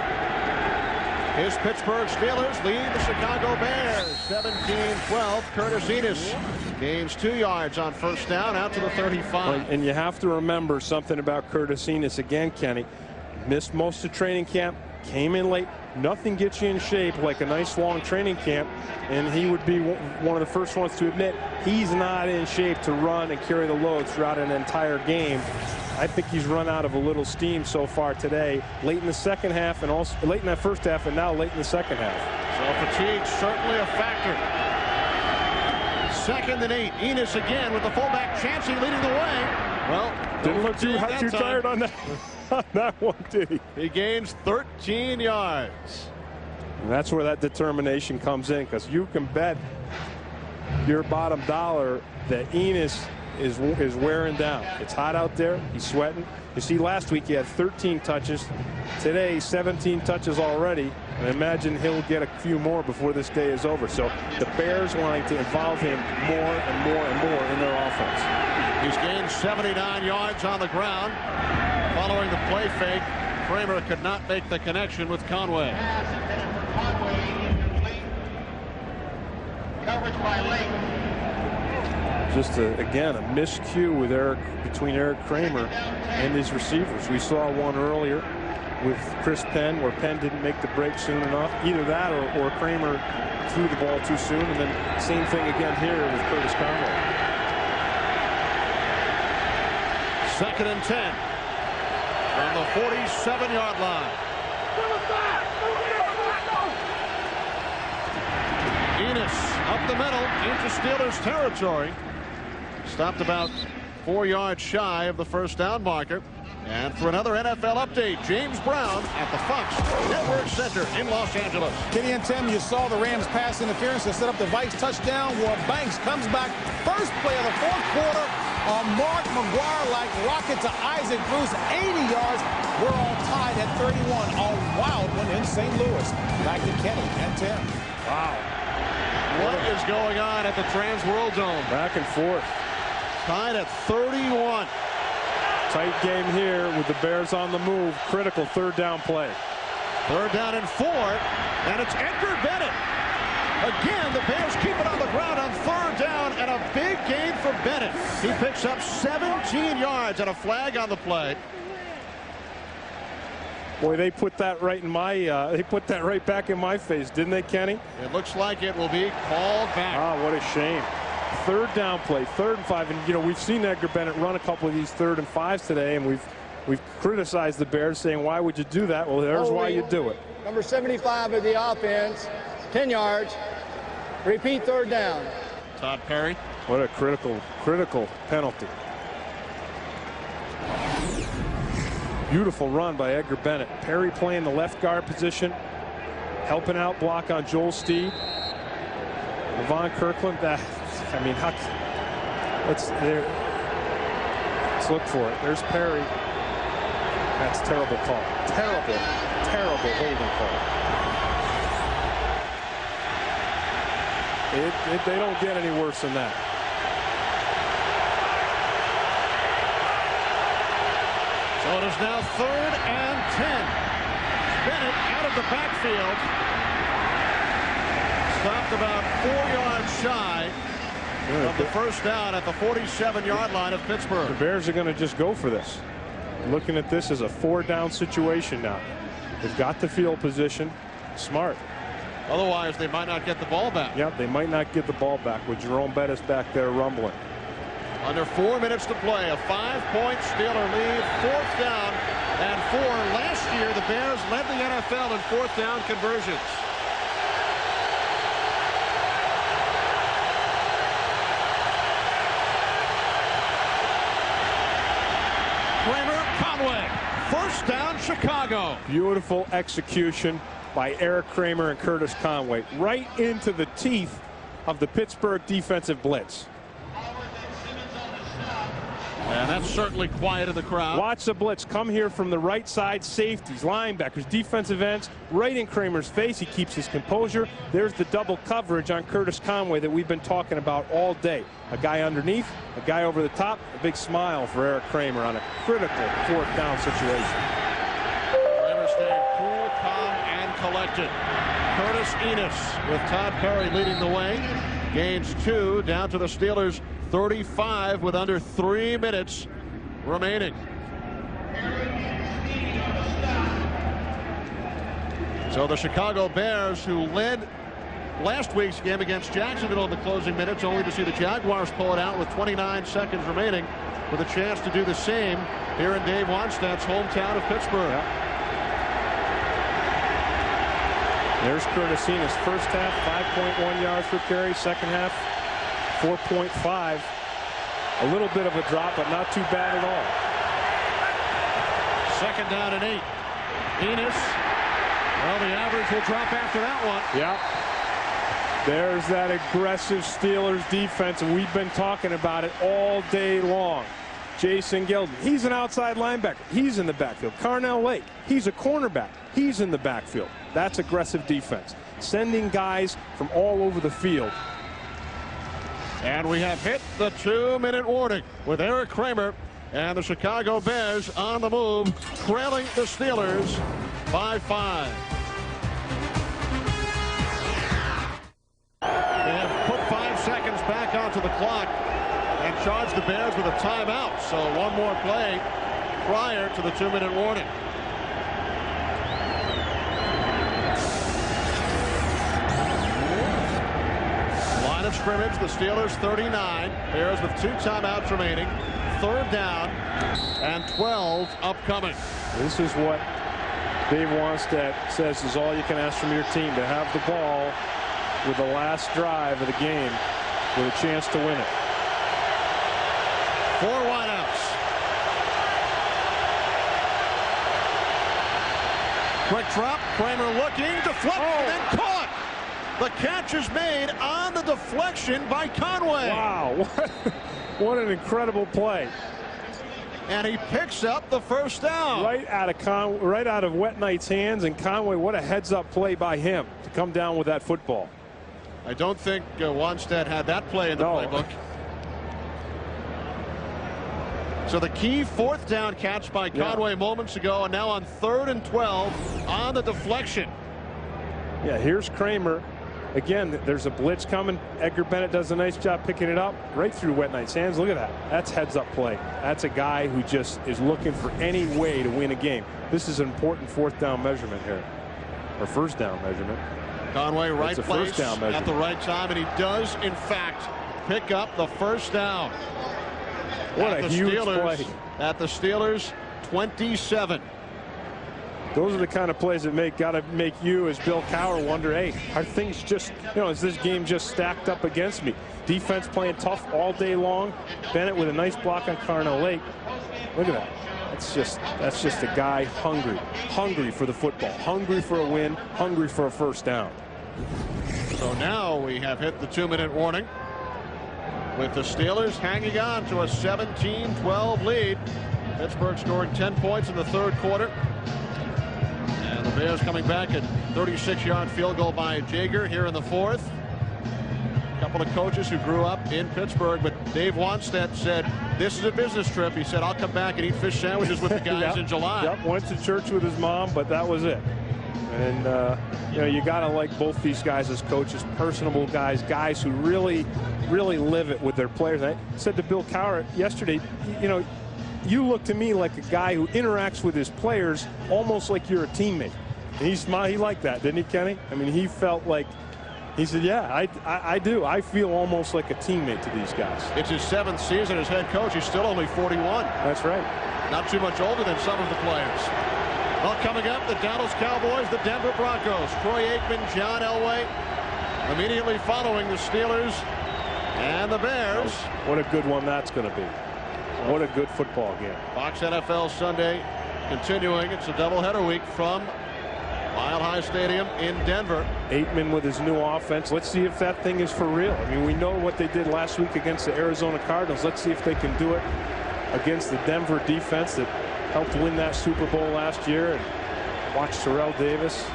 His Pittsburgh Steelers lead the Chicago Bears 17-12. Curtis Enos gains 2 yards on first down out to the 35. And you have to remember something about Curtis Enos again, Kenny. Missed most of training camp, came in late. Nothing gets you in shape like a nice long training camp, and he would be one of the first ones to admit he's not in shape to run and carry the load throughout an entire game. I think he's run out of a little steam so far today, late in the second half, and also late in that first half, and now late in the second half. So fatigue certainly a factor. 2nd and 8. Enos again with the fullback Chancey leading the way. Well, didn't look too tired on that, on that one, did he? He gains 13 yards. And that's where that determination comes in, because you can bet your bottom dollar that Enos is wearing down. It's hot out there. He's sweating. You see, last week he had 13 touches. Today, 17 touches already. And I imagine he'll get a few more before this day is over. So the Bears wanting to involve him more and more and more in their offense. He's gained 79 yards on the ground. Following the play fake, Kramer could not make the connection with Conway. Coverage by Lake. Just again a miscue with between Erik Kramer and his receivers. We saw one earlier with Chris Penn where Penn didn't make the break soon enough. Either that or Kramer threw the ball too soon, and then same thing again here with Curtis Conway. 2nd and 10 from the 47-yard line. Enos up the middle into Steelers territory. Stopped about 4 yards shy of the first down marker. And for another NFL update, James Brown at the Fox Network Center in Los Angeles. Kenny and Tim, you saw the Rams pass interference to set up the Vikes touchdown. War Banks comes back. First play of the 4th quarter. A Mark McGuire-like rocket to Isaac Bruce, 80 yards. We're all tied at 31. A wild one in St. Louis. Back to Kenny and Tim. Wow. What is going on at the Trans World Dome? Back and forth. Tied at 31. Tight game here with the Bears on the move. Critical third down play. Third down and 4, and it's Edgar Bennett. Again, the Bears keep it on the ground on third down, and a big gain for Bennett. He picks up 17 yards and a flag on the play. Boy, they put that right in my they put that right back in my face, didn't they, Kenny? It looks like it will be called back. Ah, what a shame. Third down play, 3rd and 5, and you know we've seen Edgar Bennett run a couple of these 3rd and 5s today, and we've criticized the Bears, saying why would you do that? Well, there's why you do it. Number 75 of the offense, 10 yards. Repeat third down. Todd Perry. What a critical penalty. Beautiful run by Edgar Bennett. Perry playing the left guard position, helping out block on Joel Steed. Levon Kirkland. I mean, let's look for it. There's Perry. That's terrible call. Terrible holding call. They don't get any worse than that. So it is now 3rd and 10. Bennett out of the backfield. Stopped about 4 yards shy of the first down at the 47-yard line of Pittsburgh. The Bears are going to just go for this. Looking at this as a 4-down situation now. They've got the field position. Smart. Otherwise, they might not get the ball back. Yep, they might not get the ball back with Jerome Bettis back there rumbling. Under 4 minutes to play, a 5-point Steeler lead, 4th down and 4. Last year, the Bears led the NFL in 4th down conversions. Kramer, Conway, 1st down, Chicago. Beautiful execution by Erik Kramer and Curtis Conway, right into the teeth of the Pittsburgh defensive blitz. And that's certainly quieted the crowd. Watch the blitz come here from the right side. Safeties, linebackers, defensive ends, right in Kramer's face. He keeps his composure. There's the double coverage on Curtis Conway that we've been talking about all day. A guy underneath, a guy over the top. A big smile for Erik Kramer on a critical 4th down situation. Kramer staying cool, calm, and collected. Curtis Enos with Todd Perry leading the way. Gains 2 down to the Steelers' 35 with under 3 minutes remaining. So the Chicago Bears, who led last week's game against Jacksonville in the closing minutes, only to see the Jaguars pull it out with 29 seconds remaining, with a chance to do the same here in Dave Wannstedt's hometown of Pittsburgh. Yep. There's Curtis Enos. First half, 5.1 yards per carry. Second half, 4.5. A little bit of a drop, but not too bad at all. 2nd down and 8. Enos. Well, the average will drop after that one. Yeah. There's that aggressive Steelers defense, and we've been talking about it all day long. Jason Gilden, he's an outside linebacker. He's in the backfield. Carnell Lake, he's a cornerback. He's in the backfield. That's aggressive defense. Sending guys from all over the field. And we have hit the 2-minute warning with Erik Kramer and the Chicago Bears on the move, trailing the Steelers by 5. They have put 5 seconds back onto the clock and charged the Bears with a timeout. So one more play prior to the 2-minute warning. Line of scrimmage, the Steelers 39. Bears with 2 timeouts remaining. 3rd down and 12 upcoming. This is what Dave Wannstedt says is all you can ask from your team, to have the ball with the last drive of the game with a chance to win it. 4 wideouts. Quick drop. Kramer looking, deflect, and then caught. The catch is made on the deflection by Conway. Wow. What an incredible play. And he picks up the first down. Right out of Wet Knight's hands. And Conway, what a heads-up play by him to come down with that football. I don't think Wannstedt had that play in the playbook. So the key 4th down catch by Conway moments ago, and now on 3rd and 12 on the deflection. Yeah, here's Kramer. Again, there's a blitz coming. Edgar Bennett does a nice job picking it up right through Wet Knight's hands. Look at that. That's heads-up play. That's a guy who just is looking for any way to win a game. This is an important 4th down measurement here, or 1st down measurement. Conway, right place at the right time, and he does, in fact, pick up the 1st down. What a huge play. At the Steelers' 27. Those are the kind of plays that gotta make you, as Bill Cowher, wonder, hey, are things just, is this game just stacked up against me? Defense playing tough all day long. Bennett with a nice block on Carnell Lake. Look at that. That's just a guy hungry for the football, hungry for a win, hungry for a 1st down. So now we have hit the 2-minute warning, with the Steelers hanging on to a 17-12 lead. Pittsburgh scoring 10 points in the 3rd quarter. And the Bears coming back at 36-yard field goal by Jaeger here in the 4th. A couple of coaches who grew up in Pittsburgh, but Dave Wannstedt said, this is a business trip. He said, I'll come back and eat fish sandwiches with the guys in July. Yep, went to church with his mom, but that was it. And, you got to like both these guys as coaches, personable guys who really live it with their players. I said to Bill Cowher yesterday, you look to me like a guy who interacts with his players almost like you're a teammate. And he liked that, didn't he, Kenny? I mean, he felt like, he said, yeah, I do. I feel almost like a teammate to these guys. It's his 7th season as head coach. He's still only 41. That's right. Not too much older than some of the players. Well, coming up, the Dallas Cowboys, the Denver Broncos. Troy Aikman, John Elway, immediately following the Steelers and the Bears. What a good one that's going to be. What a good football game. Fox NFL Sunday continuing. It's a doubleheader week from Mile High Stadium in Denver. Aikman with his new offense. Let's see if that thing is for real. I mean, we know what they did last week against the Arizona Cardinals. Let's see if they can do it against the Denver defense that helped win that Super Bowl last year. And watch Terrell Davis,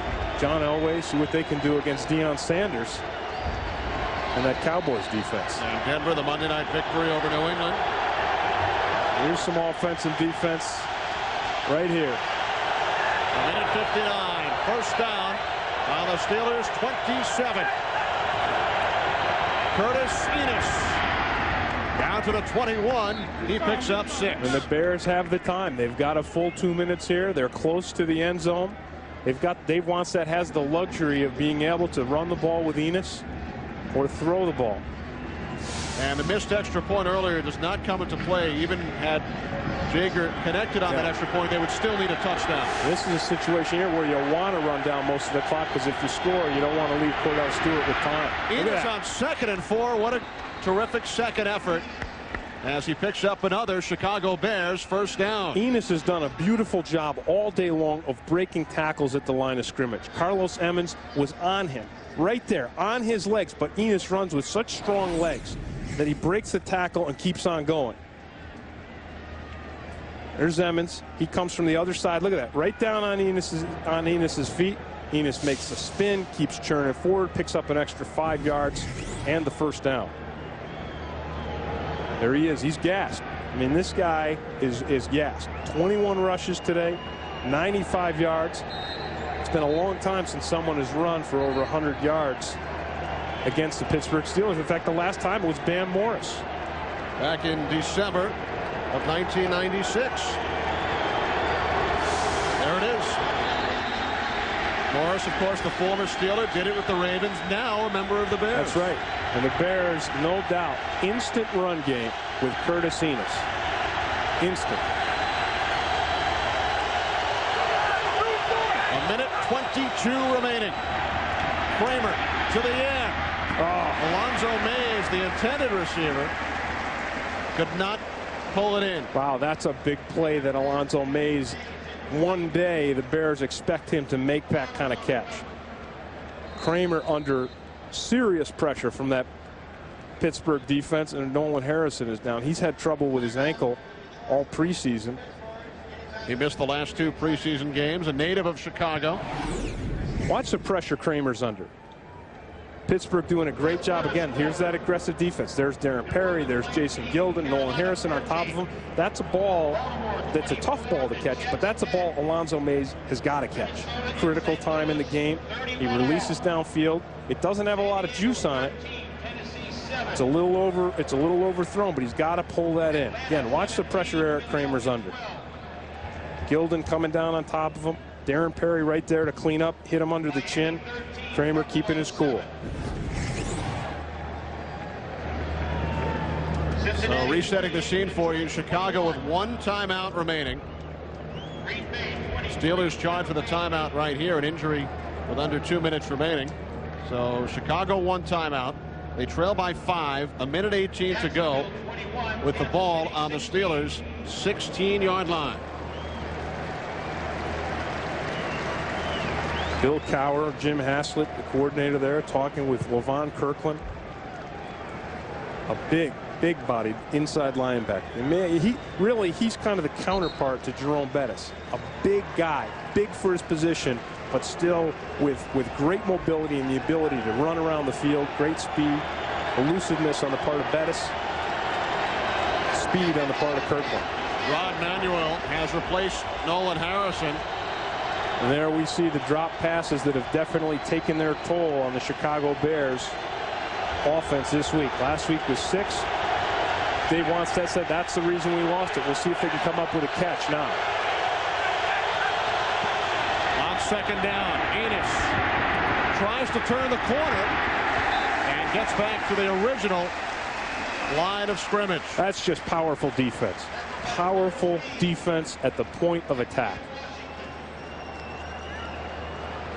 John Elway, see what they can do against Deion Sanders and that Cowboys defense. And Denver, the Monday night victory over New England. Here's some offense and defense right here. A minute 59, 1st down on the Steelers' 27. Curtis Enos down to the 21. He picks up 6. And the Bears have the time. They've got a full 2 minutes here. They're close to the end zone. Dave Wannstedt has the luxury of being able to run the ball with Enos or throw the ball. And the missed extra point earlier does not come into play. Even had Jaeger connected on that extra point, they would still need a touchdown. This is a situation here where you want to run down most of the clock, because if you score, you don't want to leave Kordell Stewart with time. Enos on 2nd and 4. What a terrific second effort as he picks up another Chicago Bears 1st down. Enos has done a beautiful job all day long of breaking tackles at the line of scrimmage. Carlos Emmons was on him right there on his legs, but Enos runs with such strong legs that he breaks the tackle and keeps on going. There's Emmons. He comes from the other side. Look at that. Right down on Enos's feet. Enos makes a spin, keeps churning forward, picks up an extra 5 yards and the 1st down. There he is. He's gassed. I mean, this guy is gassed. 21 rushes today, 95 yards. It's been a long time since someone has run for over 100 yards against the Pittsburgh Steelers. In fact, the last time it was Bam Morris. Back in December of 1996. There it is. Morris, of course, the former Steeler, did it with the Ravens, now a member of the Bears. That's right. And the Bears, no doubt, instant run game with Curtis Enos. Instant. A minute 22 remaining. Kramer to the end. Alonzo Mays, the intended receiver, could not pull it in. Wow, that's a big play that Alonzo Mays, one day the Bears expect him to make that kind of catch. Kramer under serious pressure from that Pittsburgh defense, and Nolan Harrison is down. He's had trouble with his ankle all preseason. He missed the last 2 preseason games, a native of Chicago. Watch the pressure Kramer's under. Pittsburgh doing a great job again. Here's that aggressive defense. There's Darren Perry, there's Jason Gilden, Nolan Harrison on top of him. That's a ball that's a tough ball to catch, but that's a ball Alonzo Mays has got to catch. Critical time in the game. He releases downfield. It doesn't have a lot of juice on it. It's a little overthrown, but he's got to pull that in. Again, watch the pressure Erik Kramer's under. Gilden coming down on top of him. Darren Perry right there to clean up, hit him under the chin. Kramer keeping his cool. So resetting the scene for you, Chicago with 1 timeout remaining. Steelers charged with a timeout right here, an injury with under 2 minutes remaining. So Chicago 1 timeout. They trail by 5, a minute 18 to go with the ball on the Steelers' 16-yard line. Bill Cowher, Jim Haslett, the coordinator there, talking with Levon Kirkland. A big-bodied inside linebacker. And he's kind of the counterpart to Jerome Bettis. A big guy, big for his position, but still with great mobility and the ability to run around the field. Great speed, elusiveness on the part of Bettis, speed on the part of Kirkland. Rod Manuel has replaced Nolan Harrison. And there we see the drop passes that have definitely taken their toll on the Chicago Bears offense this week. Last week was 6. Dave Wannstedt said that's the reason we lost it. We'll see if they can come up with a catch now. On 2nd down, Enos tries to turn the corner and gets back to the original line of scrimmage. That's just powerful defense. Powerful defense at the point of attack.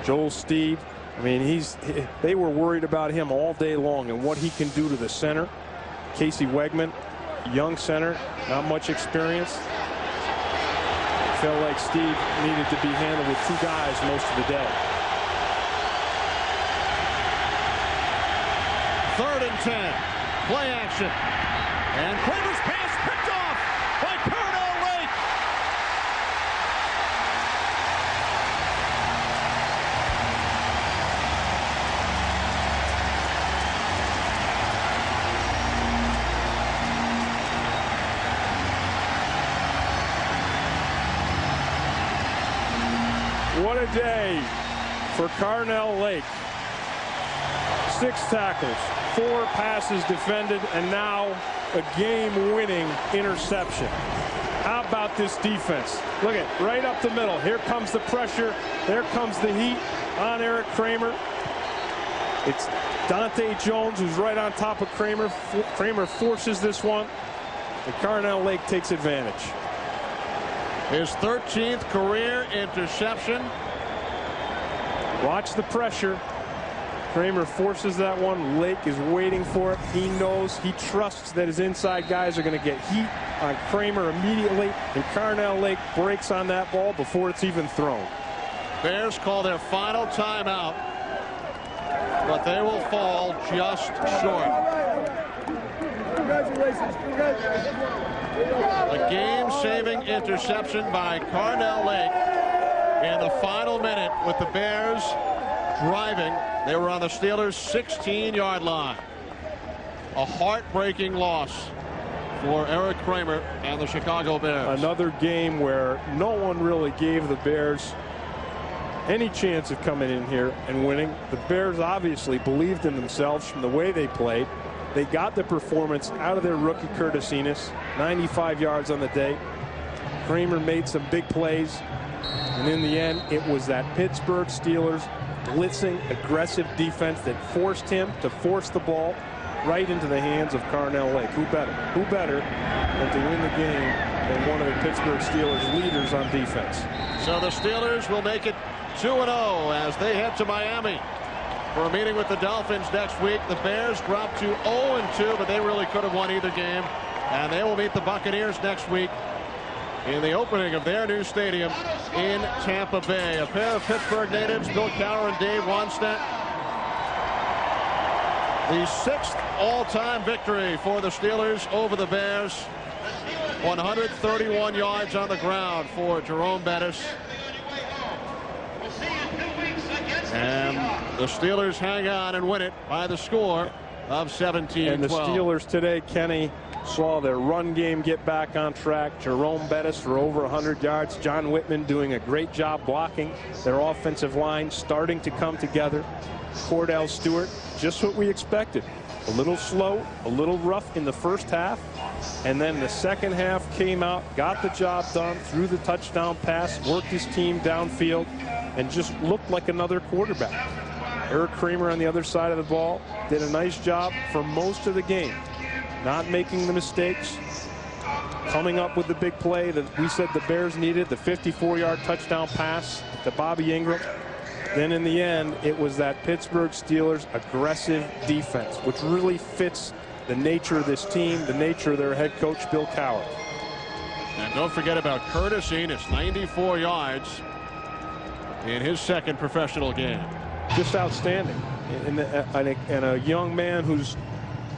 Joel Steed, I mean, they were worried about him all day long and what he can do to the center. Casey Wegman, young center, not much experience. Felt like Steed needed to be handled with 2 guys most of the day. 3rd and 10, play action. And Kramer's pass picked off by Kordell Lake. What a day for Kordell Lake. 6 tackles, 4 passes defended, and now a game-winning interception. How about this defense? Look at right up the middle. Here comes the pressure. There comes the heat on Erik Kramer. It's Dante Jones who's right on top of Kramer. Kramer forces this one, and Kordell Lake takes advantage. His 13th career interception. Watch the pressure. Kramer forces that one. Lake is waiting for it. He knows, he trusts that his inside guys are going to get heat on Kramer immediately, and Kordell Lake breaks on that ball before it's even thrown. Bears call their final timeout, but they will fall just short. Congratulations. A game-saving interception by Kordell Lake in the final minute with the Bears driving. They were on the Steelers' 16-yard line. A heartbreaking loss for Erik Kramer and the Chicago Bears. Another game where no one really gave the Bears any chance of coming in here and winning. The Bears obviously believed in themselves from the way they played. They got the performance out of their rookie Curtis Enos, 95 yards on the day. Kramer made some big plays, and in the end, it was that Pittsburgh Steelers blitzing, aggressive defense that forced him to force the ball right into the hands of Kordell Lake. Who better? Who better than to win the game than one of the Pittsburgh Steelers' leaders on defense? So the Steelers will make it 2-0 as they head to Miami for a meeting with the Dolphins next week. The Bears dropped to 0-2, but they really could have won either game. And they will meet the Buccaneers next week in the opening of their new stadium in Tampa Bay. A pair of Pittsburgh natives, Bill Cowher and Dave Wannstedt. The 6th all-time victory for the Steelers over the Bears. 131 yards on the ground for Jerome Bettis. And the Steelers hang on and win it by the score of 17-12. And the Steelers today, Kenny, saw their run game get back on track. Jerome Bettis for over 100 yards. John Whitman doing a great job blocking. Their offensive line starting to come together. Kordell Stewart, just what we expected. A little slow, a little rough in the first half. And then the second half came out, got the job done, threw the touchdown pass, worked his team downfield, and just looked like another quarterback. Erik Kramer on the other side of the ball did a nice job for most of the game. Not making the mistakes, coming up with the big play that we said the Bears needed, the 54-yard touchdown pass to Bobby Ingram. Then in the end, it was that Pittsburgh Steelers aggressive defense, which really fits the nature of this team, the nature of their head coach, Bill Cowher. And don't forget about Curtis Enos, 94 yards in his second professional game. Just outstanding. And a young man who's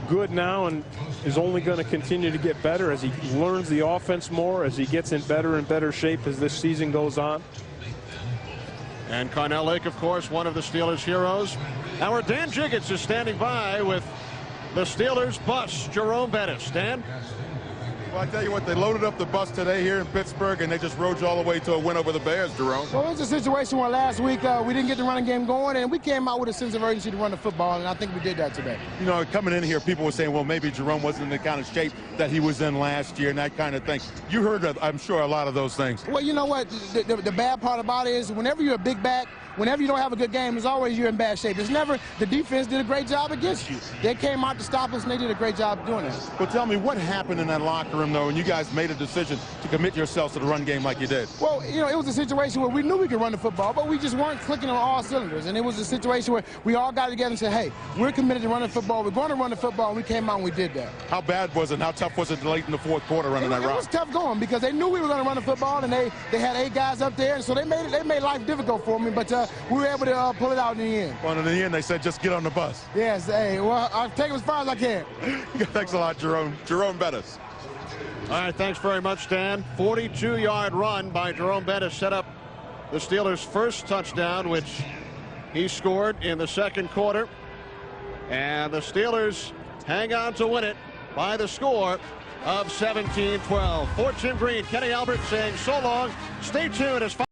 good now and is only going to continue to get better as he learns the offense more, as he gets in better and better shape as this season goes on. And Carnell Lake, of course, one of the Steelers' heroes. Our Dan Jiggets is standing by with the Steelers bus, Jerome Bettis. Dan? Well, I tell you what, they loaded up the bus today here in Pittsburgh, and they just rode you all the way to a win over the Bears, Jerome. Well, it was a situation where last week we didn't get the running game going, and we came out with a sense of urgency to run the football, and I think we did that today. You know, coming in here, people were saying, well, maybe Jerome wasn't in the kind of shape that he was in last year and that kind of thing. You heard, I'm sure, a lot of those things. Well, you know what? The bad part about it is whenever you're a big back, whenever you don't have a good game, it's always you're in bad shape. It's never the defense did a great job against you. They came out to stop us, and they did a great job doing that. Well, tell me, what happened in that locker room, though, when you guys made a decision to commit yourselves to the run game like you did? Well, you know, it was a situation where we knew we could run the football, but we just weren't clicking on all cylinders. And it was a situation where we all got together and said, hey, we're committed to running football. We're going to run the football, and we came out and we did that. How bad was it? How tough was it late in the fourth quarter running that route? It was tough going because they knew we were going to run the football, and they had 8 guys up there, and so they made life difficult for me, but we were able to pull it out in the end. Well, in the end, they said, just get on the bus. Yes, hey, well, I'll take it as far as I can. Thanks a lot, Jerome. Jerome Bettis. All right, thanks very much, Dan. 42-yard run by Jerome Bettis set up the Steelers' first touchdown, which he scored in the second quarter. And the Steelers hang on to win it by the score of 17-12. For Jim Green, Kenny Albert saying so long. Stay tuned as